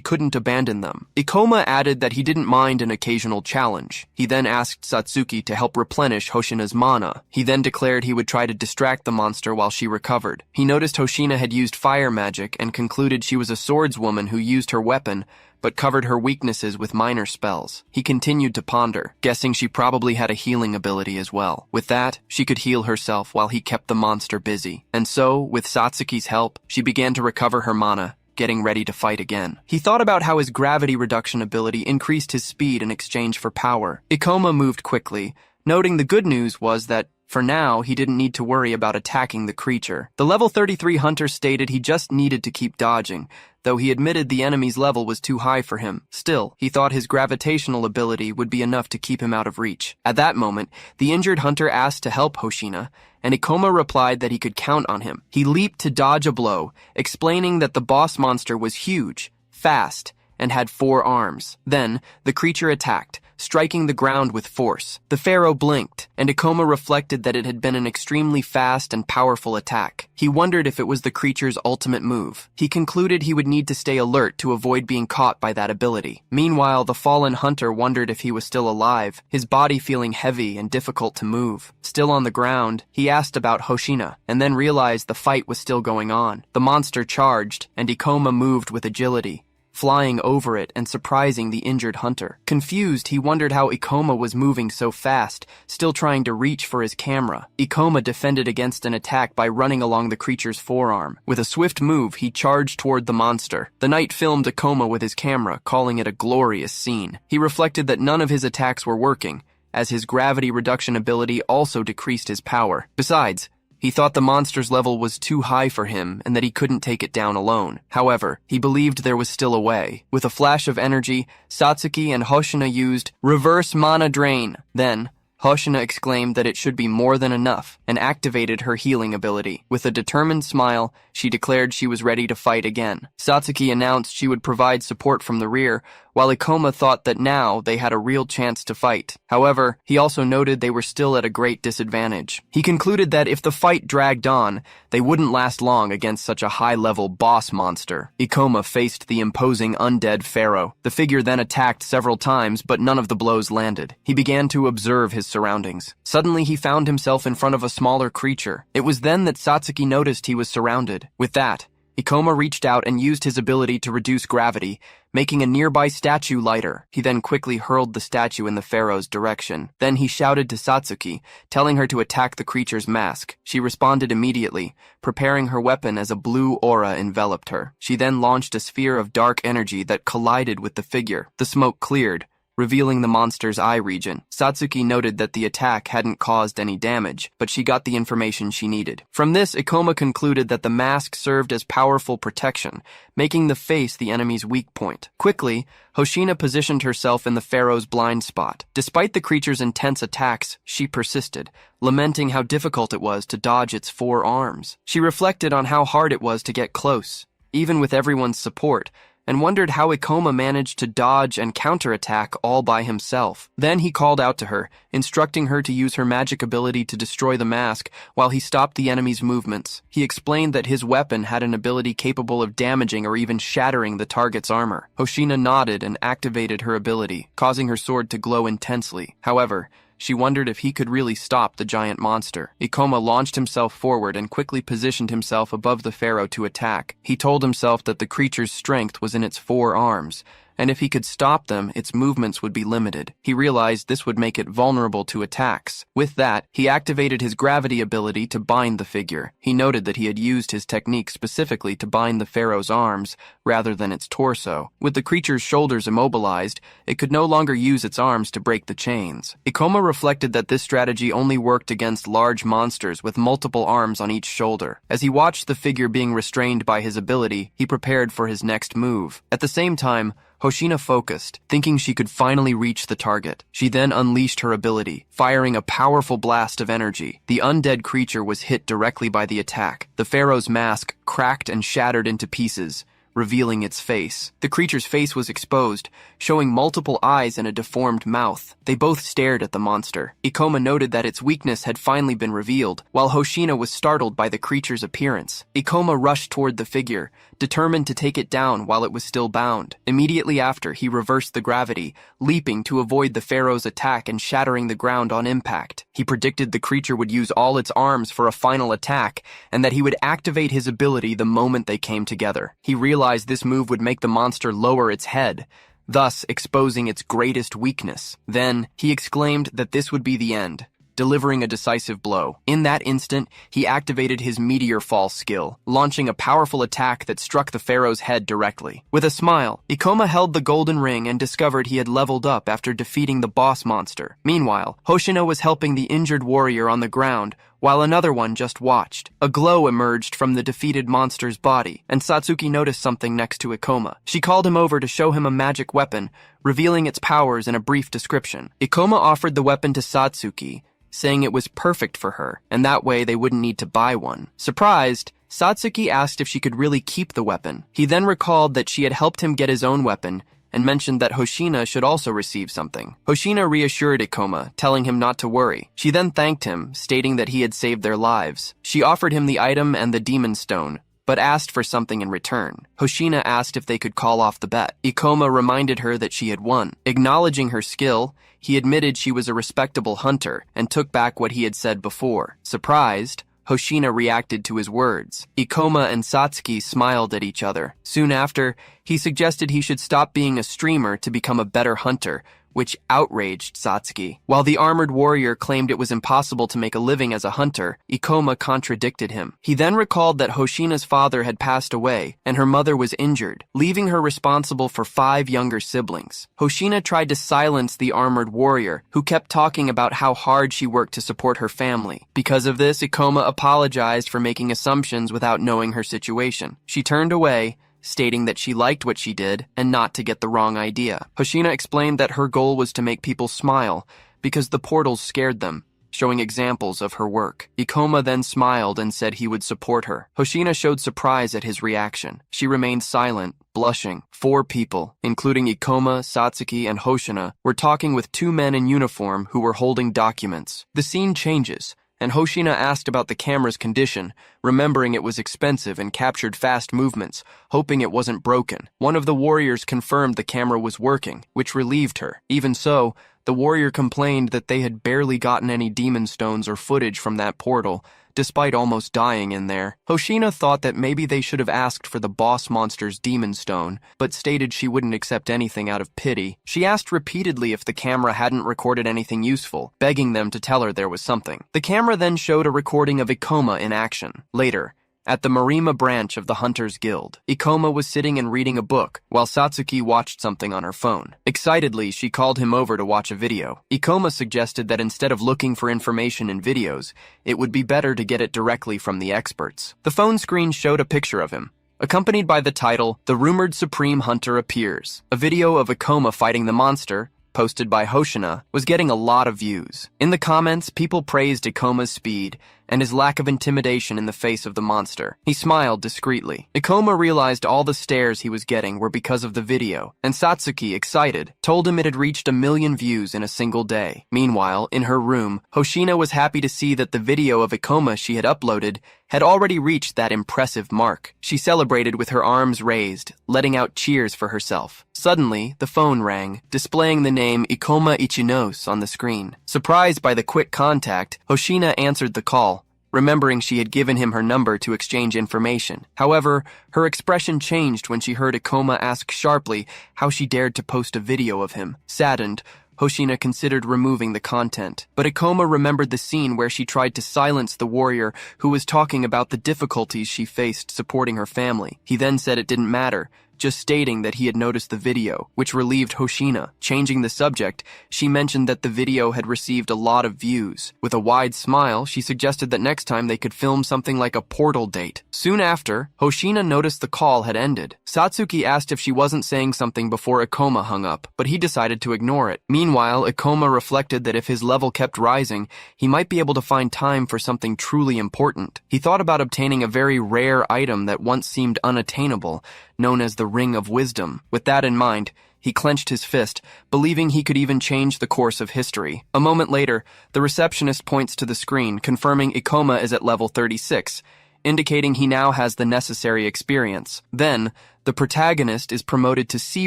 couldn't abandon them. Ikoma added that he didn't mind an occasional challenge. He then asked Satsuki to help replenish Hoshina's mana. He then declared he would try to distract the monster while she recovered. He noticed Hoshina had used fire magic and concluded she was a swordswoman who used her weapon, but covered her weaknesses with minor spells. He continued to ponder, guessing she probably had a healing ability as well. With that, she could heal herself while he kept the monster busy. And so, with Satsuki's help, she began to recover her mana, getting ready to fight again. He thought about how his gravity reduction ability increased his speed in exchange for power. Ikoma moved quickly, noting the good news was that, for now, he didn't need to worry about attacking the creature. The level 33 hunter stated he just needed to keep dodging, though he admitted the enemy's level was too high for him. Still, he thought his gravitational ability would be enough to keep him out of reach. At that moment, the injured hunter asked to help Hoshina, and Ikoma replied that he could count on him. He leaped to dodge a blow, explaining that the boss monster was huge, fast, and had 4 arms. Then, the creature attacked, striking the ground with force. The pharaoh blinked, and Ikoma reflected that it had been an extremely fast and powerful attack. He wondered if it was the creature's ultimate move. He concluded he would need to stay alert to avoid being caught by that ability. Meanwhile, the fallen hunter wondered if he was still alive, his body feeling heavy and difficult to move. Still on the ground, he asked about Hoshina, and then realized the fight was still going on. The monster charged, and Ikoma moved with agility, flying over it and surprising the injured hunter. Confused, he wondered how Ikoma was moving so fast, still trying to reach for his camera. Ikoma defended against an attack by running along the creature's forearm. With a swift move, he charged toward the monster. The knight filmed Ikoma with his camera, calling it a glorious scene. He reflected that none of his attacks were working, as his gravity reduction ability also decreased his power. Besides, he thought the monster's level was too high for him and that he couldn't take it down alone. However, he believed there was still a way. With a flash of energy, Satsuki and Hoshina used reverse mana drain. Then, Hoshina exclaimed that it should be more than enough and activated her healing ability. With a determined smile, she declared she was ready to fight again. Satsuki announced she would provide support from the rear, while Ikoma thought that now they had a real chance to fight. However, he also noted they were still at a great disadvantage. He concluded that if the fight dragged on, they wouldn't last long against such a high-level boss monster. Ikoma faced the imposing undead pharaoh. The figure then attacked several times, but none of the blows landed. He began to observe his surroundings. Suddenly, he found himself in front of a smaller creature. It was then that Satsuki noticed he was surrounded. With that, Ikoma reached out and used his ability to reduce gravity, making a nearby statue lighter. He then quickly hurled the statue in the pharaoh's direction. Then he shouted to Satsuki, telling her to attack the creature's mask. She responded immediately, preparing her weapon as a blue aura enveloped her. She then launched a sphere of dark energy that collided with the figure. The smoke cleared, revealing the monster's eye region. Satsuki noted that the attack hadn't caused any damage, but she got the information she needed. From this, Ikoma concluded that the mask served as powerful protection, making the face the enemy's weak point. Quickly, Hoshina positioned herself in the pharaoh's blind spot. Despite the creature's intense attacks, she persisted, lamenting how difficult it was to dodge its 4 arms. She reflected on how hard it was to get close, even with everyone's support, and wondered how Ikoma managed to dodge and counterattack all by himself. Then he called out to her, instructing her to use her magic ability to destroy the mask while he stopped the enemy's movements. He explained that his weapon had an ability capable of damaging or even shattering the target's armor. Hoshina nodded and activated her ability, causing her sword to glow intensely. However, she wondered if he could really stop the giant monster. Ikoma launched himself forward and quickly positioned himself above the pharaoh to attack. He told himself that the creature's strength was in its 4 arms, and if he could stop them, its movements would be limited. He realized this would make it vulnerable to attacks. With that, he activated his gravity ability to bind the figure. He noted that he had used his technique specifically to bind the pharaoh's arms rather than its torso. With the creature's shoulders immobilized, it could no longer use its arms to break the chains. Ikoma reflected that this strategy only worked against large monsters with multiple arms on each shoulder. As he watched the figure being restrained by his ability, he prepared for his next move. At the same time, Hoshina focused, thinking she could finally reach the target. She then unleashed her ability, firing a powerful blast of energy. The undead creature was hit directly by the attack. The pharaoh's mask cracked and shattered into pieces, revealing its face. The creature's face was exposed, showing multiple eyes and a deformed mouth. They both stared at the monster. Ikoma noted that its weakness had finally been revealed, while Hoshina was startled by the creature's appearance. Ikoma rushed toward the figure, determined to take it down while it was still bound. Immediately after, he reversed the gravity, leaping to avoid the pharaoh's attack and shattering the ground on impact. He predicted the creature would use all its arms for a final attack, and that he would activate his ability the moment they came together. He realized this move would make the monster lower its head, thus exposing its greatest weakness. Then, he exclaimed that this would be the end, delivering a decisive blow. In that instant, he activated his Meteor Fall skill, launching a powerful attack that struck the pharaoh's head directly. With a smile, Ikoma held the golden ring and discovered he had leveled up after defeating the boss monster. Meanwhile, Hoshina was helping the injured warrior on the ground, while another one just watched. A glow emerged from the defeated monster's body, and Satsuki noticed something next to Ikoma. She called him over to show him a magic weapon, revealing its powers in a brief description. Ikoma offered the weapon to Satsuki, saying it was perfect for her, and that way they wouldn't need to buy one. Surprised, Satsuki asked if she could really keep the weapon. He then recalled that she had helped him get his own weapon, and mentioned that Hoshina should also receive something. Hoshina reassured Ikoma, telling him not to worry. She then thanked him, stating that he had saved their lives. She offered him the item and the demon stone, but asked for something in return. Hoshina asked if they could call off the bet. Ikoma reminded her that she had won. Acknowledging her skill, he admitted she was a respectable hunter and took back what he had said before. Surprised, Hoshina reacted to his words. Ikoma and Satsuki smiled at each other. Soon after, he suggested he should stop being a streamer to become a better hunter, which outraged Satsuki. While the armored warrior claimed it was impossible to make a living as a hunter, Ikoma contradicted him. He then recalled that Hoshina's father had passed away and her mother was injured, leaving her responsible for 5 younger siblings. Hoshina tried to silence the armored warrior, who kept talking about how hard she worked to support her family. Because of this, Ikoma apologized for making assumptions without knowing her situation. She turned away, stating that she liked what she did and not to get the wrong idea. Hoshina explained that her goal was to make people smile because the portals scared them, showing examples of her work. Ikoma then smiled and said he would support her. Hoshina showed surprise at his reaction. She remained silent, blushing. 4 people, including Ikoma, Satsuki, and Hoshina, were talking with 2 men in uniform who were holding documents. The scene changes, and Hoshina asked about the camera's condition, remembering it was expensive and captured fast movements, hoping it wasn't broken. One of the warriors confirmed the camera was working, which relieved her. Even so, the warrior complained that they had barely gotten any demon stones or footage from that portal, despite almost dying in there. Hoshina thought that maybe they should have asked for the boss monster's demon stone, but stated she wouldn't accept anything out of pity. She asked repeatedly if the camera hadn't recorded anything useful, begging them to tell her there was something. The camera then showed a recording of Ikoma in action. Later, at the Marima branch of the Hunters Guild. Ikoma was sitting and reading a book, while Satsuki watched something on her phone. Excitedly, she called him over to watch a video. Ikoma suggested that instead of looking for information in videos, it would be better to get it directly from the experts. The phone screen showed a picture of him, accompanied by the title, "The Rumored Supreme Hunter Appears." A video of Ikoma fighting the monster, posted by Hoshina, was getting a lot of views. In the comments, people praised Ikoma's speed and his lack of intimidation in the face of the monster. He smiled discreetly. Ikoma realized all the stares he was getting were because of the video, and Satsuki, excited, told him it had reached 1 million views in a single day. Meanwhile, in her room, Hoshina was happy to see that the video of Ikoma she had uploaded had already reached that impressive mark. She celebrated with her arms raised, letting out cheers for herself. Suddenly, the phone rang, displaying the name Ikoma Ichinos on the screen. Surprised by the quick contact, Hoshina answered the call, remembering she had given him her number to exchange information. However, her expression changed when she heard Ikoma ask sharply how she dared to post a video of him. Saddened, Hoshina considered removing the content, but Ikoma remembered the scene where she tried to silence the warrior who was talking about the difficulties she faced supporting her family. He then said it didn't matter, just stating that he had noticed the video, which relieved Hoshina. Changing the subject, she mentioned that the video had received a lot of views. With a wide smile, she suggested that next time they could film something like a portal date. Soon after, Hoshina noticed the call had ended. Satsuki asked if she wasn't saying something before Ikoma hung up, but he decided to ignore it. Meanwhile, Ikoma reflected that if his level kept rising, he might be able to find time for something truly important. He thought about obtaining a very rare item that once seemed unattainable, known as the Ring of Wisdom. With that in mind, he clenched his fist, believing he could even change the course of history. A moment later, the receptionist points to the screen, confirming Ikoma is at level 36, indicating he now has the necessary experience. Then, the protagonist is promoted to C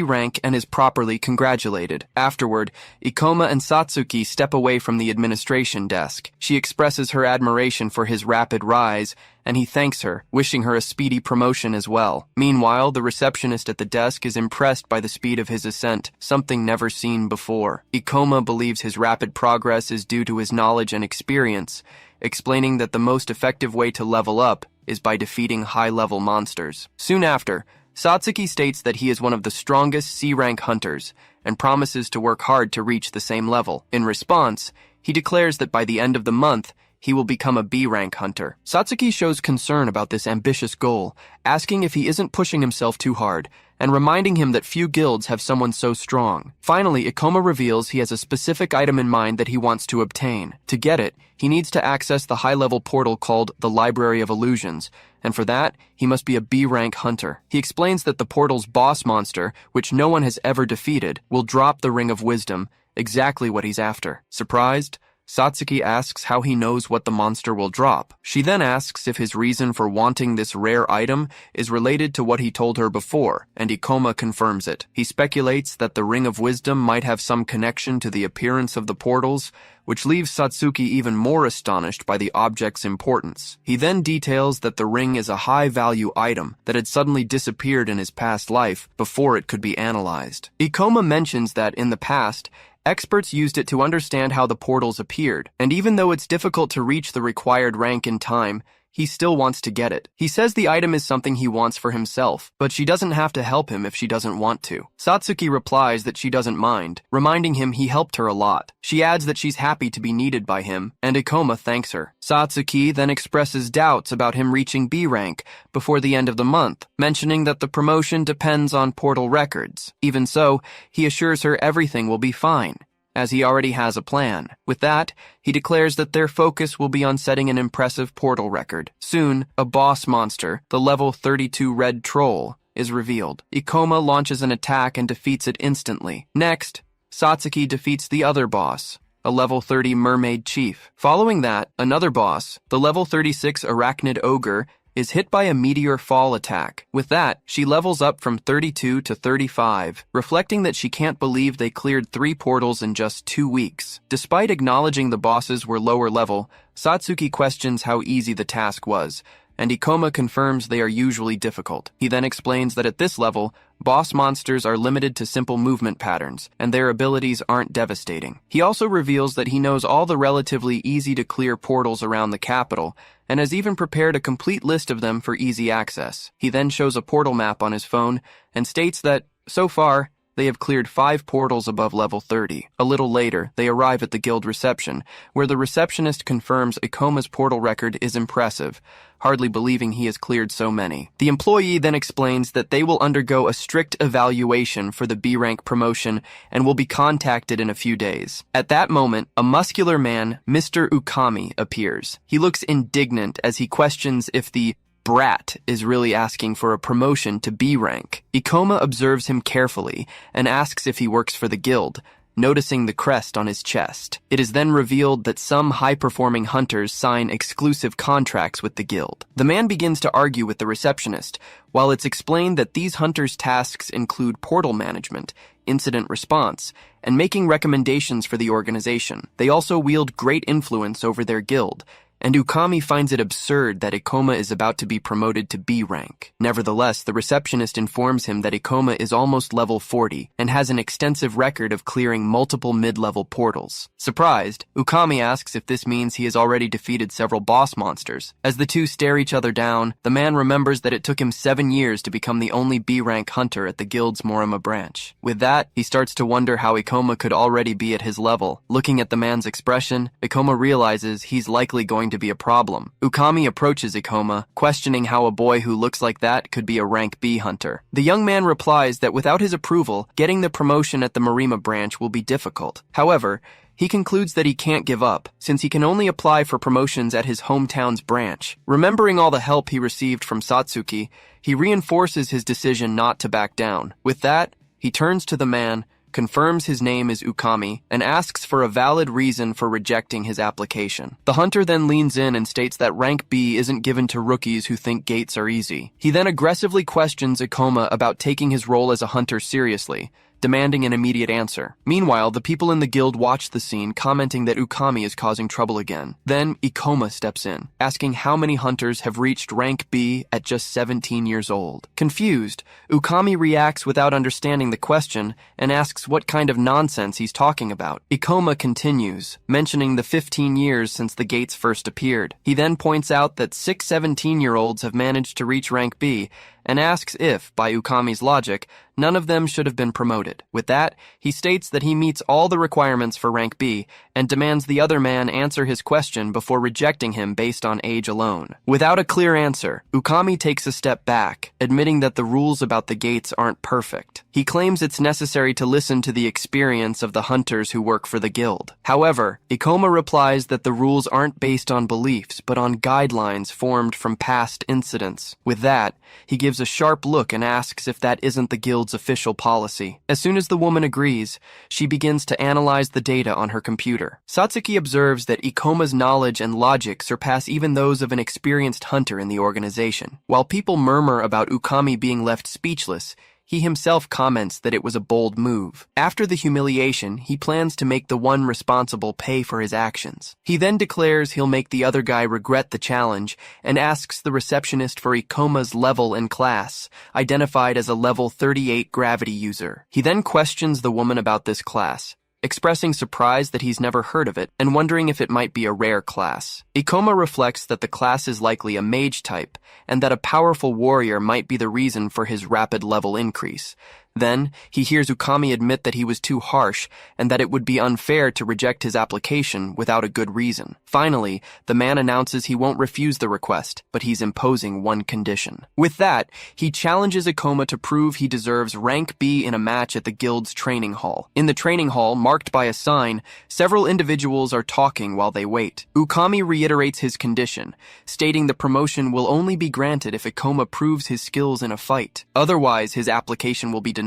rank and is properly congratulated. Afterward, Ikoma and Satsuki step away from the administration desk. She expresses her admiration for his rapid rise, and he thanks her, wishing her a speedy promotion as well. Meanwhile, the receptionist at the desk is impressed by the speed of his ascent, something never seen before. Ikoma believes his rapid progress is due to his knowledge and experience, explaining that the most effective way to level up is by defeating high-level monsters. Soon after, Satsuki states that he is one of the strongest C-rank hunters and promises to work hard to reach the same level. In response, he declares that by the end of the month, he will become a B-rank hunter. Satsuki shows concern about this ambitious goal, asking if he isn't pushing himself too hard, and reminding him that few guilds have someone so strong. Finally, Ikoma reveals he has a specific item in mind that he wants to obtain. To get it, he needs to access the high-level portal called the Library of Illusions, and for that, he must be a B-rank hunter. He explains that the portal's boss monster, which no one has ever defeated, will drop the Ring of Wisdom, exactly what he's after. Surprised, Satsuki asks how he knows what the monster will drop. She then asks if his reason for wanting this rare item is related to what he told her before, and Ikoma confirms it. He speculates that the Ring of Wisdom might have some connection to the appearance of the portals, which leaves Satsuki even more astonished by the object's importance. He then details that the ring is a high-value item that had suddenly disappeared in his past life before it could be analyzed. Ikoma mentions that in the past, experts used it to understand how the portals appeared, and even though it's difficult to reach the required rank in time, he still wants to get it. He says the item is something he wants for himself, but she doesn't have to help him if she doesn't want to. Satsuki replies that she doesn't mind, reminding him he helped her a lot. She adds that she's happy to be needed by him, and Ikoma thanks her. Satsuki then expresses doubts about him reaching B rank before the end of the month, mentioning that the promotion depends on portal records. Even so, he assures her everything will be fine, as he already has a plan. With that, he declares that their focus will be on setting an impressive portal record. Soon, a boss monster, the level 32 Red Troll, is revealed. Ikoma launches an attack and defeats it instantly. Next, Satsuki defeats the other boss, a level 30 Mermaid Chief. Following that, another boss, the level 36 Arachnid Ogre, is hit by a meteor fall attack. With that, she levels up from 32 to 35, reflecting that she can't believe they cleared 3 portals in just 2 weeks. Despite acknowledging the bosses were lower level, Satsuki questions how easy the task was, and Ikoma confirms they are usually difficult. He then explains that at this level, boss monsters are limited to simple movement patterns, and their abilities aren't devastating. He also reveals that he knows all the relatively easy-to-clear portals around the capital, and has even prepared a complete list of them for easy access. He then shows a portal map on his phone and states that, so far, they have cleared 5 portals above level 30. A little later, they arrive at the guild reception, where the receptionist confirms Ikoma's portal record is impressive, hardly believing he has cleared so many. The employee then explains that they will undergo a strict evaluation for the B rank promotion and will be contacted in a few days. At that moment, a muscular man, Mr. Ukami, appears. He looks indignant as he questions if the brat is really asking for a promotion to B rank. Ikoma observes him carefully and asks if he works for the guild, noticing the crest on his chest. It is then revealed that some high-performing hunters sign exclusive contracts with the guild. The man begins to argue with the receptionist, while it's explained that these hunters' tasks include portal management, incident response, and making recommendations for the organization. They also wield great influence over their guild, and Ukami finds it absurd that Ikoma is about to be promoted to B rank. Nevertheless, the receptionist informs him that Ikoma is almost level 40 and has an extensive record of clearing multiple mid-level portals. Surprised, Ukami asks if this means he has already defeated several boss monsters. As the two stare each other down, the man remembers that it took him 7 years to become the only B rank hunter at the guild's Morima branch. With that, he starts to wonder how Ikoma could already be at his level. Looking at the man's expression, Ikoma realizes he's likely going to be a problem. Ukami approaches Ikoma, questioning how a boy who looks like that could be a rank B hunter. The young man replies that without his approval, getting the promotion at the Morima branch will be difficult. However, he concludes that he can't give up, since he can only apply for promotions at his hometown's branch. Remembering all the help he received from Satsuki, he reinforces his decision not to back down. With that, he turns to the man, confirms his name is Ukami, and asks for a valid reason for rejecting his application. The hunter then leans in and states that rank B isn't given to rookies who think gates are easy. He then aggressively questions Ikoma about taking his role as a hunter seriously, demanding an immediate answer. Meanwhile, the people in the guild watch the scene, commenting that Ukami is causing trouble again. Then, Ikoma steps in, asking how many hunters have reached rank B at just 17 years old. Confused, Ukami reacts without understanding the question and asks what kind of nonsense he's talking about. Ikoma continues, mentioning the 15 years since the gates first appeared. He then points out that 6 17-year-olds have managed to reach rank B, and asks if, by Ukami's logic, none of them should have been promoted. With that, he states that he meets all the requirements for rank B and demands the other man answer his question before rejecting him based on age alone. Without a clear answer, Ukami takes a step back, admitting that the rules about the gates aren't perfect. He claims it's necessary to listen to the experience of the hunters who work for the guild. However, Ikoma replies that the rules aren't based on beliefs, but on guidelines formed from past incidents. With that, he gives a sharp look and asks if that isn't the guild's official policy. As soon as the woman agrees, she begins to analyze the data on her computer. Satsuki observes that Ikoma's knowledge and logic surpass even those of an experienced hunter in the organization. While people murmur about Ukami being left speechless, he himself comments that it was a bold move. After the humiliation, he plans to make the one responsible pay for his actions. He then declares he'll make the other guy regret the challenge and asks the receptionist for Ikoma's level and class, identified as a level 38 gravity user. He then questions the woman about this class, expressing surprise that he's never heard of it and wondering if it might be a rare class. Ikoma reflects that the class is likely a mage type and that a powerful warrior might be the reason for his rapid level increase. Then, he hears Ukami admit that he was too harsh and that it would be unfair to reject his application without a good reason. Finally, the man announces he won't refuse the request, but he's imposing one condition. With that, he challenges Ikoma to prove he deserves rank B in a match at the guild's training hall. In the training hall, marked by a sign, several individuals are talking while they wait. Ukami reiterates his condition, stating the promotion will only be granted if Ikoma proves his skills in a fight. Otherwise, his application will be denied.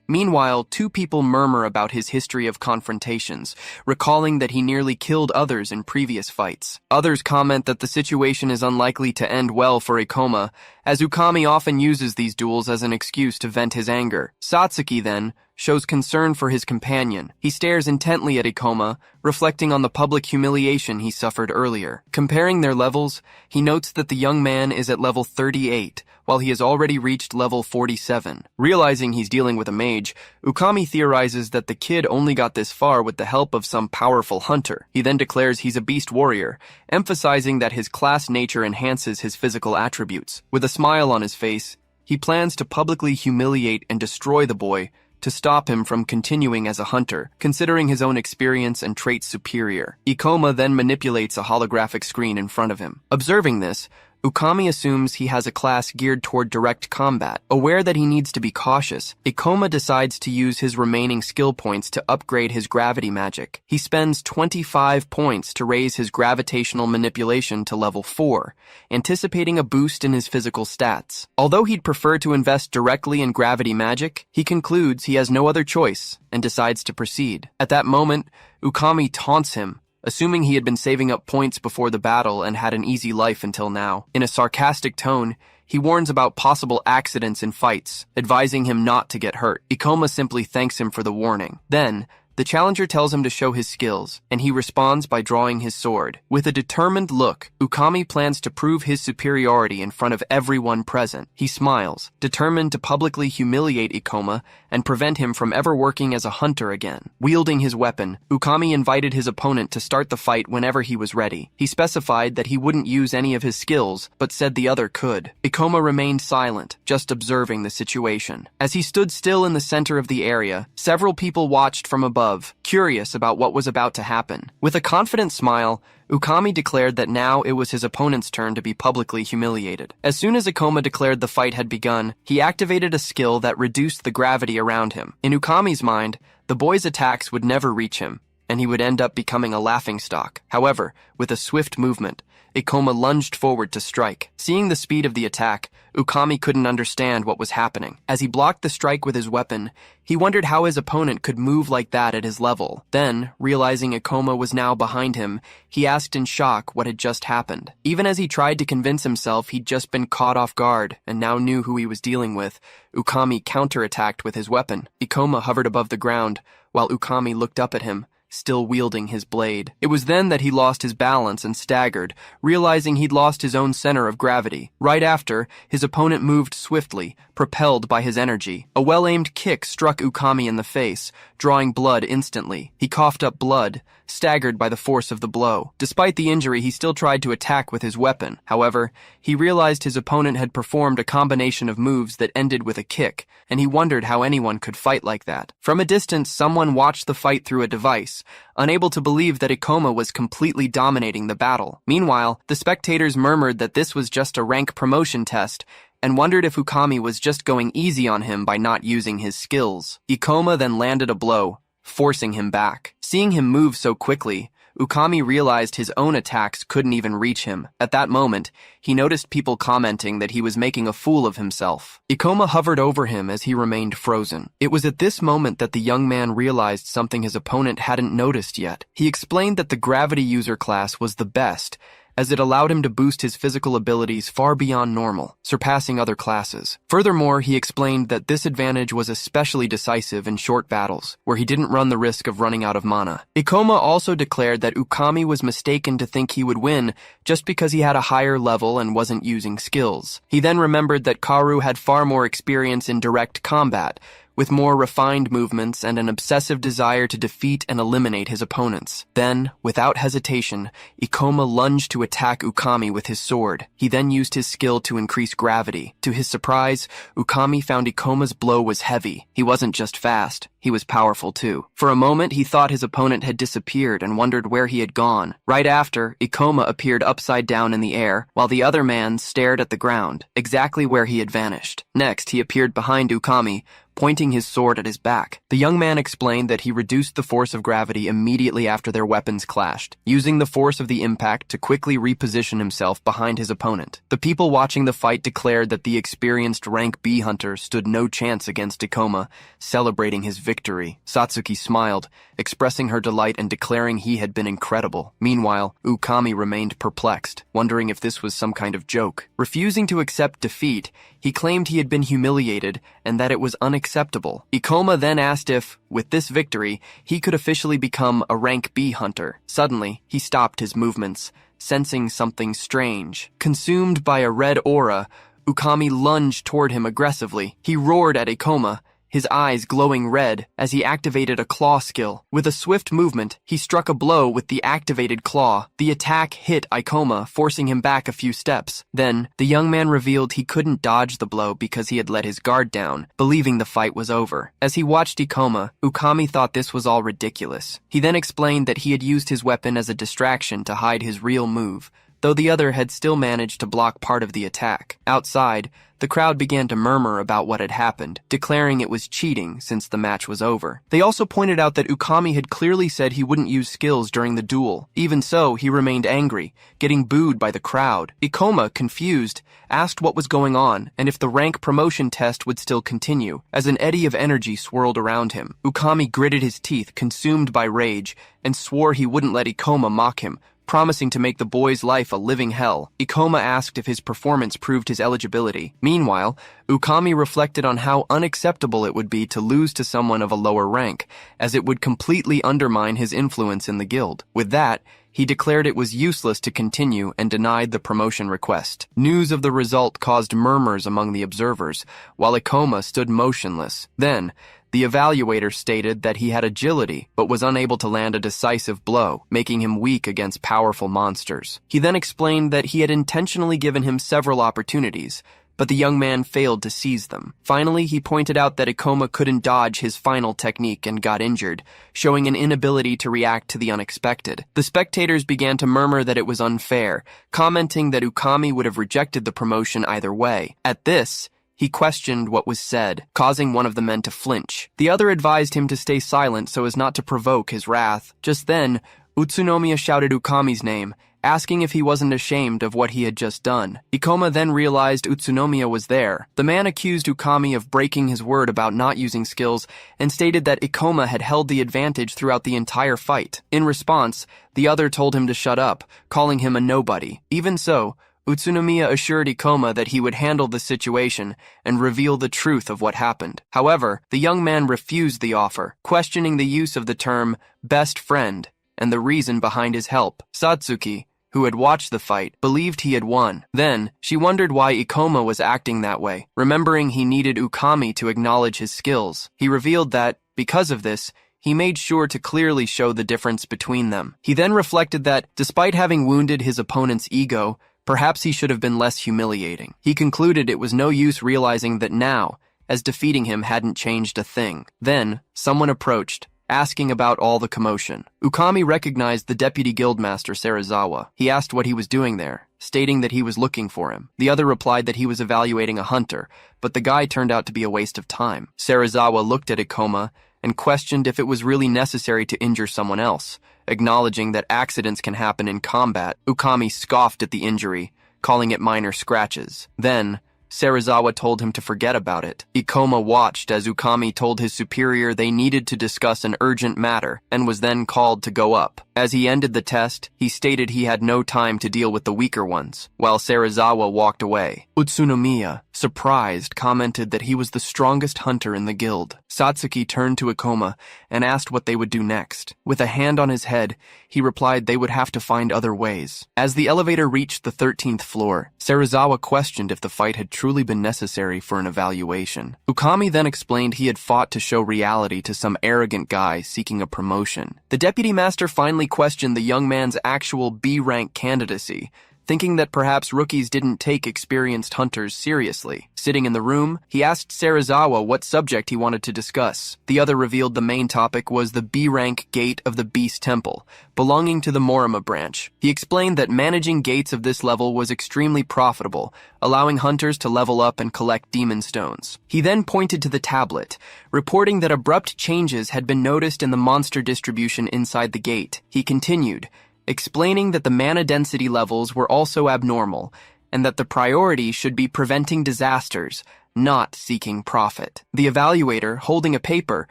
Meanwhile, 2 people murmur about his history of confrontations, recalling that he nearly killed others in previous fights. Others comment that the situation is unlikely to end well for Ikoma, as Ukami often uses these duels as an excuse to vent his anger. Satsuki then, shows concern for his companion. He stares intently at Ikoma, reflecting on the public humiliation he suffered earlier. Comparing their levels, he notes that the young man is at level 38, while he has already reached level 47. Realizing he's dealing with a mage, Ukami theorizes that the kid only got this far with the help of some powerful hunter. He then declares he's a beast warrior, emphasizing that his class nature enhances his physical attributes. With a smile on his face, he plans to publicly humiliate and destroy the boy to stop him from continuing as a hunter, considering his own experience and traits superior. Ikoma then manipulates a holographic screen in front of him. Observing this, Ukami assumes he has a class geared toward direct combat. Aware that he needs to be cautious, Ikoma decides to use his remaining skill points to upgrade his gravity magic. He spends 25 points to raise his gravitational manipulation to level 4, anticipating a boost in his physical stats. Although he'd prefer to invest directly in gravity magic, he concludes he has no other choice and decides to proceed. At that moment, Ukami taunts him, assuming he had been saving up points before the battle and had an easy life until now. In a sarcastic tone, he warns about possible accidents in fights, advising him not to get hurt. Ikoma simply thanks him for the warning. Then, the challenger tells him to show his skills, and he responds by drawing his sword. With a determined look, Ukami plans to prove his superiority in front of everyone present. He smiles, determined to publicly humiliate Ikoma and prevent him from ever working as a hunter again. Wielding his weapon, Ukami invited his opponent to start the fight whenever he was ready. He specified that he wouldn't use any of his skills, but said the other could. Ikoma remained silent, just observing the situation. As he stood still in the center of the area, several people watched from above, curious about what was about to happen. With a confident smile, Ukami declared that now it was his opponent's turn to be publicly humiliated. As soon as Ikoma declared the fight had begun, he activated a skill that reduced the gravity around him. In Ukami's mind, the boy's attacks would never reach him, and he would end up becoming a laughingstock. However, with a swift movement, Ikoma lunged forward to strike. Seeing the speed of the attack, Ukami couldn't understand what was happening. As he blocked the strike with his weapon, he wondered how his opponent could move like that at his level. Then, realizing Ikoma was now behind him, he asked in shock what had just happened. Even as he tried to convince himself he'd just been caught off guard and now knew who he was dealing with, Ukami counterattacked with his weapon. Ikoma hovered above the ground, while Ukami looked up at him, still wielding his blade. It was then that he lost his balance and staggered, realizing he'd lost his own center of gravity. Right after, his opponent moved swiftly, propelled by his energy. A well-aimed kick struck Ukami in the face, drawing blood instantly. He coughed up blood, staggered by the force of the blow. Despite the injury, he still tried to attack with his weapon. However, he realized his opponent had performed a combination of moves that ended with a kick, and he wondered how anyone could fight like that. From a distance, someone watched the fight through a device, unable to believe that Ikoma was completely dominating the battle. Meanwhile, the spectators murmured that this was just a rank promotion test, and wondered if Ukami was just going easy on him by not using his skills. Ikoma then landed a blow, forcing him back. Seeing him move so quickly, Ukami realized his own attacks couldn't even reach him. At that moment, he noticed people commenting that he was making a fool of himself. Ikoma hovered over him as he remained frozen. It was at this moment that the young man realized something his opponent hadn't noticed yet. He explained that the gravity user class was the best, as it allowed him to boost his physical abilities far beyond normal, surpassing other classes. Furthermore, he explained that this advantage was especially decisive in short battles, where he didn't run the risk of running out of mana. Ikoma also declared that Ukami was mistaken to think he would win just because he had a higher level and wasn't using skills. He then remembered that Kaoru had far more experience in direct combat, with more refined movements and an obsessive desire to defeat and eliminate his opponents. Then, without hesitation, Ikoma lunged to attack Ukami with his sword. He then used his skill to increase gravity. To his surprise, Ukami found Ikoma's blow was heavy. He wasn't just fast, he was powerful too. For a moment, he thought his opponent had disappeared and wondered where he had gone. Right after, Ikoma appeared upside down in the air, while the other man stared at the ground, exactly where he had vanished. Next, he appeared behind Ukami, pointing his sword at his back. The young man explained that he reduced the force of gravity immediately after their weapons clashed, using the force of the impact to quickly reposition himself behind his opponent. The people watching the fight declared that the experienced rank B hunter stood no chance against Ikoma, celebrating his victory. Satsuki smiled, expressing her delight and declaring he had been incredible. Meanwhile, Ukami remained perplexed, wondering if this was some kind of joke. Refusing to accept defeat, he claimed he had been humiliated and that it was unacceptable unacceptable. Ikoma then asked if, with this victory, he could officially become a rank B hunter. Suddenly, he stopped his movements, sensing something strange. Consumed by a red aura, Ukami lunged toward him aggressively. He roared at Ikoma, his eyes glowing red, as he activated a claw skill. With a swift movement, he struck a blow with the activated claw. The attack hit Ikoma, forcing him back a few steps. Then, the young man revealed he couldn't dodge the blow because he had let his guard down, believing the fight was over. As he watched Ikoma, Ukami thought this was all ridiculous. He then explained that he had used his weapon as a distraction to hide his real move, though the other had still managed to block part of the attack. Outside, the crowd began to murmur about what had happened, declaring it was cheating since the match was over. They also pointed out that Ukami had clearly said he wouldn't use skills during the duel. Even so, he remained angry, getting booed by the crowd. Ikoma, confused, asked what was going on and if the rank promotion test would still continue. As an eddy of energy swirled around him, Ukami gritted his teeth, consumed by rage, and swore he wouldn't let Ikoma mock him, promising to make the boy's life a living hell. Ikoma asked if his performance proved his eligibility. Meanwhile, Ukami reflected on how unacceptable it would be to lose to someone of a lower rank, as it would completely undermine his influence in the guild. With that, he declared it was useless to continue and denied the promotion request. News of the result caused murmurs among the observers, while Ikoma stood motionless. Then, the evaluator stated that he had agility, but was unable to land a decisive blow, making him weak against powerful monsters. He then explained that he had intentionally given him several opportunities, but the young man failed to seize them. Finally, he pointed out that Ikoma couldn't dodge his final technique and got injured, showing an inability to react to the unexpected. The spectators began to murmur that it was unfair, commenting that Ukami would have rejected the promotion either way. At this, he questioned what was said, causing one of the men to flinch. The other advised him to stay silent so as not to provoke his wrath. Just then, Utsunomiya shouted Ukami's name, asking if he wasn't ashamed of what he had just done. Ikoma then realized Utsunomiya was there. The man accused Ukami of breaking his word about not using skills and stated that Ikoma had held the advantage throughout the entire fight. In response, the other told him to shut up, calling him a nobody. Even so, Utsunomiya assured Ikoma that he would handle the situation and reveal the truth of what happened. However, the young man refused the offer, questioning the use of the term best friend and the reason behind his help. Satsuki, who had watched the fight, believed he had won. Then, she wondered why Ikoma was acting that way. Remembering he needed Ukami to acknowledge his skills, he revealed that, because of this, he made sure to clearly show the difference between them. He then reflected that, despite having wounded his opponent's ego, perhaps he should have been less humiliating. He concluded it was no use realizing that now, as defeating him hadn't changed a thing. Then, someone approached, asking about all the commotion. Ukami recognized the deputy guildmaster Serizawa. He asked what he was doing there, stating that he was looking for him. The other replied that he was evaluating a hunter, but the guy turned out to be a waste of time. Serizawa looked at Ikoma and questioned if it was really necessary to injure someone else. Acknowledging that accidents can happen in combat, Ukami scoffed at the injury, calling it minor scratches. Then, Serizawa told him to forget about it. Ikoma watched as Ukami told his superior they needed to discuss an urgent matter and was then called to go up. As he ended the test, he stated he had no time to deal with the weaker ones, while Serizawa walked away. Utsunomiya, surprised, commented that he was the strongest hunter in the guild. Satsuki turned to Ikoma and asked what they would do next. With a hand on his head, he replied they would have to find other ways. As the elevator reached the 13th floor, Serizawa questioned if the fight had truly been necessary for an evaluation. Ukami then explained he had fought to show reality to some arrogant guy seeking a promotion. The deputy master finally questioned the young man's actual B-rank candidacy, thinking that perhaps rookies didn't take experienced hunters seriously. Sitting in the room, he asked Serizawa what subject he wanted to discuss. The other revealed the main topic was the B-rank gate of the Beast Temple, belonging to the Morima branch. He explained that managing gates of this level was extremely profitable, allowing hunters to level up and collect demon stones. He then pointed to the tablet, reporting that abrupt changes had been noticed in the monster distribution inside the gate. He continued, explaining that the mana density levels were also abnormal, and that the priority should be preventing disasters, not seeking profit. The evaluator, holding a paper,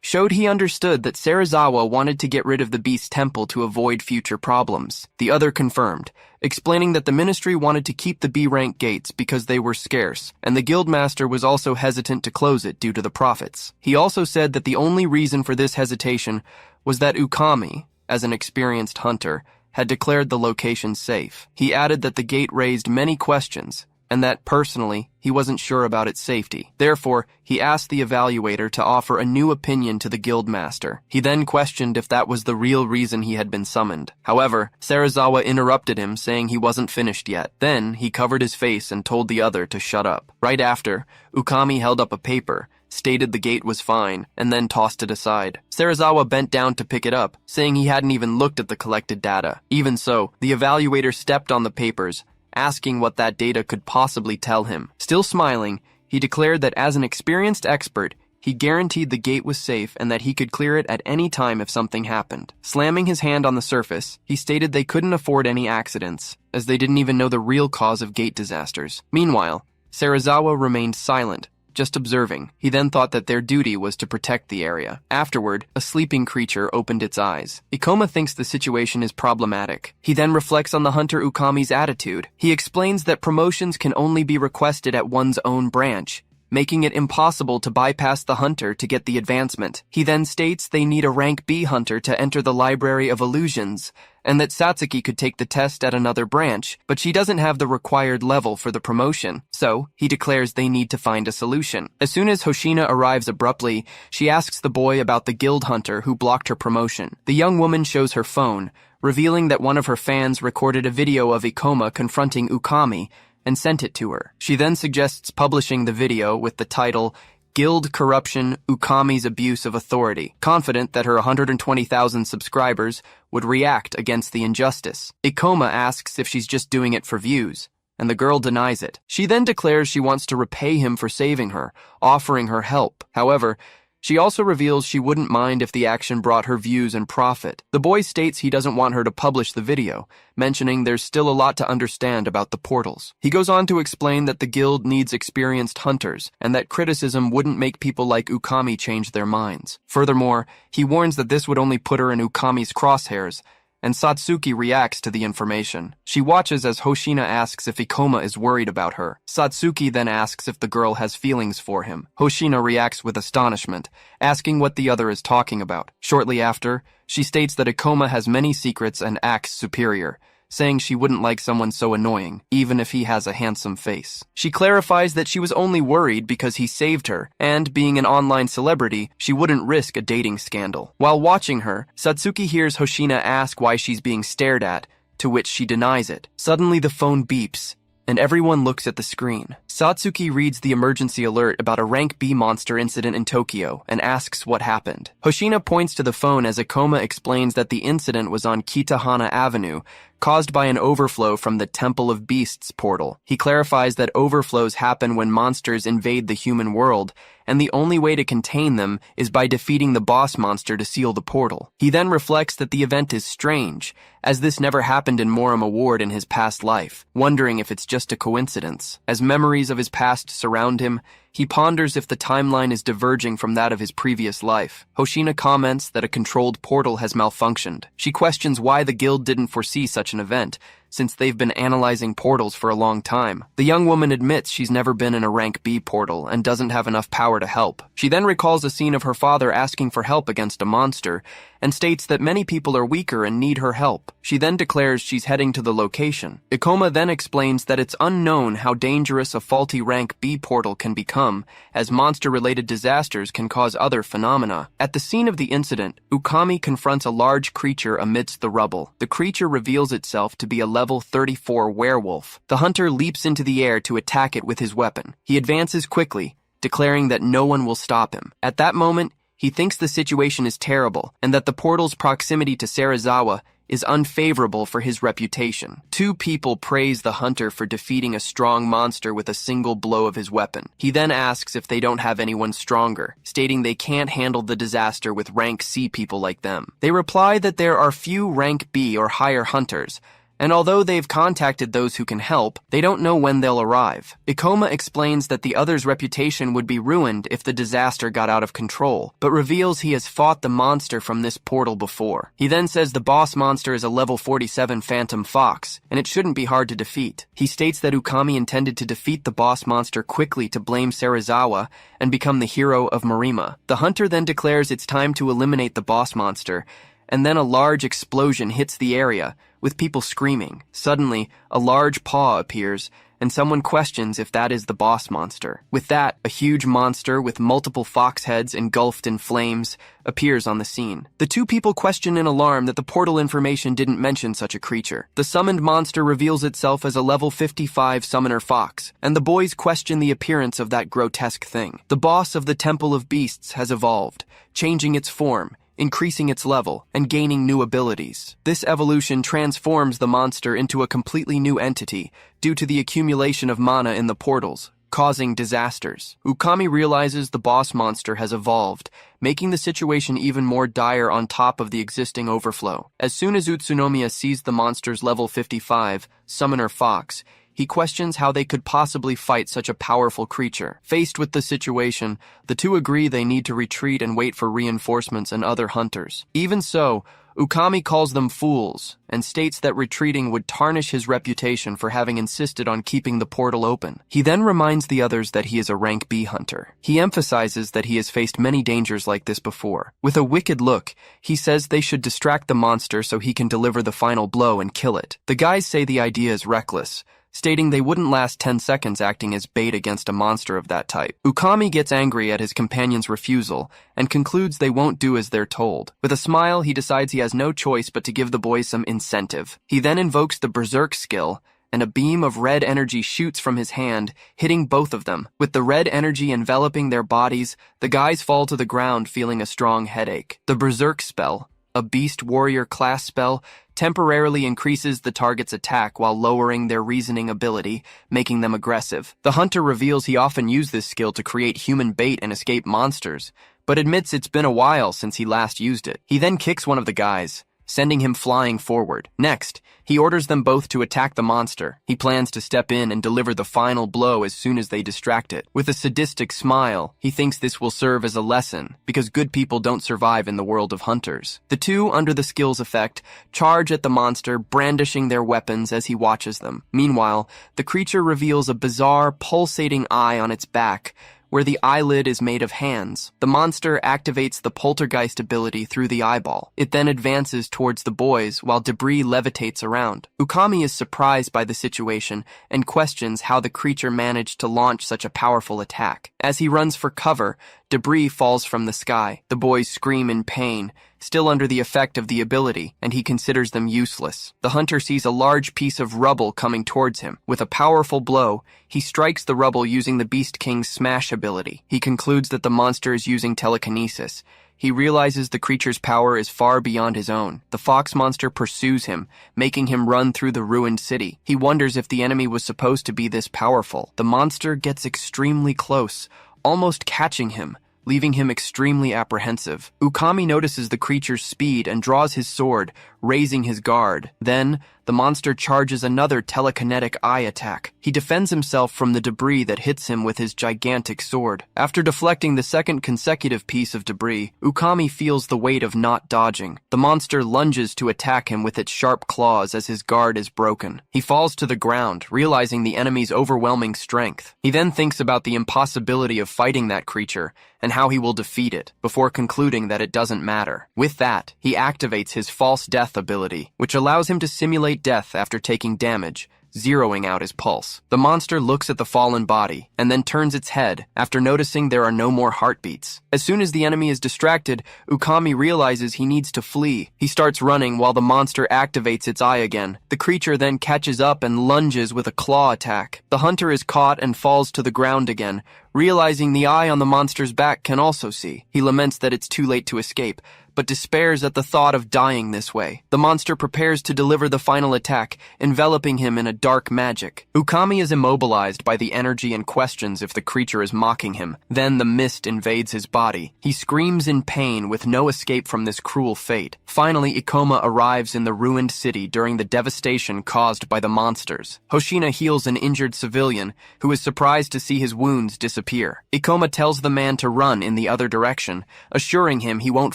showed he understood that Serizawa wanted to get rid of the beast temple to avoid future problems. The other confirmed, explaining that the ministry wanted to keep the B-rank gates because they were scarce, and the guildmaster was also hesitant to close it due to the profits. He also said that the only reason for this hesitation was that Ukami, as an experienced hunter, had declared the location safe. He added that the gate raised many questions, and that, personally, he wasn't sure about its safety. Therefore, he asked the evaluator to offer a new opinion to the guildmaster. He then questioned if that was the real reason he had been summoned. However, Serizawa interrupted him, saying he wasn't finished yet. Then, he covered his face and told the other to shut up. Right after, Ukami held up a paper, stated the gate was fine, and then tossed it aside. Serizawa bent down to pick it up, saying he hadn't even looked at the collected data. Even so, the evaluator stepped on the papers, asking what that data could possibly tell him. Still smiling, he declared that as an experienced expert, he guaranteed the gate was safe and that he could clear it at any time if something happened. Slamming his hand on the surface, he stated they couldn't afford any accidents, as they didn't even know the real cause of gate disasters. Meanwhile, Serizawa remained silent, just observing. He then thought that their duty was to protect the area. Afterward, a sleeping creature opened its eyes. Ikoma thinks the situation is problematic. He then reflects on the hunter Ukami's attitude. He explains that promotions can only be requested at one's own branch, making it impossible to bypass the hunter to get the advancement. He then states they need a rank B hunter to enter the Library of Illusions, and that Satsuki could take the test at another branch, but she doesn't have the required level for the promotion. So, he declares they need to find a solution. As soon as Hoshina arrives abruptly, she asks the boy about the guild hunter who blocked her promotion. The young woman shows her phone, revealing that one of her fans recorded a video of Ikoma confronting Ukami and sent it to her. She then suggests publishing the video with the title, Guild Corruption, Ukami's Abuse of Authority, confident that her 120,000 subscribers would react against the injustice. Ikoma asks if she's just doing it for views, and the girl denies it. She then declares she wants to repay him for saving her, offering her help. However, she also reveals she wouldn't mind if the action brought her views and profit. The boy states he doesn't want her to publish the video, mentioning there's still a lot to understand about the portals. He goes on to explain that the guild needs experienced hunters, and that criticism wouldn't make people like Ukami change their minds. Furthermore, he warns that this would only put her in Ukami's crosshairs, and Satsuki reacts to the information. She watches as Hoshina asks if Ikoma is worried about her. Satsuki then asks if the girl has feelings for him. Hoshina reacts with astonishment, asking what the other is talking about. Shortly after, she states that Ikoma has many secrets and acts superior, saying she wouldn't like someone so annoying, even if he has a handsome face. She clarifies that she was only worried because he saved her, and being an online celebrity, she wouldn't risk a dating scandal. While watching her, Satsuki hears Hoshina ask why she's being stared at, to which she denies it. Suddenly the phone beeps, and everyone looks at the screen. Satsuki reads the emergency alert about a rank B monster incident in Tokyo and asks what happened. Hoshina points to the phone as Ikoma explains that the incident was on Kitahana Avenue, caused by an overflow from the Temple of Beasts portal. He clarifies that overflows happen when monsters invade the human world, and the only way to contain them is by defeating the boss monster to seal the portal. He then reflects that the event is strange, as this never happened in Morima Ward in his past life, wondering if it's just a coincidence. As memories of his past surround him, he ponders if the timeline is diverging from that of his previous life. Hoshina comments that a controlled portal has malfunctioned. She questions why the guild didn't foresee such an event, since they've been analyzing portals for a long time. The young woman admits she's never been in a rank B portal and doesn't have enough power to help. She then recalls a scene of her father asking for help against a monster and states that many people are weaker and need her help. She then declares she's heading to the location. Ikoma then explains that it's unknown how dangerous a faulty rank B portal can become, as monster-related disasters can cause other phenomena. At the scene of the incident, Ukami confronts a large creature amidst the rubble. The creature reveals itself to be a level 34 werewolf. The hunter leaps into the air to attack it with his weapon. He advances quickly, declaring that no one will stop him. At that moment, he thinks the situation is terrible and that the portal's proximity to Serizawa is unfavorable for his reputation. Two people praise the hunter for defeating a strong monster with a single blow of his weapon. He then asks if they don't have anyone stronger, stating they can't handle the disaster with rank C people like them. They reply that there are few rank B or higher hunters, and although they've contacted those who can help, they don't know when they'll arrive. Ikoma explains that the other's reputation would be ruined if the disaster got out of control, but reveals he has fought the monster from this portal before. He then says the boss monster is a level 47 phantom fox, and it shouldn't be hard to defeat. He states that Ukami intended to defeat the boss monster quickly to blame Serizawa and become the hero of Marima. The hunter then declares it's time to eliminate the boss monster, and then a large explosion hits the area, with people screaming. Suddenly, a large paw appears, and someone questions if that is the boss monster. With that, a huge monster with multiple fox heads engulfed in flames appears on the scene. The two people question in alarm that the portal information didn't mention such a creature. The summoned monster reveals itself as a level 55 summoner fox, and the boys question the appearance of that grotesque thing. The boss of the Temple of Beasts has evolved, changing its form, increasing its level, and gaining new abilities. This evolution transforms the monster into a completely new entity due to the accumulation of mana in the portals, causing disasters. Ukami realizes the boss monster has evolved, making the situation even more dire on top of the existing overflow. As soon as Utsunomiya sees the monster's level 55, Summoner Fox, he questions how they could possibly fight such a powerful creature. Faced with the situation, the two agree they need to retreat and wait for reinforcements and other hunters. Even so, Ukami calls them fools and states that retreating would tarnish his reputation for having insisted on keeping the portal open. He then reminds the others that he is a rank B hunter. He emphasizes that he has faced many dangers like this before. With a wicked look, he says they should distract the monster so he can deliver the final blow and kill it. The guys say the idea is reckless, stating they wouldn't last 10 seconds acting as bait against a monster of that type. Ukami gets angry at his companion's refusal and concludes they won't do as they're told. With a smile, he decides he has no choice but to give the boys some incentive. He then invokes the Berserk skill, and a beam of red energy shoots from his hand, hitting both of them. With the red energy enveloping their bodies, the guys fall to the ground feeling a strong headache. The Berserk spell, a Beast Warrior class spell, temporarily increases the target's attack while lowering their reasoning ability, making them aggressive. The hunter reveals he often used this skill to create human bait and escape monsters, but admits it's been a while since he last used it. He then kicks one of the guys, sending him flying forward. Next, he orders them both to attack the monster. He plans to step in and deliver the final blow as soon as they distract it. With a sadistic smile, he thinks this will serve as a lesson, because good people don't survive in the world of hunters. The two, under the skill's effect, charge at the monster, brandishing their weapons as he watches them. Meanwhile, the creature reveals a bizarre, pulsating eye on its back, where the eyelid is made of hands. The monster activates the poltergeist ability through the eyeball. It then advances towards the boys while debris levitates around. Ukami is surprised by the situation and questions how the creature managed to launch such a powerful attack. As he runs for cover, debris falls from the sky. The boys scream in pain, still under the effect of the ability, and he considers them useless. The hunter sees a large piece of rubble coming towards him. With a powerful blow, he strikes the rubble using the Beast King's smash ability. He concludes that the monster is using telekinesis. He realizes the creature's power is far beyond his own. The fox monster pursues him, making him run through the ruined city. He wonders if the enemy was supposed to be this powerful. The monster gets extremely close, almost catching him, leaving him extremely apprehensive. Ukami notices the creature's speed and draws his sword, raising his guard. Then, the monster charges another telekinetic eye attack. He defends himself from the debris that hits him with his gigantic sword. After deflecting the second consecutive piece of debris, Ukami feels the weight of not dodging. The monster lunges to attack him with its sharp claws as his guard is broken. He falls to the ground, realizing the enemy's overwhelming strength. He then thinks about the impossibility of fighting that creature and how he will defeat it, before concluding that it doesn't matter. With that, he activates his false death ability, which allows him to simulate death after taking damage, zeroing out his pulse. The monster looks at the fallen body and then turns its head after noticing there are no more heartbeats. As soon as the enemy is distracted, Ukami realizes he needs to flee. He starts running while the monster activates its eye again. The creature then catches up and lunges with a claw attack. The hunter is caught and falls to the ground again, Realizing the eye on the monster's back can also see, he laments that it's too late to escape, but despairs at the thought of dying this way. The monster prepares to deliver the final attack, enveloping him in a dark magic. Ukami is immobilized by the energy and questions if the creature is mocking him. Then the mist invades his body. He screams in pain with no escape from this cruel fate. Finally, Ikoma arrives in the ruined city during the devastation caused by the monsters. Hoshina heals an injured civilian who is surprised to see his wounds disappear. Ikoma tells the man to run in the other direction, assuring him he won't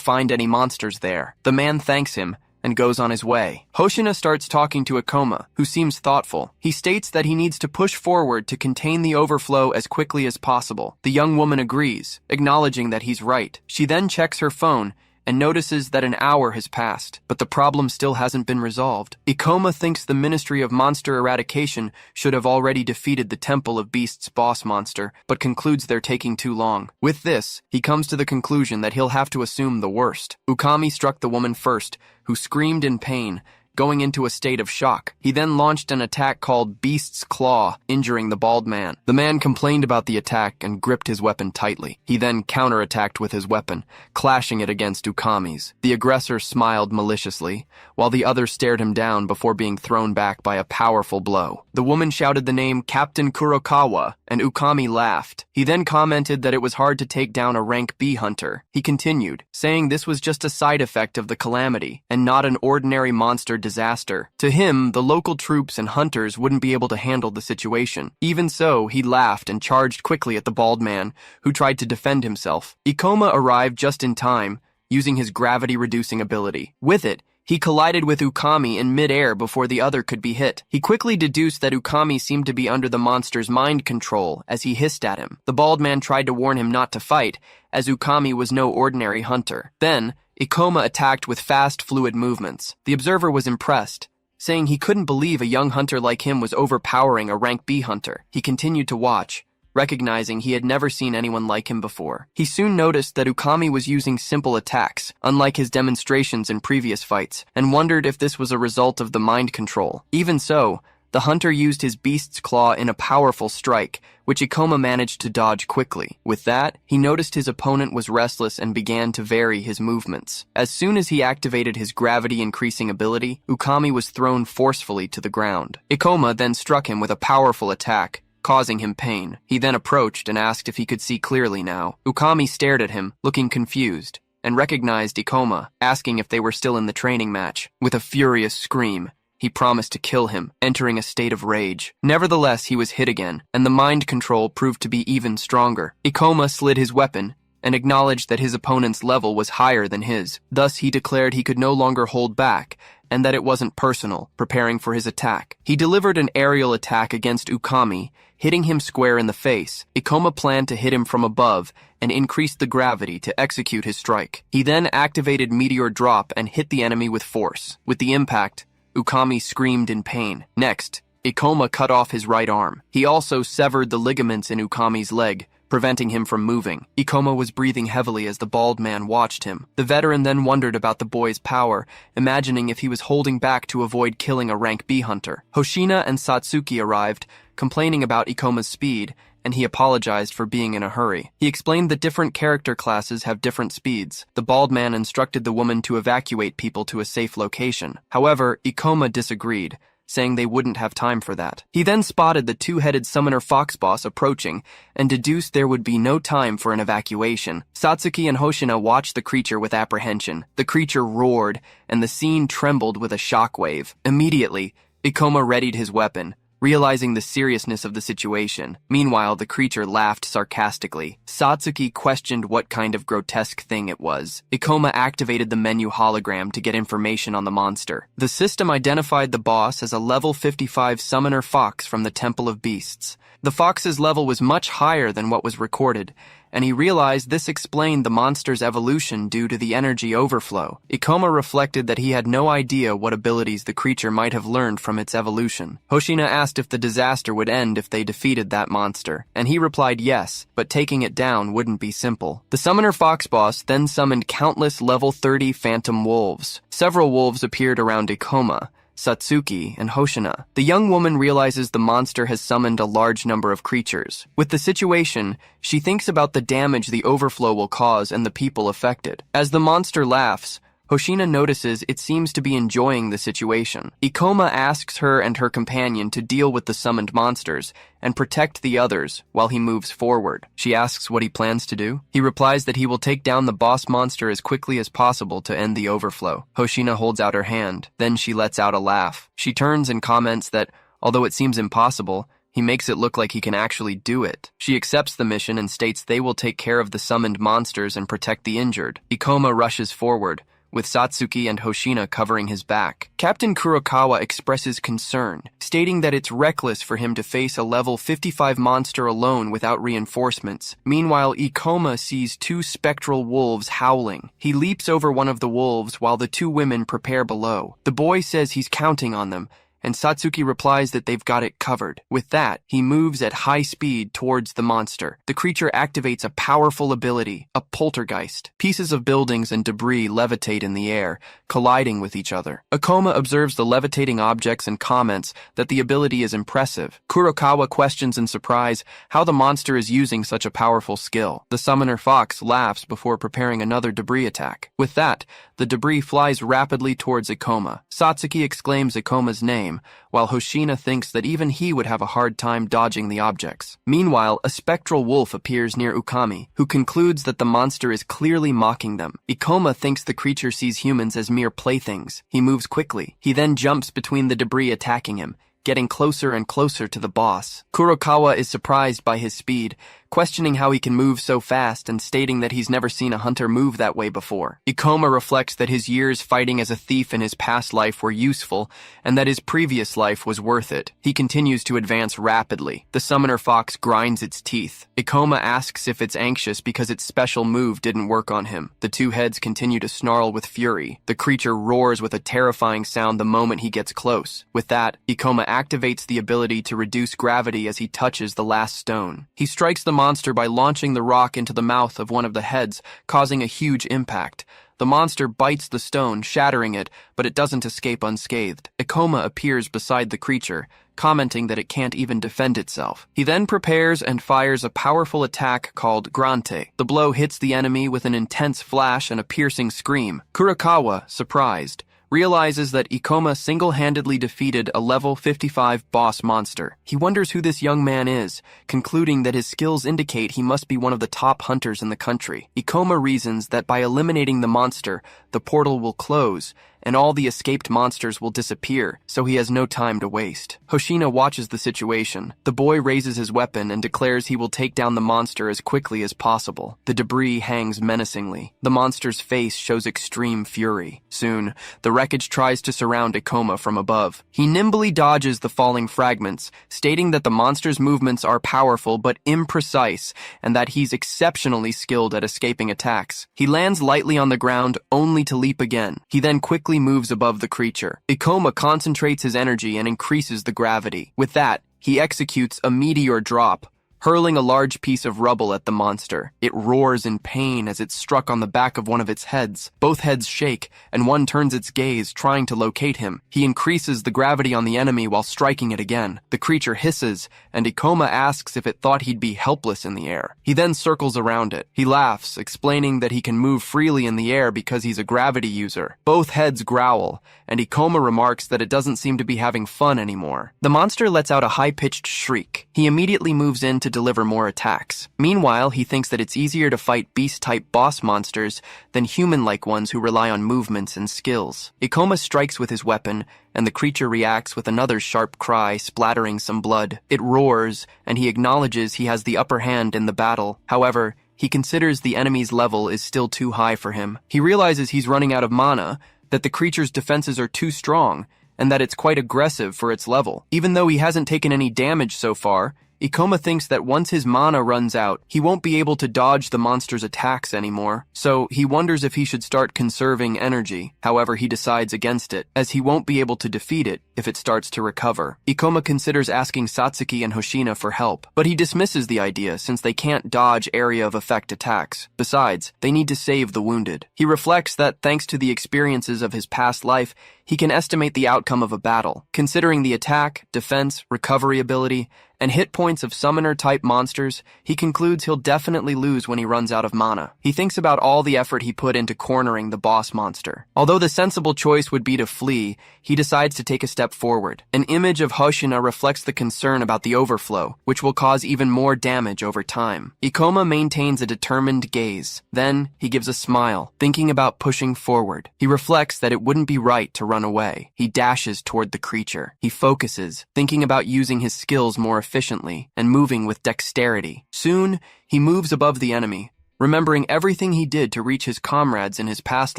find any monsters there. The man thanks him and goes on his way. Hoshina starts talking to Ikoma, who seems thoughtful. He states that he needs to push forward to contain the overflow as quickly as possible. The young woman agrees, acknowledging that he's right. She then checks her phone and notices that an hour has passed, but the problem still hasn't been resolved. Ikoma thinks the Ministry of Monster Eradication should have already defeated the Temple of Beasts boss monster, but concludes they're taking too long. With this, he comes to the conclusion that he'll have to assume the worst. Ukami struck the woman first, who screamed in pain, going into a state of shock. He then launched an attack called Beast's Claw, injuring the bald man. The man complained about the attack and gripped his weapon tightly. He then counterattacked with his weapon, clashing it against Ukami's. The aggressor smiled maliciously, while the other stared him down before being thrown back by a powerful blow. The woman shouted the name Captain Kurokawa, and Ukami laughed. He then commented that it was hard to take down a rank B hunter. He continued, saying this was just a side effect of the calamity, and not an ordinary monster disaster. To him, the local troops and hunters wouldn't be able to handle the situation. Even so, he laughed and charged quickly at the bald man, who tried to defend himself. Ikoma arrived just in time, using his gravity-reducing ability. With it, he collided with Ukami in mid-air before the other could be hit. He quickly deduced that Ukami seemed to be under the monster's mind control as he hissed at him. The bald man tried to warn him not to fight, as Ukami was no ordinary hunter. Then, Ikoma attacked with fast, fluid movements. The observer was impressed, saying he couldn't believe a young hunter like him was overpowering a rank B hunter. He continued to watch, recognizing he had never seen anyone like him before. He soon noticed that Ukami was using simple attacks, unlike his demonstrations in previous fights, and wondered if this was a result of the mind control. Even so, the hunter used his beast's claw in a powerful strike, which Ikoma managed to dodge quickly. With that, he noticed his opponent was restless and began to vary his movements. As soon as he activated his gravity-increasing ability, Ukami was thrown forcefully to the ground. Ikoma then struck him with a powerful attack, causing him pain. He then approached and asked if he could see clearly now. Ukami stared at him, looking confused, and recognized Ikoma, asking if they were still in the training match. With a furious scream, he promised to kill him, entering a state of rage. Nevertheless, he was hit again, and the mind control proved to be even stronger. Ikoma slid his weapon and acknowledged that his opponent's level was higher than his. Thus, he declared he could no longer hold back, and that it wasn't personal, preparing for his attack. He delivered an aerial attack against Ukami, hitting him square in the face. Ikoma planned to hit him from above and increased the gravity to execute his strike. He then activated Meteor Drop and hit the enemy with force. With the impact, Ukami screamed in pain. Next, Ikoma cut off his right arm. He also severed the ligaments in Ukami's leg, preventing him from moving. Ikoma was breathing heavily as the bald man watched him. The veteran then wondered about the boy's power, imagining if he was holding back to avoid killing a rank B hunter. Hoshina and Satsuki arrived, complaining about Ikoma's speed, and he apologized for being in a hurry. He explained that different character classes have different speeds. The bald man instructed the woman to evacuate people to a safe location. However, Ikoma disagreed, saying they wouldn't have time for that. He then spotted the two-headed summoner fox boss approaching and deduced there would be no time for an evacuation. Satsuki and Hoshina watched the creature with apprehension. The creature roared, and the scene trembled with a shockwave. Immediately, Ikoma readied his weapon, realizing the seriousness of the situation. Meanwhile, the creature laughed sarcastically. Satsuki questioned what kind of grotesque thing it was. Ikoma activated the menu hologram to get information on the monster. The system identified the boss as a level 55 summoner fox from the Temple of Beasts. The fox's level was much higher than what was recorded, and he realized this explained the monster's evolution due to the energy overflow. Ikoma reflected that he had no idea what abilities the creature might have learned from its evolution. Hoshina asked if the disaster would end if they defeated that monster, and he replied yes, but taking it down wouldn't be simple. The summoner fox boss then summoned countless level 30 phantom wolves. Several wolves appeared around Ikoma, Satsuki, and Hoshina. The young woman realizes the monster has summoned a large number of creatures. With the situation, she thinks about the damage the overflow will cause and the people affected. As the monster laughs, Hoshina notices it seems to be enjoying the situation. Ikoma asks her and her companion to deal with the summoned monsters and protect the others while he moves forward. She asks what he plans to do. He replies that he will take down the boss monster as quickly as possible to end the overflow. Hoshina holds out her hand. Then she lets out a laugh. She turns and comments that, although it seems impossible, he makes it look like he can actually do it. She accepts the mission and states they will take care of the summoned monsters and protect the injured. Ikoma rushes forward, with Satsuki and Hoshina covering his back. Captain Kurokawa expresses concern, stating that it's reckless for him to face a level 55 monster alone without reinforcements. Meanwhile, Ikoma sees two spectral wolves howling. He leaps over one of the wolves while the two women prepare below. The boy says he's counting on them, and Satsuki replies that they've got it covered. With that, he moves at high speed towards the monster. The creature activates a powerful ability, a poltergeist. Pieces of buildings and debris levitate in the air, colliding with each other. Ikoma observes the levitating objects and comments that the ability is impressive. Kurokawa questions in surprise how the monster is using such a powerful skill. The summoner fox laughs before preparing another debris attack. With that, the debris flies rapidly towards Ikoma. Satsuki exclaims Ikoma's name, while Hoshina thinks that even he would have a hard time dodging the objects. Meanwhile, a spectral wolf appears near Ukami, who concludes that the monster is clearly mocking them. Ikoma thinks the creature sees humans as mere playthings. He moves quickly. He then jumps between the debris attacking him, getting closer and closer to the boss. Kurokawa is surprised by his speed, questioning how he can move so fast and stating that he's never seen a hunter move that way before. Ikoma reflects that his years fighting as a thief in his past life were useful and that his previous life was worth it. He continues to advance rapidly. The summoner fox grinds its teeth. Ikoma asks if it's anxious because its special move didn't work on him. The two heads continue to snarl with fury. The creature roars with a terrifying sound the moment he gets close. With that, Ikoma activates the ability to reduce gravity as he touches the last stone. He strikes the monster by launching the rock into the mouth of one of the heads, causing a huge impact. The monster bites the stone, shattering it, but it doesn't escape unscathed. Ikoma appears beside the creature, commenting that it can't even defend itself. He then prepares and fires a powerful attack called Grante. The blow hits the enemy with an intense flash and a piercing scream. Kurokawa, surprised, realizes that Ikoma single-handedly defeated a level 55 boss monster. He wonders who this young man is, concluding that his skills indicate he must be one of the top hunters in the country. Ikoma reasons that by eliminating the monster, the portal will close, and all the escaped monsters will disappear, so he has no time to waste. Hoshina watches the situation. The boy raises his weapon and declares he will take down the monster as quickly as possible. The debris hangs menacingly. The monster's face shows extreme fury. Soon, the wreckage tries to surround Ikoma from above. He nimbly dodges the falling fragments, stating that the monster's movements are powerful but imprecise, and that he's exceptionally skilled at escaping attacks. He lands lightly on the ground, only to leap again. He then quickly moves above the creature. Ikoma concentrates his energy and increases the gravity. With that, he executes a meteor drop, hurling a large piece of rubble at the monster. It roars in pain as it's struck on the back of one of its heads. Both heads shake, and one turns its gaze, trying to locate him. He increases the gravity on the enemy while striking it again. The creature hisses, and Ikoma asks if it thought he'd be helpless in the air. He then circles around it. He laughs, explaining that he can move freely in the air because he's a gravity user. Both heads growl, and Ikoma remarks that it doesn't seem to be having fun anymore. The monster lets out a high-pitched shriek. He immediately moves in to deliver more attacks. Meanwhile, he thinks that it's easier to fight beast-type boss monsters than human-like ones who rely on movements and skills. Ikoma strikes with his weapon, and the creature reacts with another sharp cry, splattering some blood. It roars, and he acknowledges he has the upper hand in the battle. However, he considers the enemy's level is still too high for him. He realizes he's running out of mana, that the creature's defenses are too strong, and that it's quite aggressive for its level. Even though he hasn't taken any damage so far, Ikoma thinks that once his mana runs out, he won't be able to dodge the monster's attacks anymore, so he wonders if he should start conserving energy. However, he decides against it, as he won't be able to defeat it if it starts to recover. Ikoma considers asking Satsuki and Hoshina for help, but he dismisses the idea since they can't dodge area of effect attacks. Besides, they need to save the wounded. He reflects that thanks to the experiences of his past life, he can estimate the outcome of a battle. Considering the attack, defense, recovery ability, and hit points of summoner-type monsters, he concludes he'll definitely lose when he runs out of mana. He thinks about all the effort he put into cornering the boss monster. Although the sensible choice would be to flee, he decides to take a step forward. An image of Hoshina reflects the concern about the overflow, which will cause even more damage over time. Ikoma maintains a determined gaze. Then, he gives a smile, thinking about pushing forward. He reflects that it wouldn't be right to run away. He dashes toward the creature. He focuses, thinking about using his skills more efficiently and moving with dexterity. Soon, he moves above the enemy, remembering everything he did to reach his comrades in his past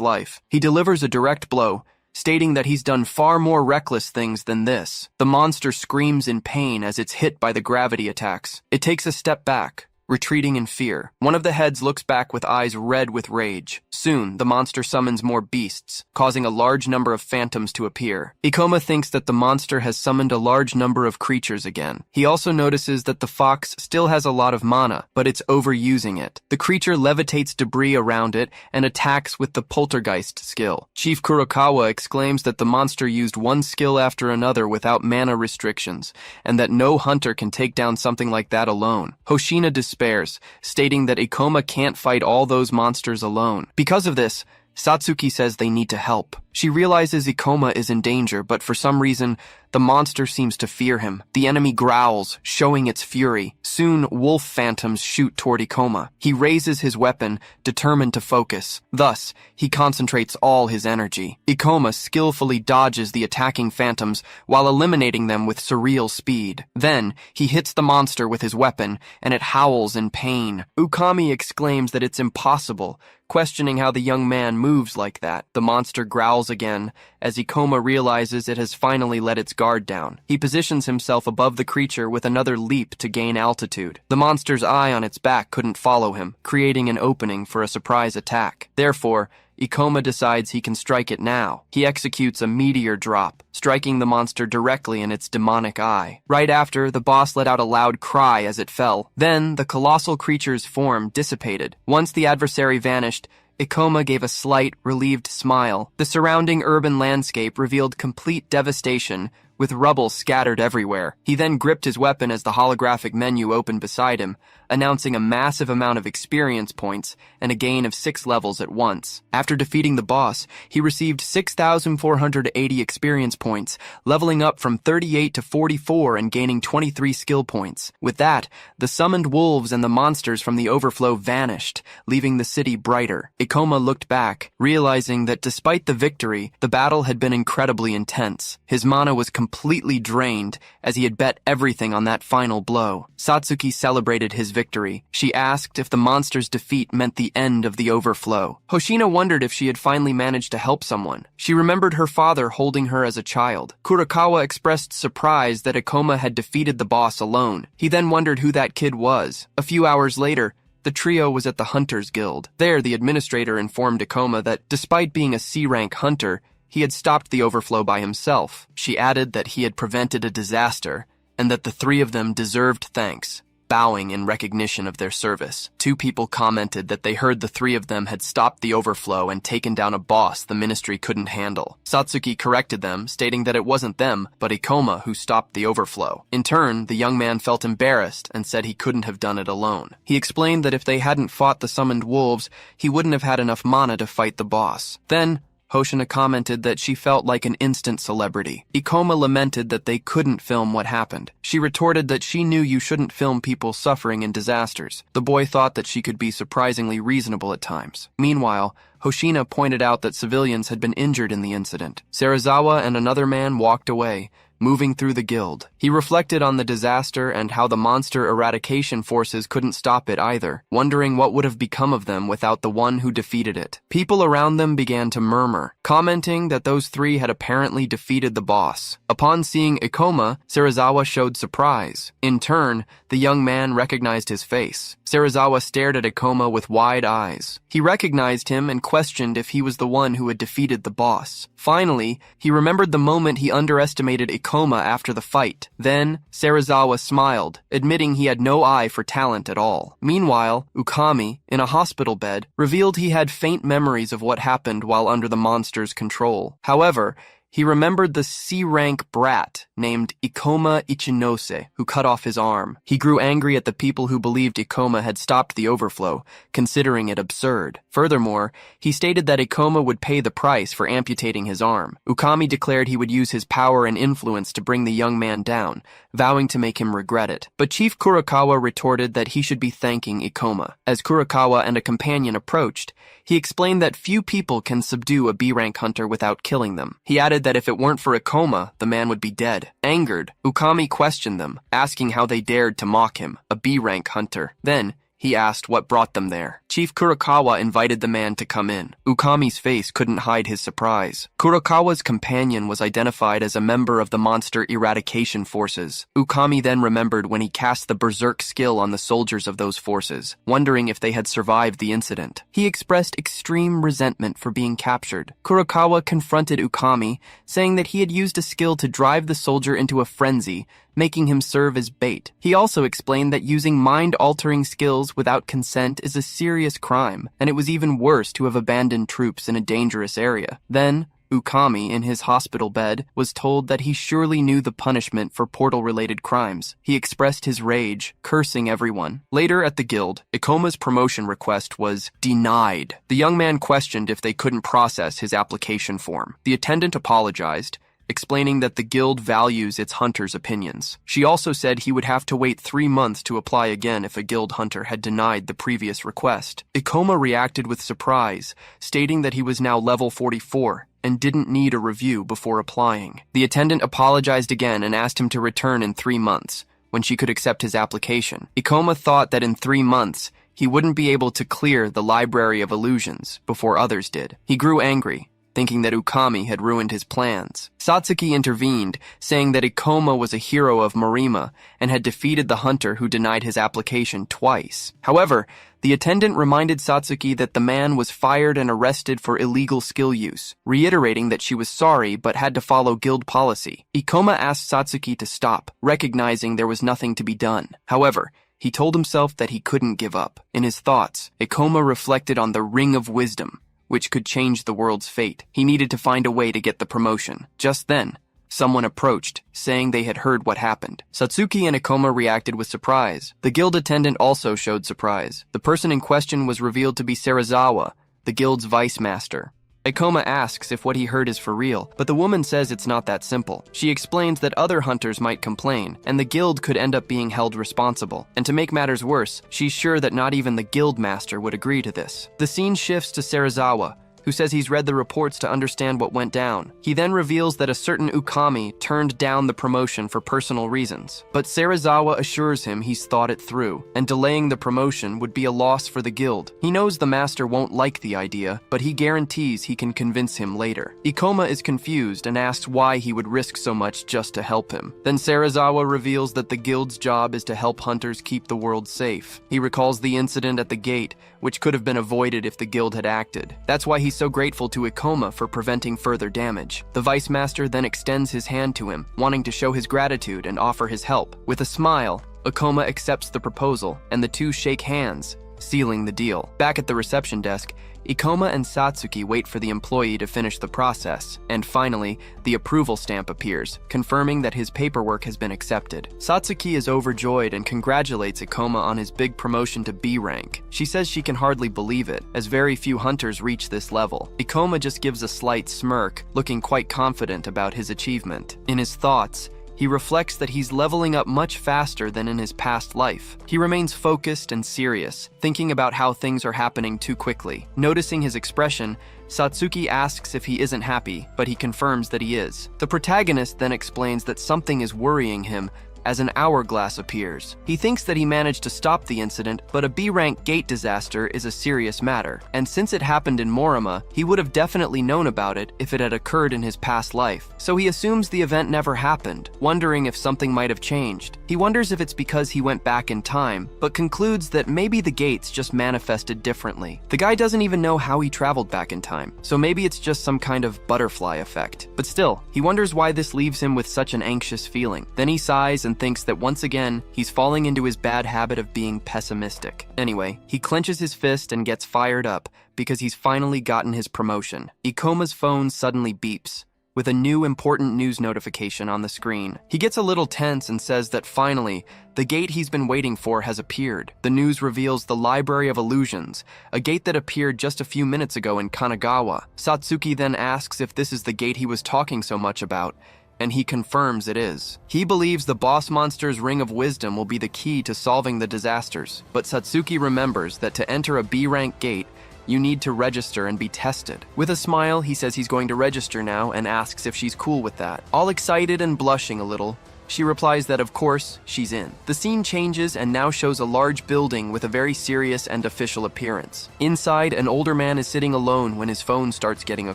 life. He delivers a direct blow, stating that he's done far more reckless things than this. The monster screams in pain as it's hit by the gravity attacks. It takes a step back, retreating in fear. One of the heads looks back with eyes red with rage. Soon, the monster summons more beasts, causing a large number of phantoms to appear. Ikoma thinks that the monster has summoned a large number of creatures again. He also notices that the fox still has a lot of mana, but it's overusing it. The creature levitates debris around it and attacks with the poltergeist skill. Chief Kurokawa exclaims that the monster used one skill after another without mana restrictions, and that no hunter can take down something like that alone. Hoshina despairs, stating that Ikoma can't fight all those monsters alone. Because of this, Satsuki says they need to help. She realizes Ikoma is in danger, but for some reason, the monster seems to fear him. The enemy growls, showing its fury. Soon, wolf phantoms shoot toward Ikoma. He raises his weapon, determined to focus. Thus, he concentrates all his energy. Ikoma skillfully dodges the attacking phantoms while eliminating them with surreal speed. Then, he hits the monster with his weapon, and it howls in pain. Ukami exclaims that it's impossible, questioning how the young man moves like that. The monster growls again, as Ikoma realizes it has finally let its guard down. He positions himself above the creature with another leap to gain altitude. The monster's eye on its back couldn't follow him, creating an opening for a surprise attack. Therefore, Ikoma decides he can strike it now. He executes a meteor drop, striking the monster directly in its demonic eye. Right after, the boss let out a loud cry as it fell. Then, the colossal creature's form dissipated. Once the adversary vanished, Ikoma gave a slight, relieved smile. The surrounding urban landscape revealed complete devastation, with rubble scattered everywhere. He then gripped his weapon as the holographic menu opened beside him, announcing a massive amount of experience points and a gain of 6 levels at once. After defeating the boss, he received 6,480 experience points, leveling up from 38 to 44 and gaining 23 skill points. With that, the summoned wolves and the monsters from the overflow vanished, leaving the city brighter. Ikoma looked back, realizing that despite the victory, the battle had been incredibly intense. His mana was completely drained, as he had bet everything on that final blow. Satsuki celebrated his victory. She asked if the monster's defeat meant the end of the overflow. Hoshina wondered if she had finally managed to help someone. She remembered her father holding her as a child. Kurokawa expressed surprise that Ikoma had defeated the boss alone. He then wondered who that kid was. A few hours later, the trio was at the Hunters Guild. There, the administrator informed Ikoma that despite being a C-rank hunter, he had stopped the overflow by himself. She added that he had prevented a disaster, and that the 3 of them deserved thanks, bowing in recognition of their service. 2 people commented that they heard the 3 of them had stopped the overflow and taken down a boss the ministry couldn't handle. Satsuki corrected them, stating that it wasn't them, but Ikoma who stopped the overflow. In turn, the young man felt embarrassed and said he couldn't have done it alone. He explained that if they hadn't fought the summoned wolves, he wouldn't have had enough mana to fight the boss. Then, Hoshina commented that she felt like an instant celebrity. Ikoma lamented that they couldn't film what happened. She retorted that she knew you shouldn't film people suffering in disasters. The boy thought that she could be surprisingly reasonable at times. Meanwhile, Hoshina pointed out that civilians had been injured in the incident. Serizawa and another man walked away, moving through the guild. He reflected on the disaster and how the monster eradication forces couldn't stop it either, wondering what would have become of them without the one who defeated it. People around them began to murmur, commenting that those three had apparently defeated the boss. Upon seeing Ikoma, Serizawa showed surprise. In turn, the young man recognized his face. Serizawa stared at Ikoma with wide eyes. He recognized him and questioned if he was the one who had defeated the boss. Finally, he remembered the moment he underestimated Ikoma after the fight. Then, Serizawa smiled, admitting he had no eye for talent at all. Meanwhile, Ukami, in a hospital bed, revealed he had faint memories of what happened while under the monster's control. However, he remembered the C-rank brat named Ikoma Ichinose, who cut off his arm. He grew angry at the people who believed Ikoma had stopped the overflow, considering it absurd. Furthermore, he stated that Ikoma would pay the price for amputating his arm. Ukami declared he would use his power and influence to bring the young man down, vowing to make him regret it. But Chief Kurokawa retorted that he should be thanking Ikoma. As Kurokawa and a companion approached, he explained that few people can subdue a B-rank hunter without killing them. He added that if it weren't for Ikoma, the man would be dead. Angered, Ukami questioned them, asking how they dared to mock him, a B-rank hunter. Then, he asked what brought them there. Chief Kurokawa invited the man to come in. Ukami's face couldn't hide his surprise. Kurokawa's companion was identified as a member of the monster eradication forces. Ukami then remembered when he cast the berserk skill on the soldiers of those forces, wondering if they had survived the incident. He expressed extreme resentment for being captured. Kurokawa confronted Ukami, saying that he had used a skill to drive the soldier into a frenzy, making him serve as bait. He also explained that using mind-altering skills without consent is a serious crime, and it was even worse to have abandoned troops in a dangerous area. Then, Ukami, in his hospital bed, was told that he surely knew the punishment for portal-related crimes. He expressed his rage, cursing everyone. Later at the guild, Ikoma's promotion request was denied. The young man questioned if they couldn't process his application form. The attendant apologized, explaining that the guild values its hunters' opinions. She also said he would have to wait 3 months to apply again if a guild hunter had denied the previous request. Ikoma reacted with surprise, stating that he was now level 44 and didn't need a review before applying. The attendant apologized again and asked him to return in 3 months, when she could accept his application. Ikoma thought that in 3 months, he wouldn't be able to clear the Library of Illusions before others did. He grew angry, thinking that Ukami had ruined his plans. Satsuki intervened, saying that Ikoma was a hero of Marima and had defeated the hunter who denied his application twice. However, the attendant reminded Satsuki that the man was fired and arrested for illegal skill use, reiterating that she was sorry but had to follow guild policy. Ikoma asked Satsuki to stop, recognizing there was nothing to be done. However, he told himself that he couldn't give up. In his thoughts, Ikoma reflected on the Ring of Wisdom, which could change the world's fate. He needed to find a way to get the promotion. Just then, someone approached, saying they had heard what happened. Satsuki and Ikoma reacted with surprise. The guild attendant also showed surprise. The person in question was revealed to be Serizawa, the guild's vice master. Ikoma asks if what he heard is for real, but the woman says it's not that simple. She explains that other hunters might complain, and the guild could end up being held responsible. And to make matters worse, she's sure that not even the guild master would agree to this. The scene shifts to Serizawa, who says he's read the reports to understand what went down. He then reveals that a certain Ukami turned down the promotion for personal reasons. But Serizawa assures him he's thought it through, and delaying the promotion would be a loss for the guild. He knows the master won't like the idea, but he guarantees he can convince him later. Ikoma is confused and asks why he would risk so much just to help him. Then Serizawa reveals that the guild's job is to help hunters keep the world safe. He recalls the incident at the gate, which could have been avoided if the guild had acted. That's why he's so grateful to Ikoma for preventing further damage. The Vice Master then extends his hand to him, wanting to show his gratitude and offer his help. With a smile, Ikoma accepts the proposal, and the two shake hands, sealing the deal. Back at the reception desk, Ikoma and Satsuki wait for the employee to finish the process, and finally, the approval stamp appears, confirming that his paperwork has been accepted. Satsuki is overjoyed and congratulates Ikoma on his big promotion to B rank. She says she can hardly believe it, as very few hunters reach this level. Ikoma just gives a slight smirk, looking quite confident about his achievement. In his thoughts, He reflects that he's leveling up much faster than in his past life. He remains focused and serious, thinking about how things are happening too quickly. Noticing his expression, Satsuki asks if he isn't happy, but he confirms that he is. The protagonist then explains that something is worrying him as an hourglass appears. He thinks that he managed to stop the incident, but a B-rank gate disaster is a serious matter, and since it happened in Morima, he would have definitely known about it if it had occurred in his past life. So he assumes the event never happened, wondering if something might have changed. He wonders if it's because he went back in time, but concludes that maybe the gates just manifested differently. The guy doesn't even know how he traveled back in time, so maybe it's just some kind of butterfly effect. But still, he wonders why this leaves him with such an anxious feeling. Then he sighs and thinks that once again, he's falling into his bad habit of being pessimistic. Anyway, he clenches his fist and gets fired up because he's finally gotten his promotion. Ikoma's phone suddenly beeps, with a new important news notification on the screen. He gets a little tense and says that finally, the gate he's been waiting for has appeared. The news reveals the Library of Illusions, a gate that appeared just a few minutes ago in Kanagawa. Satsuki then asks if this is the gate he was talking so much about, and he confirms it is. He believes the boss monster's Ring of Wisdom will be the key to solving the disasters, but Satsuki remembers that to enter a B-rank gate, you need to register and be tested. With a smile, he says he's going to register now and asks if she's cool with that. All excited and blushing a little, she replies that of course, she's in. The scene changes and now shows a large building with a very serious and official appearance. Inside, an older man is sitting alone when his phone starts getting a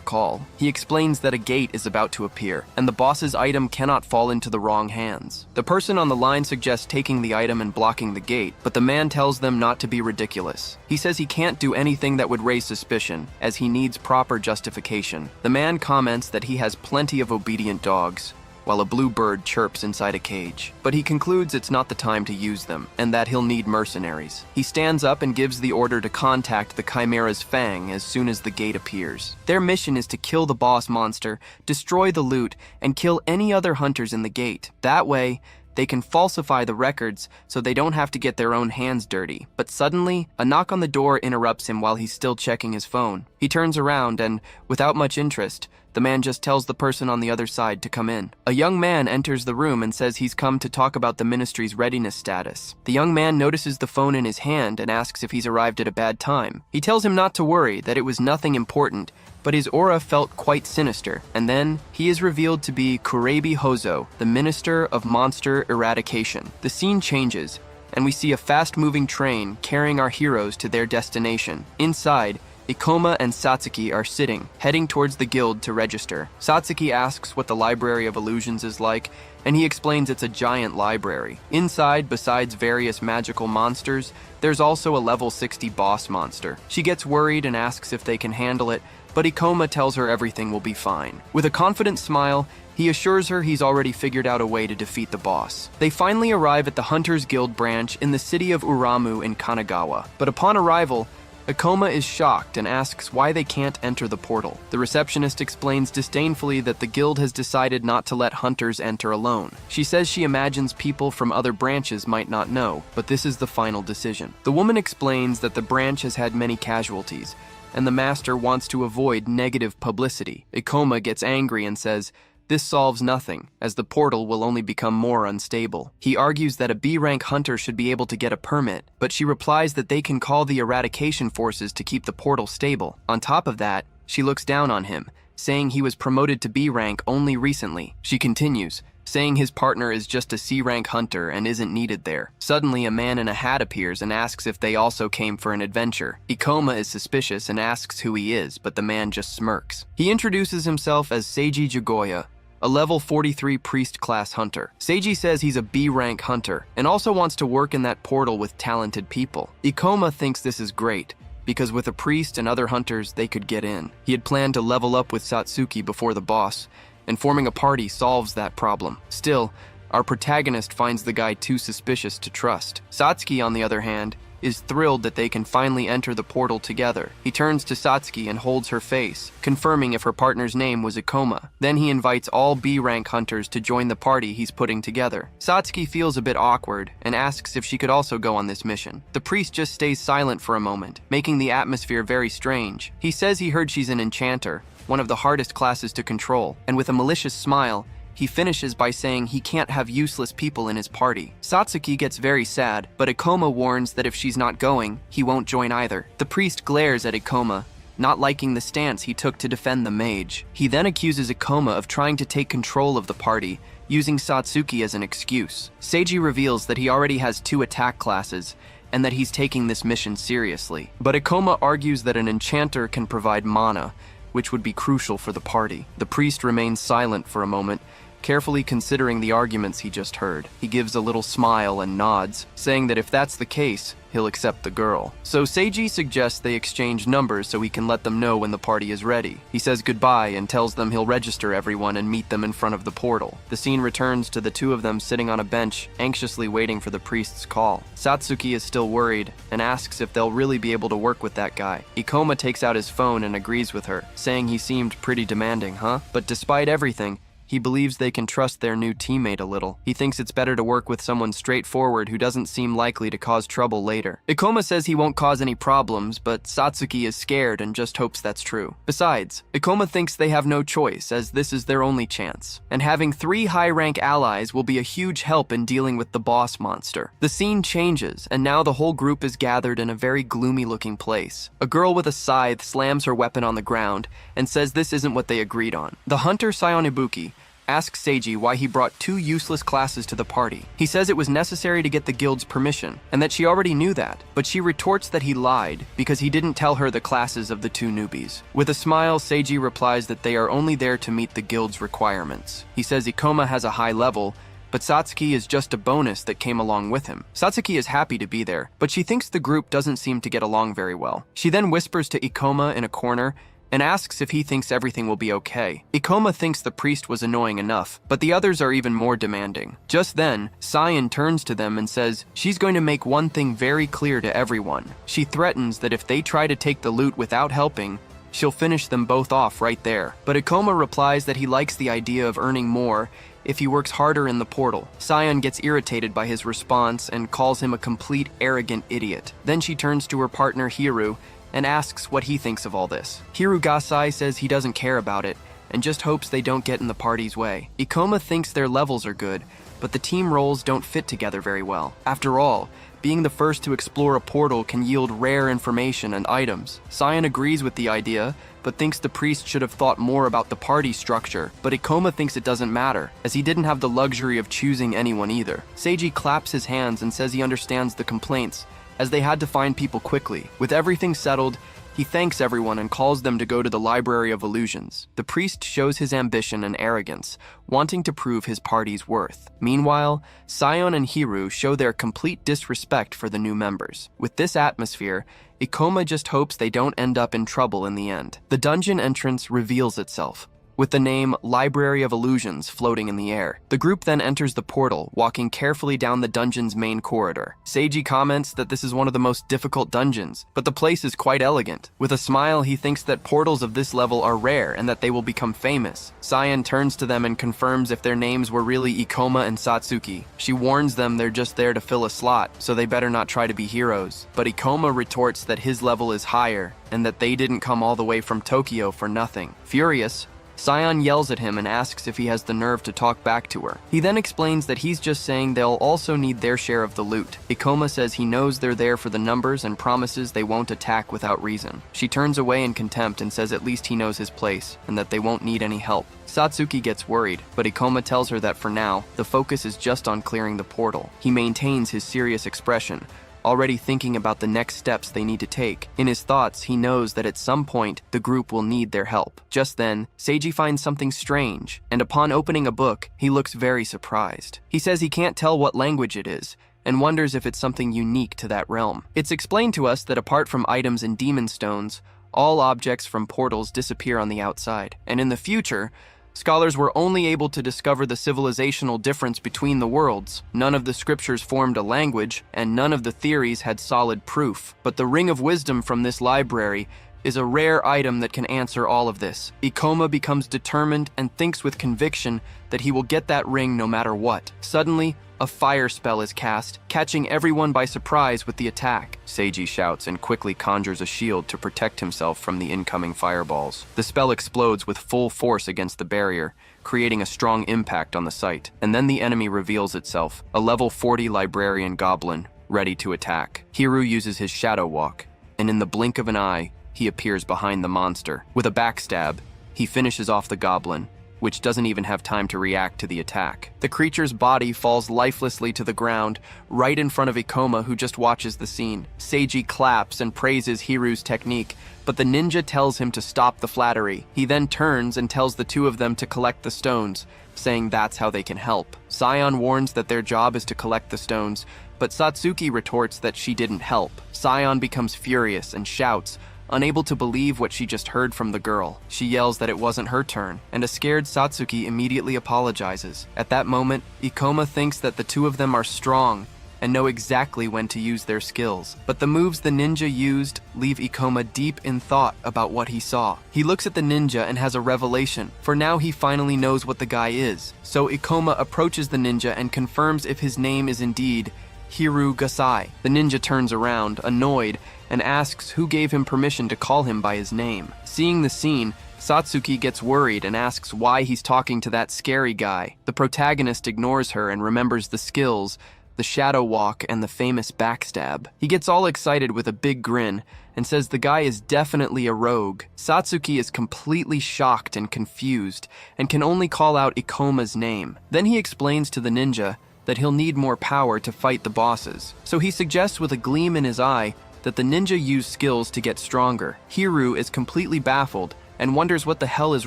call. He explains that a gate is about to appear, and the boss's item cannot fall into the wrong hands. The person on the line suggests taking the item and blocking the gate, but the man tells them not to be ridiculous. He says he can't do anything that would raise suspicion, as he needs proper justification. The man comments that he has plenty of obedient dogs, while a blue bird chirps inside a cage. But he concludes it's not the time to use them, and that he'll need mercenaries. He stands up and gives the order to contact the Chimera's Fang as soon as the gate appears. Their mission is to kill the boss monster, destroy the loot, and kill any other hunters in the gate. That way, they can falsify the records so they don't have to get their own hands dirty. But suddenly, a knock on the door interrupts him while he's still checking his phone. He turns around and, without much interest, the man just tells the person on the other side to come in. A young man enters the room and says he's come to talk about the ministry's readiness status. The young man notices the phone in his hand and asks if he's arrived at a bad time. He tells him not to worry, that it was nothing important, but his aura felt quite sinister. And then, he is revealed to be Kurebi Hozo, the Minister of Monster Eradication. The scene changes, and we see a fast-moving train carrying our heroes to their destination. Inside, Ikoma and Satsuki are sitting, heading towards the guild to register. Satsuki asks what the Library of Illusions is like, and he explains it's a giant library. Inside, besides various magical monsters, there's also a level 60 boss monster. She gets worried and asks if they can handle it, but Ikoma tells her everything will be fine. With a confident smile, he assures her he's already figured out a way to defeat the boss. They finally arrive at the Hunters Guild branch in the city of Uramu in Kanagawa. But upon arrival, Ikoma is shocked and asks why they can't enter the portal. The receptionist explains disdainfully that the guild has decided not to let hunters enter alone. She says she imagines people from other branches might not know, but this is the final decision. The woman explains that the branch has had many casualties, and the master wants to avoid negative publicity. Ikoma gets angry and says, this solves nothing, as the portal will only become more unstable. He argues that a B-rank hunter should be able to get a permit, but she replies that they can call the eradication forces to keep the portal stable. On top of that, she looks down on him, saying he was promoted to B-rank only recently. She continues, saying his partner is just a C-rank hunter and isn't needed there. Suddenly, a man in a hat appears and asks if they also came for an adventure. Ikoma is suspicious and asks who he is, but the man just smirks. He introduces himself as Seiji Jigoya, a level 43 priest class hunter. Seiji says he's a B-rank hunter and also wants to work in that portal with talented people. Ikoma thinks this is great, because with a priest and other hunters, they could get in. He had planned to level up with Satsuki before the boss, and forming a party solves that problem. Still, our protagonist finds the guy too suspicious to trust. Satsuki, on the other hand, is thrilled that they can finally enter the portal together. He turns to Satsuki and holds her face, confirming if her partner's name was Ikoma. Then he invites all B-rank hunters to join the party he's putting together. Satsuki feels a bit awkward and asks if she could also go on this mission. The priest just stays silent for a moment, making the atmosphere very strange. He says he heard she's an enchanter, one of the hardest classes to control, and with a malicious smile, He finishes by saying he can't have useless people in his party. Satsuki gets very sad, but Ikoma warns that if she's not going, he won't join either. The priest glares at Ikoma, not liking the stance he took to defend the mage. He then accuses Ikoma of trying to take control of the party, using Satsuki as an excuse. Seiji reveals that he already has 2 attack classes, and that he's taking this mission seriously. But Ikoma argues that an enchanter can provide mana, which would be crucial for the party. The priest remains silent for a moment, carefully considering the arguments he just heard. He gives a little smile and nods, saying that if that's the case, he'll accept the girl. So Seiji suggests they exchange numbers so he can let them know when the party is ready. He says goodbye and tells them he'll register everyone and meet them in front of the portal. The scene returns to the 2 of them sitting on a bench, anxiously waiting for the priest's call. Satsuki is still worried and asks if they'll really be able to work with that guy. Ikoma takes out his phone and agrees with her, saying he seemed pretty demanding, huh? But despite everything, he believes they can trust their new teammate a little. He thinks it's better to work with someone straightforward who doesn't seem likely to cause trouble later. Ikoma says he won't cause any problems, but Satsuki is scared and just hopes that's true. Besides, Ikoma thinks they have no choice, as this is their only chance. And having 3 high-rank allies will be a huge help in dealing with the boss monster. The scene changes, and now the whole group is gathered in a very gloomy-looking place. A girl with a scythe slams her weapon on the ground and says this isn't what they agreed on. The hunter Sayonibuki asks Seiji why he brought 2 useless classes to the party. He says it was necessary to get the guild's permission, and that she already knew that, but she retorts that he lied because he didn't tell her the classes of the 2 newbies. With a smile, Seiji replies that they are only there to meet the guild's requirements. He says Ikoma has a high level, but Satsuki is just a bonus that came along with him. Satsuki is happy to be there, but she thinks the group doesn't seem to get along very well. She then whispers to Ikoma in a corner and asks if he thinks everything will be okay. Ikoma thinks the priest was annoying enough, but the others are even more demanding. Just then, Sayan turns to them and says she's going to make one thing very clear to everyone. She threatens that if they try to take the loot without helping, she'll finish them both off right there. But Ikoma replies that he likes the idea of earning more if he works harder in the portal. Sayan gets irritated by his response and calls him a complete arrogant idiot. Then she turns to her partner Hiru and asks what he thinks of all this. Hirugasai says he doesn't care about it and just hopes they don't get in the party's way. Ikoma thinks their levels are good, but the team roles don't fit together very well. After all, being the first to explore a portal can yield rare information and items. Sayan agrees with the idea, but thinks the priest should have thought more about the party structure. But Ikoma thinks it doesn't matter, as he didn't have the luxury of choosing anyone either. Seiji claps his hands and says he understands the complaints, as they had to find people quickly. With everything settled, he thanks everyone and calls them to go to the Library of Illusions. The priest shows his ambition and arrogance, wanting to prove his party's worth. Meanwhile, Sion and Hiru show their complete disrespect for the new members. With this atmosphere, Ikoma just hopes they don't end up in trouble in the end. The dungeon entrance reveals itself, with the name Library of Illusions floating in the air. The group then enters the portal, walking carefully down the dungeon's main corridor. Seiji comments that this is one of the most difficult dungeons, but the place is quite elegant. With a smile, he thinks that portals of this level are rare and that they will become famous. Sayan turns to them and confirms if their names were really Ikoma and Satsuki. She warns them they're just there to fill a slot, so they better not try to be heroes. But Ikoma retorts that his level is higher and that they didn't come all the way from Tokyo for nothing. Furious, Sion yells at him and asks if he has the nerve to talk back to her. He then explains that he's just saying they'll also need their share of the loot. Ikoma says he knows they're there for the numbers and promises they won't attack without reason. She turns away in contempt and says at least he knows his place and that they won't need any help. Satsuki gets worried, but Ikoma tells her that for now, the focus is just on clearing the portal. He maintains his serious expression, already thinking about the next steps they need to take. In his thoughts, he knows that at some point, the group will need their help. Just then, Seiji finds something strange, and upon opening a book, he looks very surprised. He says he can't tell what language it is, and wonders if it's something unique to that realm. It's explained to us that apart from items and demon stones, all objects from portals disappear on the outside, and in the future, scholars were only able to discover the civilizational difference between the worlds. None of the scriptures formed a language, and none of the theories had solid proof. But the Ring of Wisdom from this library is a rare item that can answer all of this. Ikoma becomes determined and thinks with conviction that he will get that ring no matter what. Suddenly, a fire spell is cast, catching everyone by surprise with the attack. Seiji shouts and quickly conjures a shield to protect himself from the incoming fireballs. The spell explodes with full force against the barrier, creating a strong impact on the site. And then the enemy reveals itself, a level 40 librarian goblin, ready to attack. Hiru uses his shadow walk, and in the blink of an eye, he appears behind the monster. With a backstab, he finishes off the goblin, which doesn't even have time to react to the attack. The creature's body falls lifelessly to the ground, right in front of Ikoma, who just watches the scene. Seiji claps and praises Hiru's technique, but the ninja tells him to stop the flattery. He then turns and tells the two of them to collect the stones, saying that's how they can help. Sion warns that their job is to collect the stones, but Satsuki retorts that she didn't help. Sion becomes furious and shouts, unable to believe what she just heard from the girl. She yells that it wasn't her turn, and a scared Satsuki immediately apologizes. At that moment, Ikoma thinks that the two of them are strong and know exactly when to use their skills. But the moves the ninja used leave Ikoma deep in thought about what he saw. He looks at the ninja and has a revelation, for now he finally knows what the guy is. So Ikoma approaches the ninja and confirms if his name is indeed Hiru Gasai. The ninja turns around, annoyed, and asks who gave him permission to call him by his name. Seeing the scene, Satsuki gets worried and asks why he's talking to that scary guy. The protagonist ignores her and remembers the skills, the shadow walk, and the famous backstab. He gets all excited with a big grin and says the guy is definitely a rogue. Satsuki is completely shocked and confused and can only call out Ikoma's name. Then he explains to the ninja that he'll need more power to fight the bosses. So he suggests with a gleam in his eye that the ninja use skills to get stronger. Hiru is completely baffled and wonders what the hell is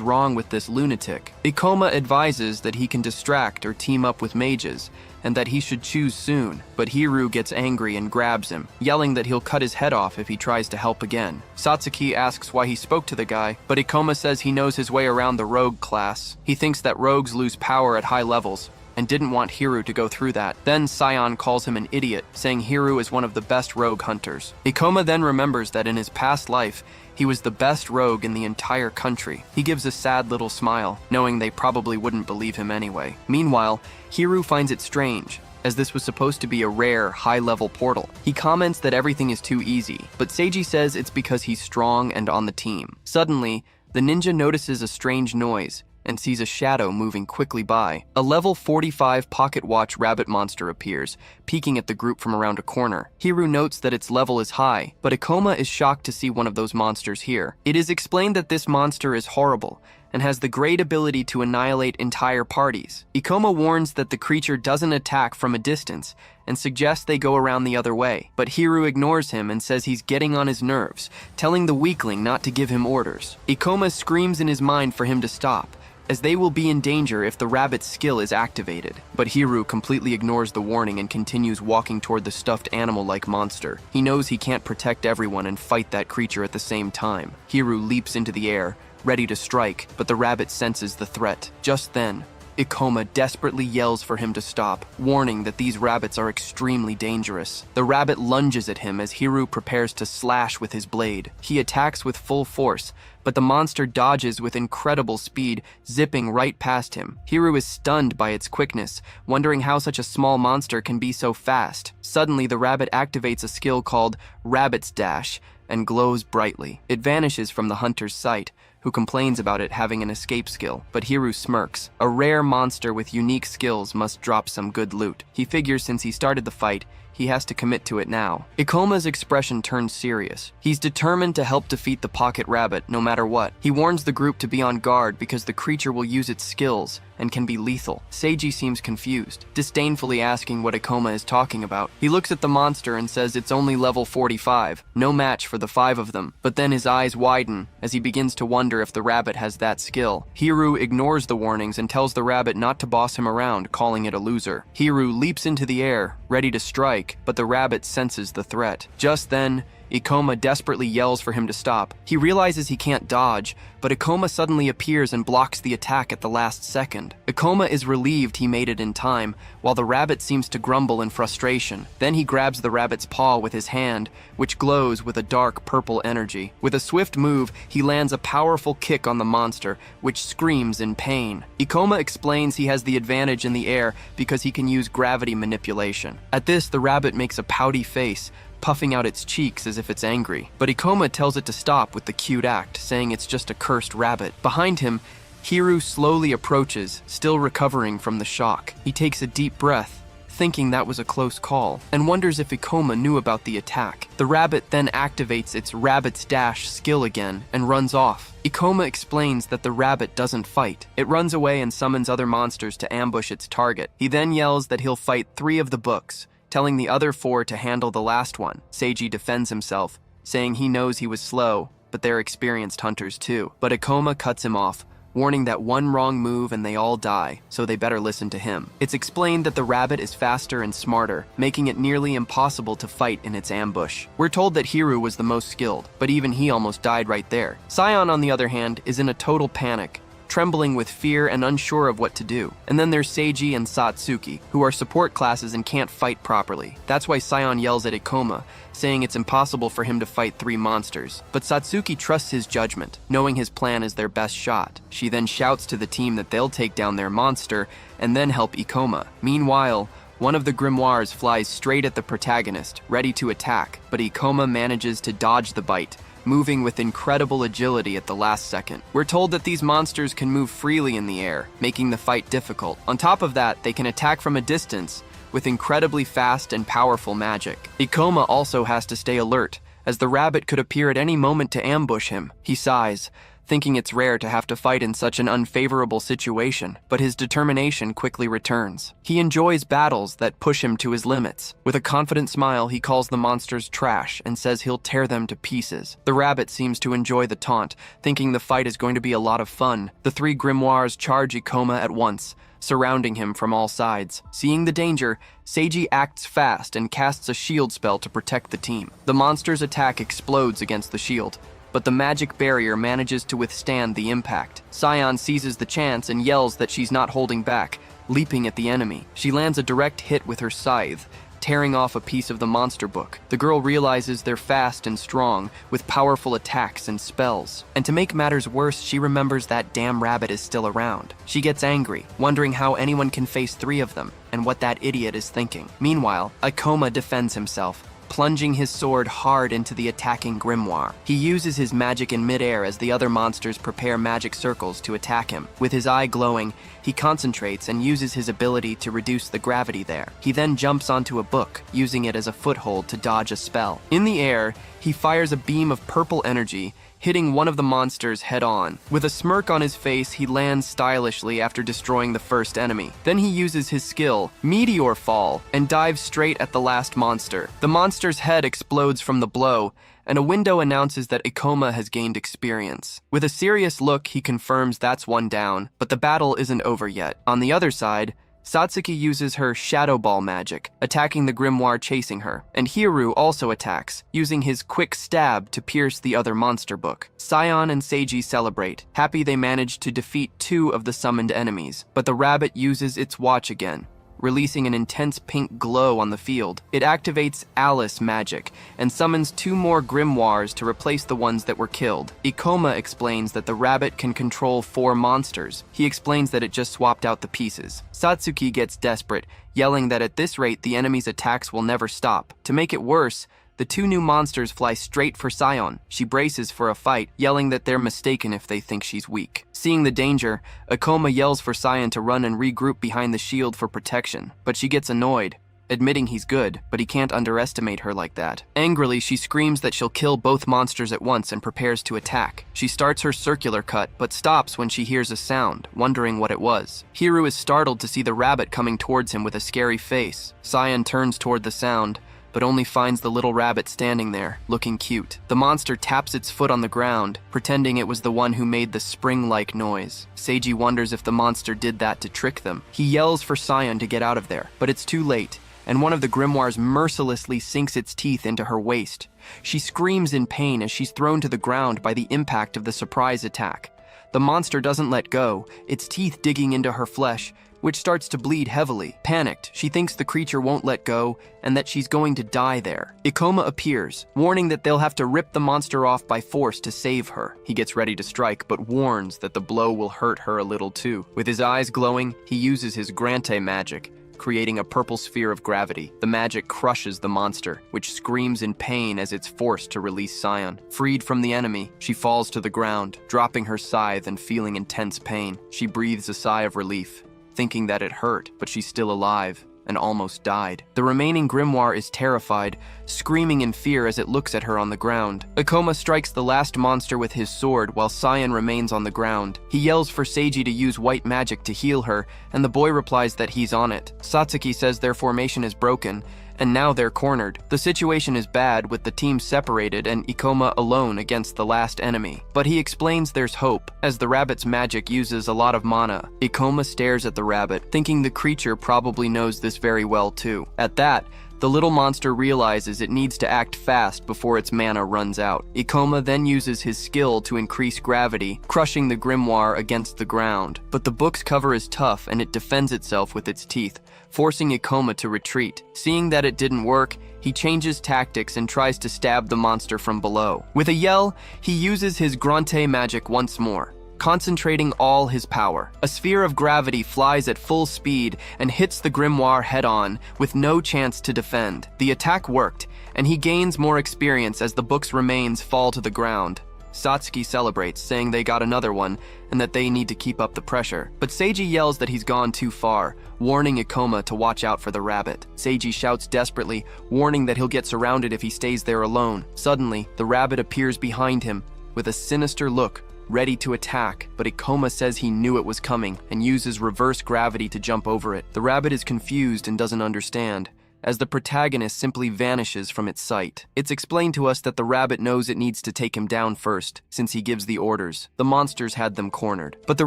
wrong with this lunatic. Ikoma advises that he can distract or team up with mages, and that he should choose soon, but Hiru gets angry and grabs him, yelling that he'll cut his head off if he tries to help again. Satsuki asks why he spoke to the guy, but Ikoma says he knows his way around the rogue class. He thinks that rogues lose power at high levels, and didn't want Hiru to go through that. Then Sion calls him an idiot, saying Hiru is one of the best rogue hunters. Ikoma then remembers that in his past life, he was the best rogue in the entire country. He gives a sad little smile, knowing they probably wouldn't believe him anyway. Meanwhile, Hiru finds it strange, as this was supposed to be a rare, high-level portal. He comments that everything is too easy, but Seiji says it's because he's strong and on the team. Suddenly, the ninja notices a strange noise, and sees a shadow moving quickly by. A level 45 pocket watch rabbit monster appears, peeking at the group from around a corner. Hiru notes that its level is high, but Ikoma is shocked to see one of those monsters here. It is explained that this monster is horrible, and has the great ability to annihilate entire parties. Ikoma warns that the creature doesn't attack from a distance, and suggests they go around the other way. But Hiru ignores him and says he's getting on his nerves, telling the weakling not to give him orders. Ikoma screams in his mind for him to stop, as they will be in danger if the rabbit's skill is activated. But Hiru completely ignores the warning and continues walking toward the stuffed animal-like monster. He knows he can't protect everyone and fight that creature at the same time. Hiru leaps into the air, ready to strike, but the rabbit senses the threat. Just then, Ikoma desperately yells for him to stop, warning that these rabbits are extremely dangerous. The rabbit lunges at him as Hiru prepares to slash with his blade. He attacks with full force, but the monster dodges with incredible speed, zipping right past him. Hiru is stunned by its quickness, wondering how such a small monster can be so fast. Suddenly, the rabbit activates a skill called Rabbit's Dash and glows brightly. It vanishes from the hunter's sight, who complains about it having an escape skill, but Hiru smirks. A rare monster with unique skills must drop some good loot. He figures since he started the fight, he has to commit to it now. Ikoma's expression turns serious. He's determined to help defeat the pocket rabbit no matter what. He warns the group to be on guard because the creature will use its skills and can be lethal. Seiji seems confused, disdainfully asking what Ikoma is talking about. He looks at the monster and says it's only level 45, no match for the 5 of them. But then his eyes widen as he begins to wonder if the rabbit has that skill. Hiru ignores the warnings and tells the rabbit not to boss him around, calling it a loser. Hiru leaps into the air, ready to strike, but the rabbit senses the threat. Just then, Ikoma desperately yells for him to stop. He realizes he can't dodge, but Ikoma suddenly appears and blocks the attack at the last second. Ikoma is relieved he made it in time, while the rabbit seems to grumble in frustration. Then he grabs the rabbit's paw with his hand, which glows with a dark purple energy. With a swift move, he lands a powerful kick on the monster, which screams in pain. Ikoma explains he has the advantage in the air because he can use gravity manipulation. At this, the rabbit makes a pouty face, puffing out its cheeks as if it's angry. But Ikoma tells it to stop with the cute act, saying it's just a cursed rabbit. Behind him, Hiru slowly approaches, still recovering from the shock. He takes a deep breath, thinking that was a close call, and wonders if Ikoma knew about the attack. The rabbit then activates its rabbit's dash skill again and runs off. Ikoma explains that the rabbit doesn't fight. It runs away and summons other monsters to ambush its target. He then yells that he'll fight 3 of the books, telling the other 4 to handle the last one. Seiji defends himself, saying he knows he was slow, but they're experienced hunters too. But Ikoma cuts him off, warning that one wrong move and they all die, so they better listen to him. It's explained that the rabbit is faster and smarter, making it nearly impossible to fight in its ambush. We're told that Hiru was the most skilled, but even he almost died right there. Sion, on the other hand, is in a total panic, trembling with fear and unsure of what to do. And then there's Seiji and Satsuki, who are support classes and can't fight properly. That's why Sion yells at Ikoma, saying it's impossible for him to fight 3 monsters. But Satsuki trusts his judgment, knowing his plan is their best shot. She then shouts to the team that they'll take down their monster and then help Ikoma. Meanwhile, one of the grimoires flies straight at the protagonist, ready to attack, but Ikoma manages to dodge the bite, moving with incredible agility at the last second. We're told that these monsters can move freely in the air, making the fight difficult. On top of that, they can attack from a distance with incredibly fast and powerful magic. Ikoma also has to stay alert, as the rabbit could appear at any moment to ambush him. He sighs, thinking it's rare to have to fight in such an unfavorable situation, but his determination quickly returns. He enjoys battles that push him to his limits. With a confident smile, he calls the monsters trash and says he'll tear them to pieces. The rabbit seems to enjoy the taunt, thinking the fight is going to be a lot of fun. The 3 grimoires charge Ikoma at once, surrounding him from all sides. Seeing the danger, Seiji acts fast and casts a shield spell to protect the team. The monster's attack explodes against the shield, but the magic barrier manages to withstand the impact. Sion seizes the chance and yells that she's not holding back, leaping at the enemy. She lands a direct hit with her scythe, tearing off a piece of the monster book. The girl realizes they're fast and strong, with powerful attacks and spells. And to make matters worse, she remembers that damn rabbit is still around. She gets angry, wondering how anyone can face 3 of them, and what that idiot is thinking. Meanwhile, Ikoma defends himself, plunging his sword hard into the attacking grimoire. He uses his magic in midair as the other monsters prepare magic circles to attack him. With his eye glowing, he concentrates and uses his ability to reduce the gravity there. He then jumps onto a book, using it as a foothold to dodge a spell. In the air, he fires a beam of purple energy, hitting one of the monsters head-on. With a smirk on his face, he lands stylishly after destroying the first enemy. Then he uses his skill, Meteor Fall, and dives straight at the last monster. The monster's head explodes from the blow, and a window announces that Ikoma has gained experience. With a serious look, he confirms that's one down, but the battle isn't over yet. On the other side, Satsuki uses her Shadow Ball magic, attacking the grimoire chasing her, and Hiru also attacks, using his quick stab to pierce the other monster book. Sion and Seiji celebrate, happy they managed to defeat 2 of the summoned enemies, but the rabbit uses its watch again, releasing an intense pink glow on the field. It activates Alice magic and summons 2 more grimoires to replace the ones that were killed. Ikoma explains that the rabbit can control 4 monsters. He explains that it just swapped out the pieces. Satsuki gets desperate, yelling that at this rate the enemy's attacks will never stop. To make it worse, the 2 new monsters fly straight for Sion. She braces for a fight, yelling that they're mistaken if they think she's weak. Seeing the danger, Ikoma yells for Sion to run and regroup behind the shield for protection, but she gets annoyed, admitting he's good, but he can't underestimate her like that. Angrily, she screams that she'll kill both monsters at once and prepares to attack. She starts her circular cut, but stops when she hears a sound, wondering what it was. Hiru is startled to see the rabbit coming towards him with a scary face. Sion turns toward the sound, but only finds the little rabbit standing there, looking cute. The monster taps its foot on the ground, pretending it was the one who made the spring-like noise. Seiji wonders if the monster did that to trick them. He yells for Sion to get out of there, but it's too late, and one of the grimoires mercilessly sinks its teeth into her waist. She screams in pain as she's thrown to the ground by the impact of the surprise attack. The monster doesn't let go, its teeth digging into her flesh, which starts to bleed heavily. Panicked, she thinks the creature won't let go and that she's going to die there. Ikoma appears, warning that they'll have to rip the monster off by force to save her. He gets ready to strike, but warns that the blow will hurt her a little too. With his eyes glowing, he uses his Grante magic, creating a purple sphere of gravity. The magic crushes the monster, which screams in pain as it's forced to release Sion. Freed from the enemy, she falls to the ground, dropping her scythe and feeling intense pain. She breathes a sigh of relief, thinking that it hurt, but she's still alive and almost died. The remaining grimoire is terrified, screaming in fear as it looks at her on the ground. Ikoma strikes the last monster with his sword while Sion remains on the ground. He yells for Seiji to use white magic to heal her, and the boy replies that he's on it. Satsuki says their formation is broken, and now they're cornered. The situation is bad, with the team separated and Ikoma alone against the last enemy. But he explains there's hope, as the rabbit's magic uses a lot of mana. Ikoma stares at the rabbit, thinking the creature probably knows this very well too. At that, the little monster realizes it needs to act fast before its mana runs out. Ikoma then uses his skill to increase gravity, crushing the grimoire against the ground. But the book's cover is tough and it defends itself with its teeth, forcing Ikoma to retreat. Seeing that it didn't work, he changes tactics and tries to stab the monster from below. With a yell, he uses his Grante magic once more, concentrating all his power. A sphere of gravity flies at full speed and hits the grimoire head-on, with no chance to defend. The attack worked, and he gains more experience as the book's remains fall to the ground. Satsuki celebrates, saying they got another one and that they need to keep up the pressure. But Seiji yells that he's gone too far, warning Ikoma to watch out for the rabbit. Seiji shouts desperately, warning that he'll get surrounded if he stays there alone. Suddenly, the rabbit appears behind him with a sinister look, ready to attack, but Ikoma says he knew it was coming and uses reverse gravity to jump over it. The rabbit is confused and doesn't understand, as the protagonist simply vanishes from its sight. It's explained to us that the rabbit knows it needs to take him down first, since he gives the orders. The monsters had them cornered. But the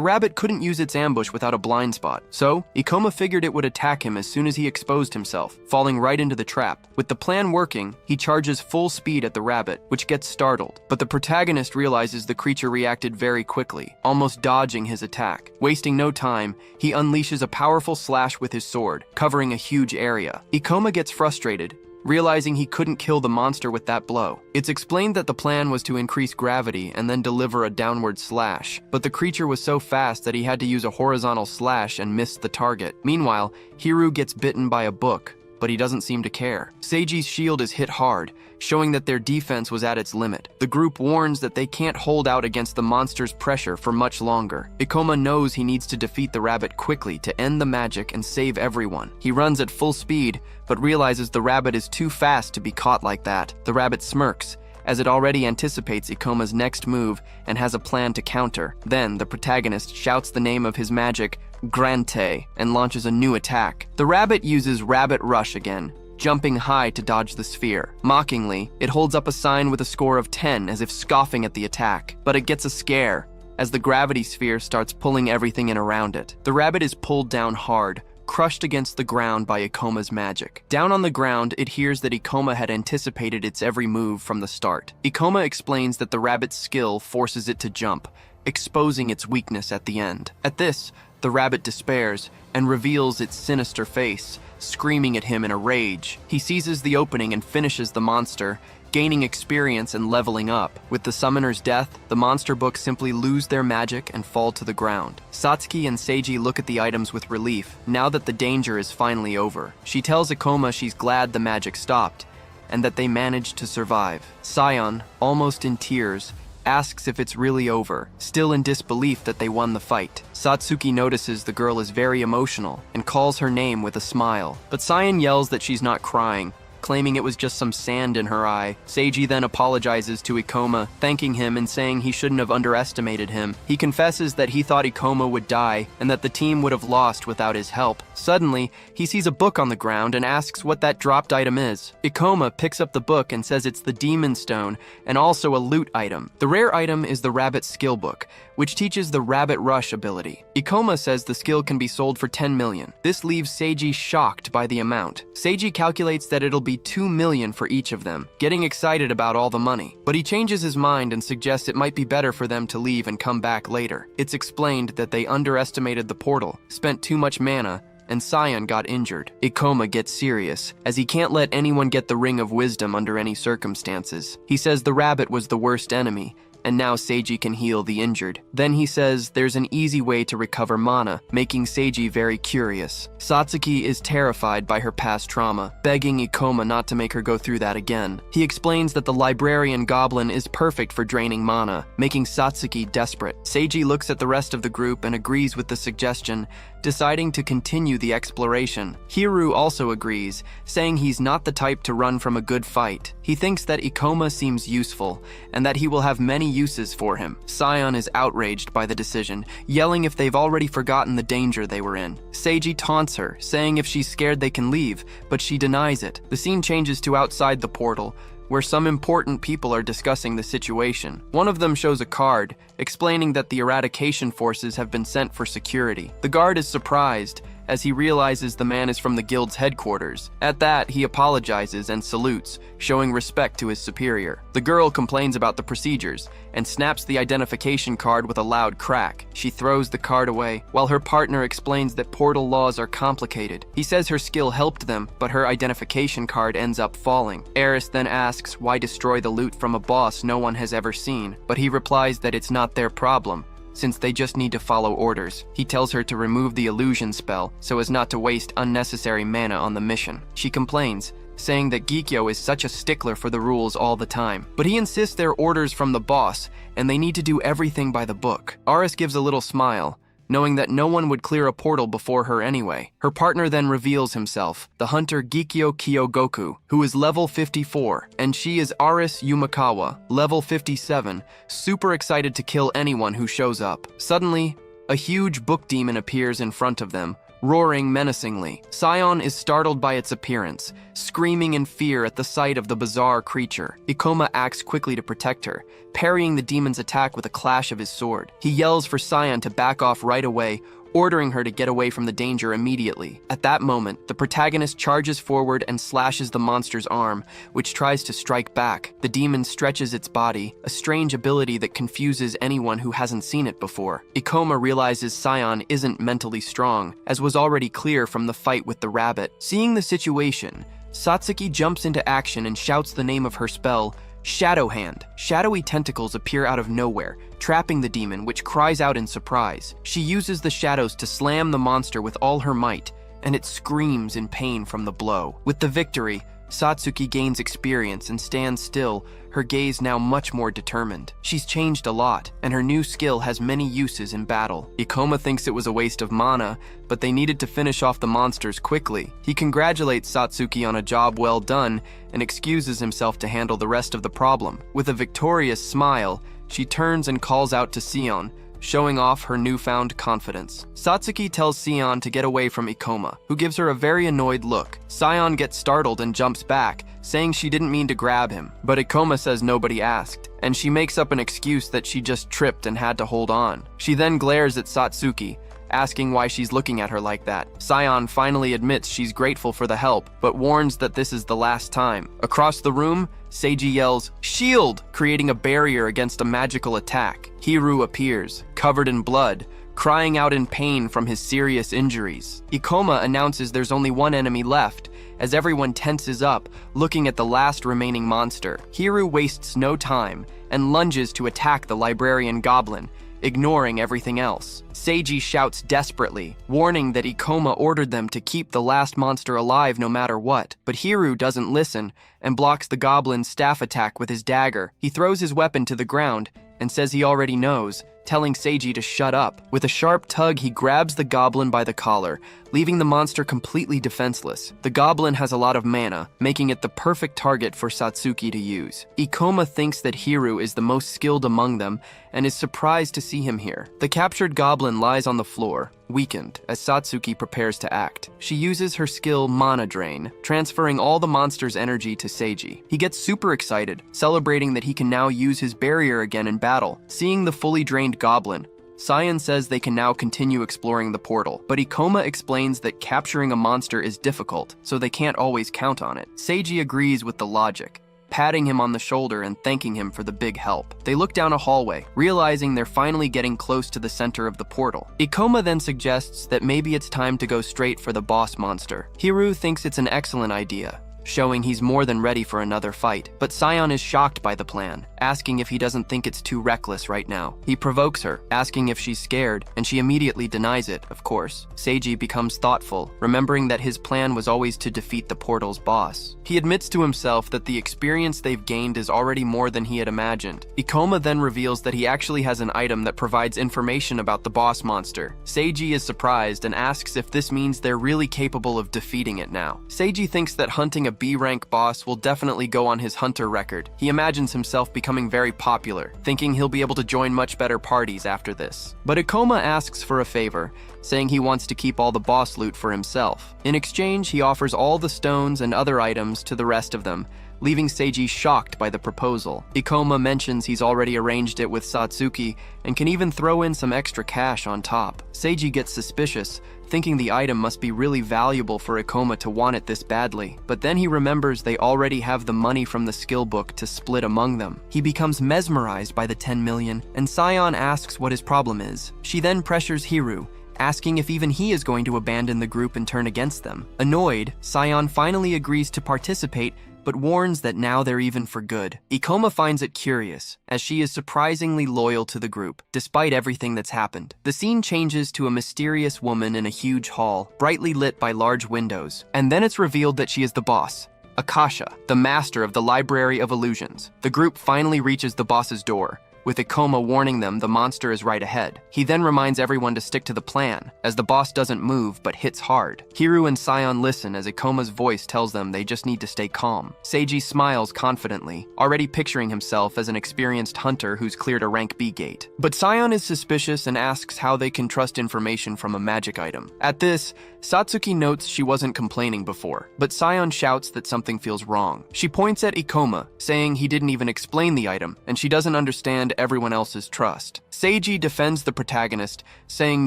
rabbit couldn't use its ambush without a blind spot, so Ikoma figured it would attack him as soon as he exposed himself, falling right into the trap. With the plan working, he charges full speed at the rabbit, which gets startled. But the protagonist realizes the creature reacted very quickly, almost dodging his attack. Wasting no time, he unleashes a powerful slash with his sword, covering a huge area. Ikoma gets frustrated, realizing he couldn't kill the monster with that blow. It's explained that the plan was to increase gravity and then deliver a downward slash, but the creature was so fast that he had to use a horizontal slash and missed the target. Meanwhile, Hiru gets bitten by a book, but he doesn't seem to care. Seiji's shield is hit hard, showing that their defense was at its limit. The group warns that they can't hold out against the monster's pressure for much longer. Ikoma knows he needs to defeat the rabbit quickly to end the magic and save everyone. He runs at full speed, but realizes the rabbit is too fast to be caught like that. The rabbit smirks, as it already anticipates Ikoma's next move and has a plan to counter. Then, the protagonist shouts the name of his magic, Grante, and launches a new attack. The rabbit uses Rabbit Rush again, jumping high to dodge the sphere. Mockingly, it holds up a sign with a score of 10 as if scoffing at the attack. But it gets a scare, as the gravity sphere starts pulling everything in around it. The rabbit is pulled down hard, crushed against the ground by Ikoma's magic. Down on the ground, it hears that Ikoma had anticipated its every move from the start. Ikoma explains that the rabbit's skill forces it to jump, exposing its weakness at the end. At this, the rabbit despairs and reveals its sinister face, screaming at him in a rage. He seizes the opening and finishes the monster, gaining experience and leveling up. With the summoner's death, the monster books simply lose their magic and fall to the ground. Satsuki and Seiji look at the items with relief, now that the danger is finally over. She tells Ikoma she's glad the magic stopped, and that they managed to survive. Sion, almost in tears, asks if it's really over, still in disbelief that they won the fight. Satsuki notices the girl is very emotional and calls her name with a smile. But Sion yells that she's not crying, claiming it was just some sand in her eye. Seiji then apologizes to Ikoma, thanking him and saying he shouldn't have underestimated him. He confesses that he thought Ikoma would die and that the team would have lost without his help. Suddenly, he sees a book on the ground and asks what that dropped item is. Ikoma picks up the book and says it's the Demon Stone and also a loot item. The rare item is the Rabbit Skill Book, which teaches the Rabbit Rush ability. Ikoma says the skill can be sold for 10 million. This leaves Seiji shocked by the amount. Seiji calculates that it'll be 2 million for each of them, getting excited about all the money. But he changes his mind and suggests it might be better for them to leave and come back later. It's explained that they underestimated the portal, spent too much mana, and Sion got injured. Ikoma gets serious, as he can't let anyone get the Ring of Wisdom under any circumstances. He says the rabbit was the worst enemy, and now Seiji can heal the injured. Then he says there's an easy way to recover mana, making Seiji very curious. Satsuki is terrified by her past trauma, begging Ikoma not to make her go through that again. He explains that the librarian goblin is perfect for draining mana, making Satsuki desperate. Seiji looks at the rest of the group and agrees with the suggestion, deciding to continue the exploration. Hiru also agrees, saying he's not the type to run from a good fight. He thinks that Ikoma seems useful, and that he will have many uses for him. Sion is outraged by the decision, yelling if they've already forgotten the danger they were in. Seiji taunts her, saying if she's scared they can leave, but she denies it. The scene changes to outside the portal, where some important people are discussing the situation. One of them shows a card, explaining that the eradication forces have been sent for security. The guard is surprised, as he realizes the man is from the guild's headquarters. At that, he apologizes and salutes, showing respect to his superior. The girl complains about the procedures, and snaps the identification card with a loud crack. She throws the card away, while her partner explains that portal laws are complicated. He says her skill helped them, but her identification card ends up falling. Eris then asks why destroy the loot from a boss no one has ever seen, but he replies that it's not their problem, since they just need to follow orders. He tells her to remove the illusion spell so as not to waste unnecessary mana on the mission. She complains, saying that Gikyo is such a stickler for the rules all the time. But he insists they're orders from the boss, and they need to do everything by the book. Aris gives a little smile, knowing that no one would clear a portal before her anyway. Her partner then reveals himself, the hunter Gikyo Kyogoku, who is level 54, and she is Aris Yumakawa, level 57, super excited to kill anyone who shows up. Suddenly, a huge book demon appears in front of them, roaring menacingly. Sion is startled by its appearance, screaming in fear at the sight of the bizarre creature. Ikoma acts quickly to protect her, parrying the demon's attack with a clash of his sword. He yells for Sion to back off right away, ordering her to get away from the danger immediately. At that moment, the protagonist charges forward and slashes the monster's arm, which tries to strike back. The demon stretches its body, a strange ability that confuses anyone who hasn't seen it before. Ikoma realizes Sion isn't mentally strong, as was already clear from the fight with the rabbit. Seeing the situation, Satsuki jumps into action and shouts the name of her spell, Shadow Hand. Shadowy tentacles appear out of nowhere, trapping the demon, which cries out in surprise. She uses the shadows to slam the monster with all her might, and it screams in pain from the blow. With the victory, Satsuki gains experience and stands still, her gaze now much more determined. She's changed a lot, and her new skill has many uses in battle. Ikoma thinks it was a waste of mana, but they needed to finish off the monsters quickly. He congratulates Satsuki on a job well done and excuses himself to handle the rest of the problem. With a victorious smile, she turns and calls out to Sion, showing off her newfound confidence. Satsuki tells Sion to get away from Ikoma, who gives her a very annoyed look. Sion gets startled and jumps back, saying she didn't mean to grab him, but Ikoma says nobody asked, and she makes up an excuse that she just tripped and had to hold on. She then glares at Satsuki, asking why she's looking at her like that. Sion finally admits she's grateful for the help, but warns that this is the last time. Across the room, Seiji yells, "Shield!" creating a barrier against a magical attack. Hiru appears, covered in blood, crying out in pain from his serious injuries. Ikoma announces there's only one enemy left, as everyone tenses up, looking at the last remaining monster. Hiru wastes no time and lunges to attack the librarian goblin, ignoring everything else. Seiji shouts desperately, warning that Ikoma ordered them to keep the last monster alive no matter what. But Hiru doesn't listen and blocks the goblin's staff attack with his dagger. He throws his weapon to the ground and says he already knows, telling Seiji to shut up. With a sharp tug, he grabs the goblin by the collar, leaving the monster completely defenseless. The goblin has a lot of mana, making it the perfect target for Satsuki to use. Ikoma thinks that Hiru is the most skilled among them and is surprised to see him here. The captured goblin lies on the floor, weakened, as Satsuki prepares to act. She uses her skill Mana Drain, transferring all the monster's energy to Seiji. He gets super excited, celebrating that he can now use his barrier again in battle. Seeing the fully drained goblin, Saiyan says they can now continue exploring the portal, but Ikoma explains that capturing a monster is difficult, so they can't always count on it. Seiji agrees with the logic, patting him on the shoulder and thanking him for the big help. They look down a hallway, realizing they're finally getting close to the center of the portal. Ikoma then suggests that maybe it's time to go straight for the boss monster. Hiru thinks it's an excellent idea, showing he's more than ready for another fight. But Saiyan is shocked by the plan, asking if he doesn't think it's too reckless right now. He provokes her, asking if she's scared, and she immediately denies it, of course. Seiji becomes thoughtful, remembering that his plan was always to defeat the portal's boss. He admits to himself that the experience they've gained is already more than he had imagined. Ikoma then reveals that he actually has an item that provides information about the boss monster. Seiji is surprised and asks if this means they're really capable of defeating it now. Seiji thinks that hunting a B-rank boss will definitely go on his hunter record. He imagines himself becoming very popular, thinking he'll be able to join much better parties after this. But Ikoma asks for a favor, saying he wants to keep all the boss loot for himself. In exchange, he offers all the stones and other items to the rest of them, leaving Seiji shocked by the proposal. Ikoma mentions he's already arranged it with Satsuki and can even throw in some extra cash on top. Seiji gets suspicious, thinking the item must be really valuable for Ikoma to want it this badly. But then he remembers they already have the money from the skill book to split among them. He becomes mesmerized by the 10 million, and Saiyan asks what his problem is. She then pressures Hiru, asking if even he is going to abandon the group and turn against them. Annoyed, Saiyan finally agrees to participate, but warns that now they're even for good. Ikoma finds it curious, as she is surprisingly loyal to the group, despite everything that's happened. The scene changes to a mysterious woman in a huge hall, brightly lit by large windows, and then it's revealed that she is the boss, Akasha, the master of the Library of Illusions. The group finally reaches the boss's door, with Ikoma warning them the monster is right ahead. He then reminds everyone to stick to the plan, as the boss doesn't move but hits hard. Hiru and Saiyan listen as Ikoma's voice tells them they just need to stay calm. Seiji smiles confidently, already picturing himself as an experienced hunter who's cleared a rank B gate. But Saiyan is suspicious and asks how they can trust information from a magic item. At this, Satsuki notes she wasn't complaining before, but Saiyan shouts that something feels wrong. She points at Ikoma, saying he didn't even explain the item, and she doesn't understand everyone else's trust. Seiji defends the protagonist, saying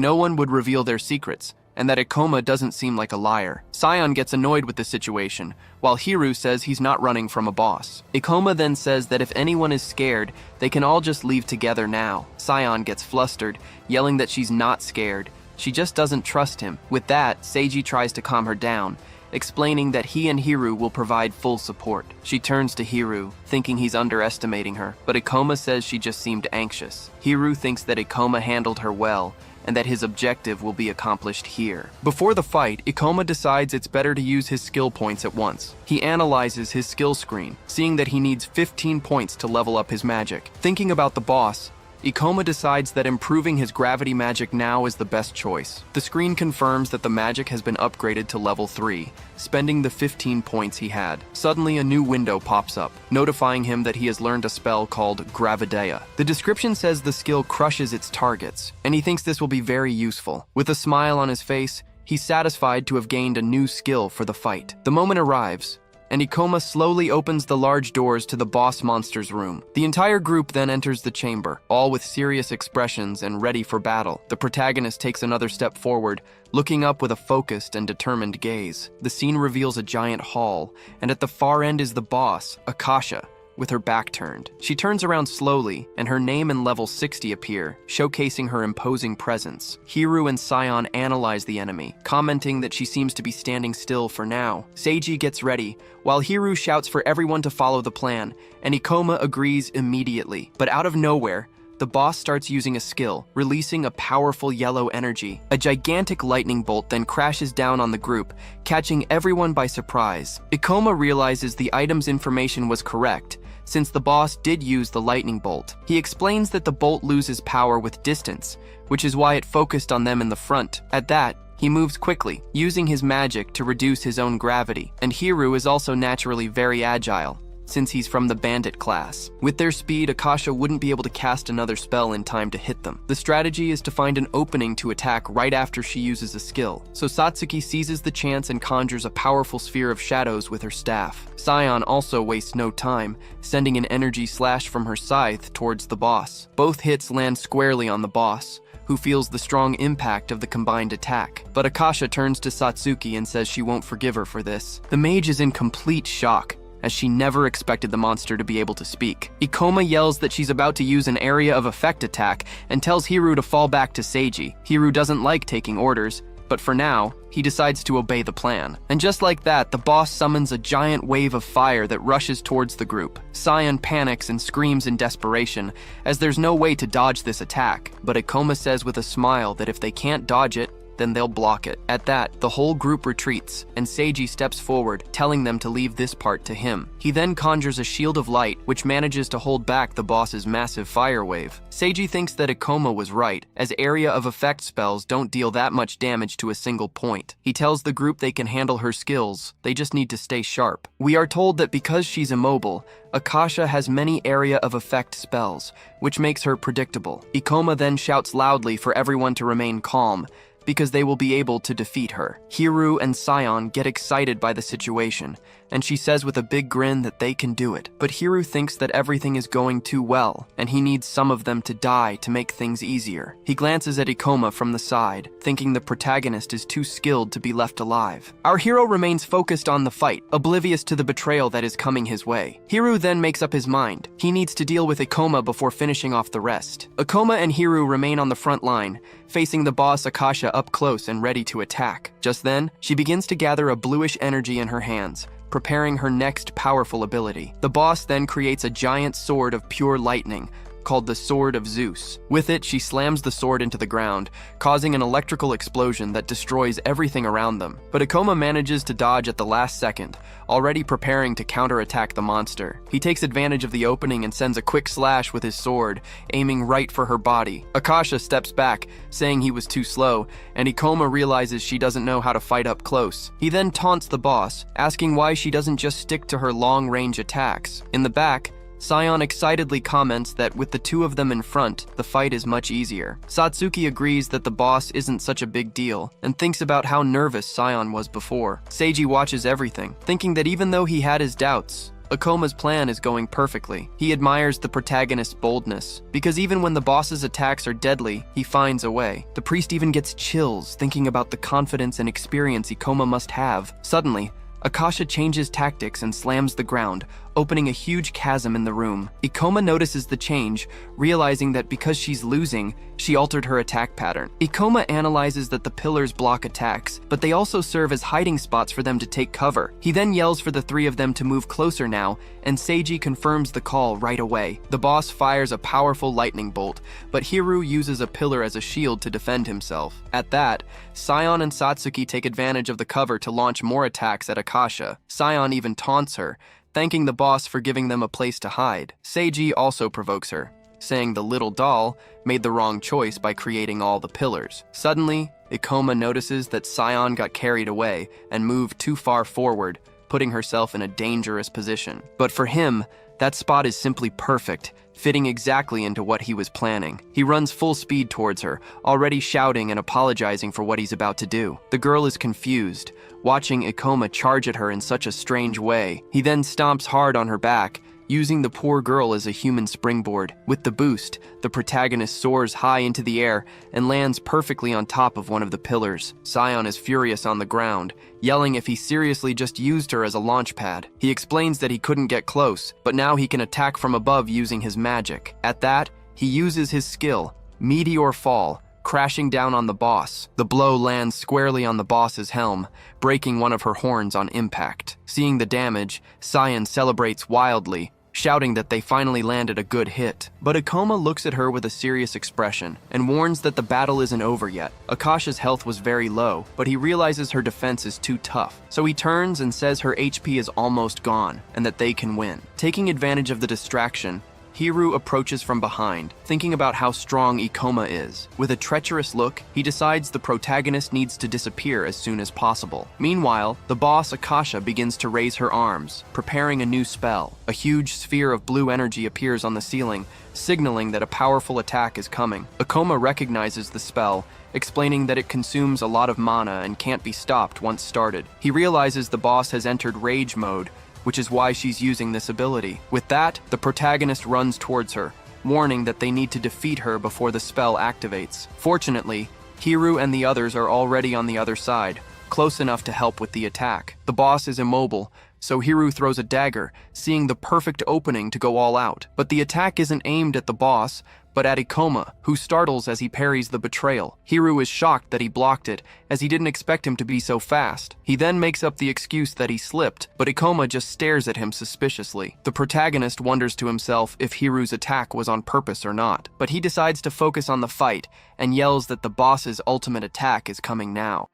no one would reveal their secrets, and that Ikoma doesn't seem like a liar. Saiyan gets annoyed with the situation, while Hiru says he's not running from a boss. Ikoma then says that if anyone is scared, they can all just leave together now. Saiyan gets flustered, yelling that she's not scared. She just doesn't trust him. With that, Seiji tries to calm her down, explaining that he and Hiru will provide full support. She turns to Hiru, thinking he's underestimating her, but Ikoma says she just seemed anxious. Hiru thinks that Ikoma handled her well, and that his objective will be accomplished here. Before the fight, Ikoma decides it's better to use his skill points at once. He analyzes his skill screen, seeing that he needs 15 points to level up his magic. Thinking about the boss, Ikoma decides that improving his gravity magic now is the best choice. The screen confirms that the magic has been upgraded to level 3, spending the 15 points he had. Suddenly a new window pops up, notifying him that he has learned a spell called Gravideia. The description says the skill crushes its targets, and he thinks this will be very useful. With a smile on his face, he's satisfied to have gained a new skill for the fight. The moment arrives, and Ikoma slowly opens the large doors to the boss monster's room. The entire group then enters the chamber, all with serious expressions and ready for battle. The protagonist takes another step forward, looking up with a focused and determined gaze. The scene reveals a giant hall, and at the far end is the boss, Akasha, with her back turned. She turns around slowly, and her name and level 60 appear, showcasing her imposing presence. Hiru and Saiyan analyze the enemy, commenting that she seems to be standing still for now. Seiji gets ready, while Hiru shouts for everyone to follow the plan, and Ikoma agrees immediately. But out of nowhere, the boss starts using a skill, releasing a powerful yellow energy. A gigantic lightning bolt then crashes down on the group, catching everyone by surprise. Ikoma realizes the item's information was correct, since the boss did use the lightning bolt. He explains that the bolt loses power with distance, which is why it focused on them in the front. At that, he moves quickly, using his magic to reduce his own gravity. And Hiru is also naturally very agile, since he's from the bandit class. With their speed, Akasha wouldn't be able to cast another spell in time to hit them. The strategy is to find an opening to attack right after she uses a skill, so Satsuki seizes the chance and conjures a powerful sphere of shadows with her staff. Saiyan also wastes no time, sending an energy slash from her scythe towards the boss. Both hits land squarely on the boss, who feels the strong impact of the combined attack. But Akasha turns to Satsuki and says she won't forgive her for this. The mage is in complete shock, as she never expected the monster to be able to speak. Ikoma yells that she's about to use an area of effect attack and tells Hiru to fall back to Seiji. Hiru doesn't like taking orders, but for now, he decides to obey the plan. And just like that, the boss summons a giant wave of fire that rushes towards the group. Sion panics and screams in desperation, as there's no way to dodge this attack. But Ikoma says with a smile that if they can't dodge it, then they'll block it. At that, the whole group retreats, and Seiji steps forward, telling them to leave this part to him. He then conjures a shield of light, which manages to hold back the boss's massive fire wave. Seiji thinks that Ikoma was right, as area of effect spells don't deal that much damage to a single point. He tells the group they can handle her skills, they just need to stay sharp. We are told that because she's immobile, Akasha has many area of effect spells, which makes her predictable. Ikoma then shouts loudly for everyone to remain calm, because they will be able to defeat her. Hiru and Sion get excited by the situation, and she says with a big grin that they can do it. But Hiru thinks that everything is going too well, and he needs some of them to die to make things easier. He glances at Ikoma from the side, thinking the protagonist is too skilled to be left alive. Our hero remains focused on the fight, oblivious to the betrayal that is coming his way. Hiru then makes up his mind. He needs to deal with Ikoma before finishing off the rest. Ikoma and Hiru remain on the front line, facing the boss Akasha up close and ready to attack. Just then, she begins to gather a bluish energy in her hands, preparing her next powerful ability. The boss then creates a giant sword of pure lightning, called the Sword of Zeus. With it, she slams the sword into the ground, causing an electrical explosion that destroys everything around them. But Ikoma manages to dodge at the last second, already preparing to counterattack the monster. He takes advantage of the opening and sends a quick slash with his sword, aiming right for her body. Akasha steps back, saying he was too slow, and Ikoma realizes she doesn't know how to fight up close. He then taunts the boss, asking why she doesn't just stick to her long-range attacks. In the back, Sion excitedly comments that with the two of them in front, the fight is much easier. Satsuki agrees that the boss isn't such a big deal, and thinks about how nervous Sion was before. Seiji watches everything, thinking that even though he had his doubts, Ikoma's plan is going perfectly. He admires the protagonist's boldness, because even when the boss's attacks are deadly, he finds a way. The priest even gets chills thinking about the confidence and experience Ikoma must have. Suddenly, Akasha changes tactics and slams the ground, opening a huge chasm in the room. Ikoma notices the change, realizing that because she's losing, she altered her attack pattern. Ikoma analyzes that the pillars block attacks, but they also serve as hiding spots for them to take cover. He then yells for the three of them to move closer now, and Seiji confirms the call right away. The boss fires a powerful lightning bolt, but Hiru uses a pillar as a shield to defend himself. At that, Sion and Satsuki take advantage of the cover to launch more attacks at Akasha. Sion even taunts her, thanking the boss for giving them a place to hide. Seiji also provokes her, saying the little doll made the wrong choice by creating all the pillars. Suddenly, Ikoma notices that Sion got carried away and moved too far forward, putting herself in a dangerous position. But for him, that spot is simply perfect, fitting exactly into what he was planning. He runs full speed towards her, already shouting and apologizing for what he's about to do. The girl is confused, watching Ikoma charge at her in such a strange way. He then stomps hard on her back, using the poor girl as a human springboard. With the boost, the protagonist soars high into the air and lands perfectly on top of one of the pillars. Sion is furious on the ground, yelling if he seriously just used her as a launch pad. He explains that he couldn't get close, but now he can attack from above using his magic. At that, he uses his skill, Meteor Fall, crashing down on the boss. The blow lands squarely on the boss's helm, breaking one of her horns on impact. Seeing the damage, Sion celebrates wildly, shouting that they finally landed a good hit. But Ikoma looks at her with a serious expression and warns that the battle isn't over yet. Akasha's health was very low, but he realizes her defense is too tough. So he turns and says her HP is almost gone and that they can win. Taking advantage of the distraction, Hiru approaches from behind, thinking about how strong Ikoma is. With a treacherous look, he decides the protagonist needs to disappear as soon as possible. Meanwhile, the boss Akasha begins to raise her arms, preparing a new spell. A huge sphere of blue energy appears on the ceiling, signaling that a powerful attack is coming. Ikoma recognizes the spell, explaining that it consumes a lot of mana and can't be stopped once started. He realizes the boss has entered rage mode, which is why she's using this ability. With that, the protagonist runs towards her, warning that they need to defeat her before the spell activates. Fortunately, Hiru and the others are already on the other side, close enough to help with the attack. The boss is immobile, so Hiru throws a dagger, seeing the perfect opening to go all out. But the attack isn't aimed at the boss, but at Ikoma, who startles as he parries the betrayal. Hiru is shocked that he blocked it, as he didn't expect him to be so fast. He then makes up the excuse that he slipped, but Ikoma just stares at him suspiciously. The protagonist wonders to himself if Hiru's attack was on purpose or not, but he decides to focus on the fight and yells that the boss's ultimate attack is coming now.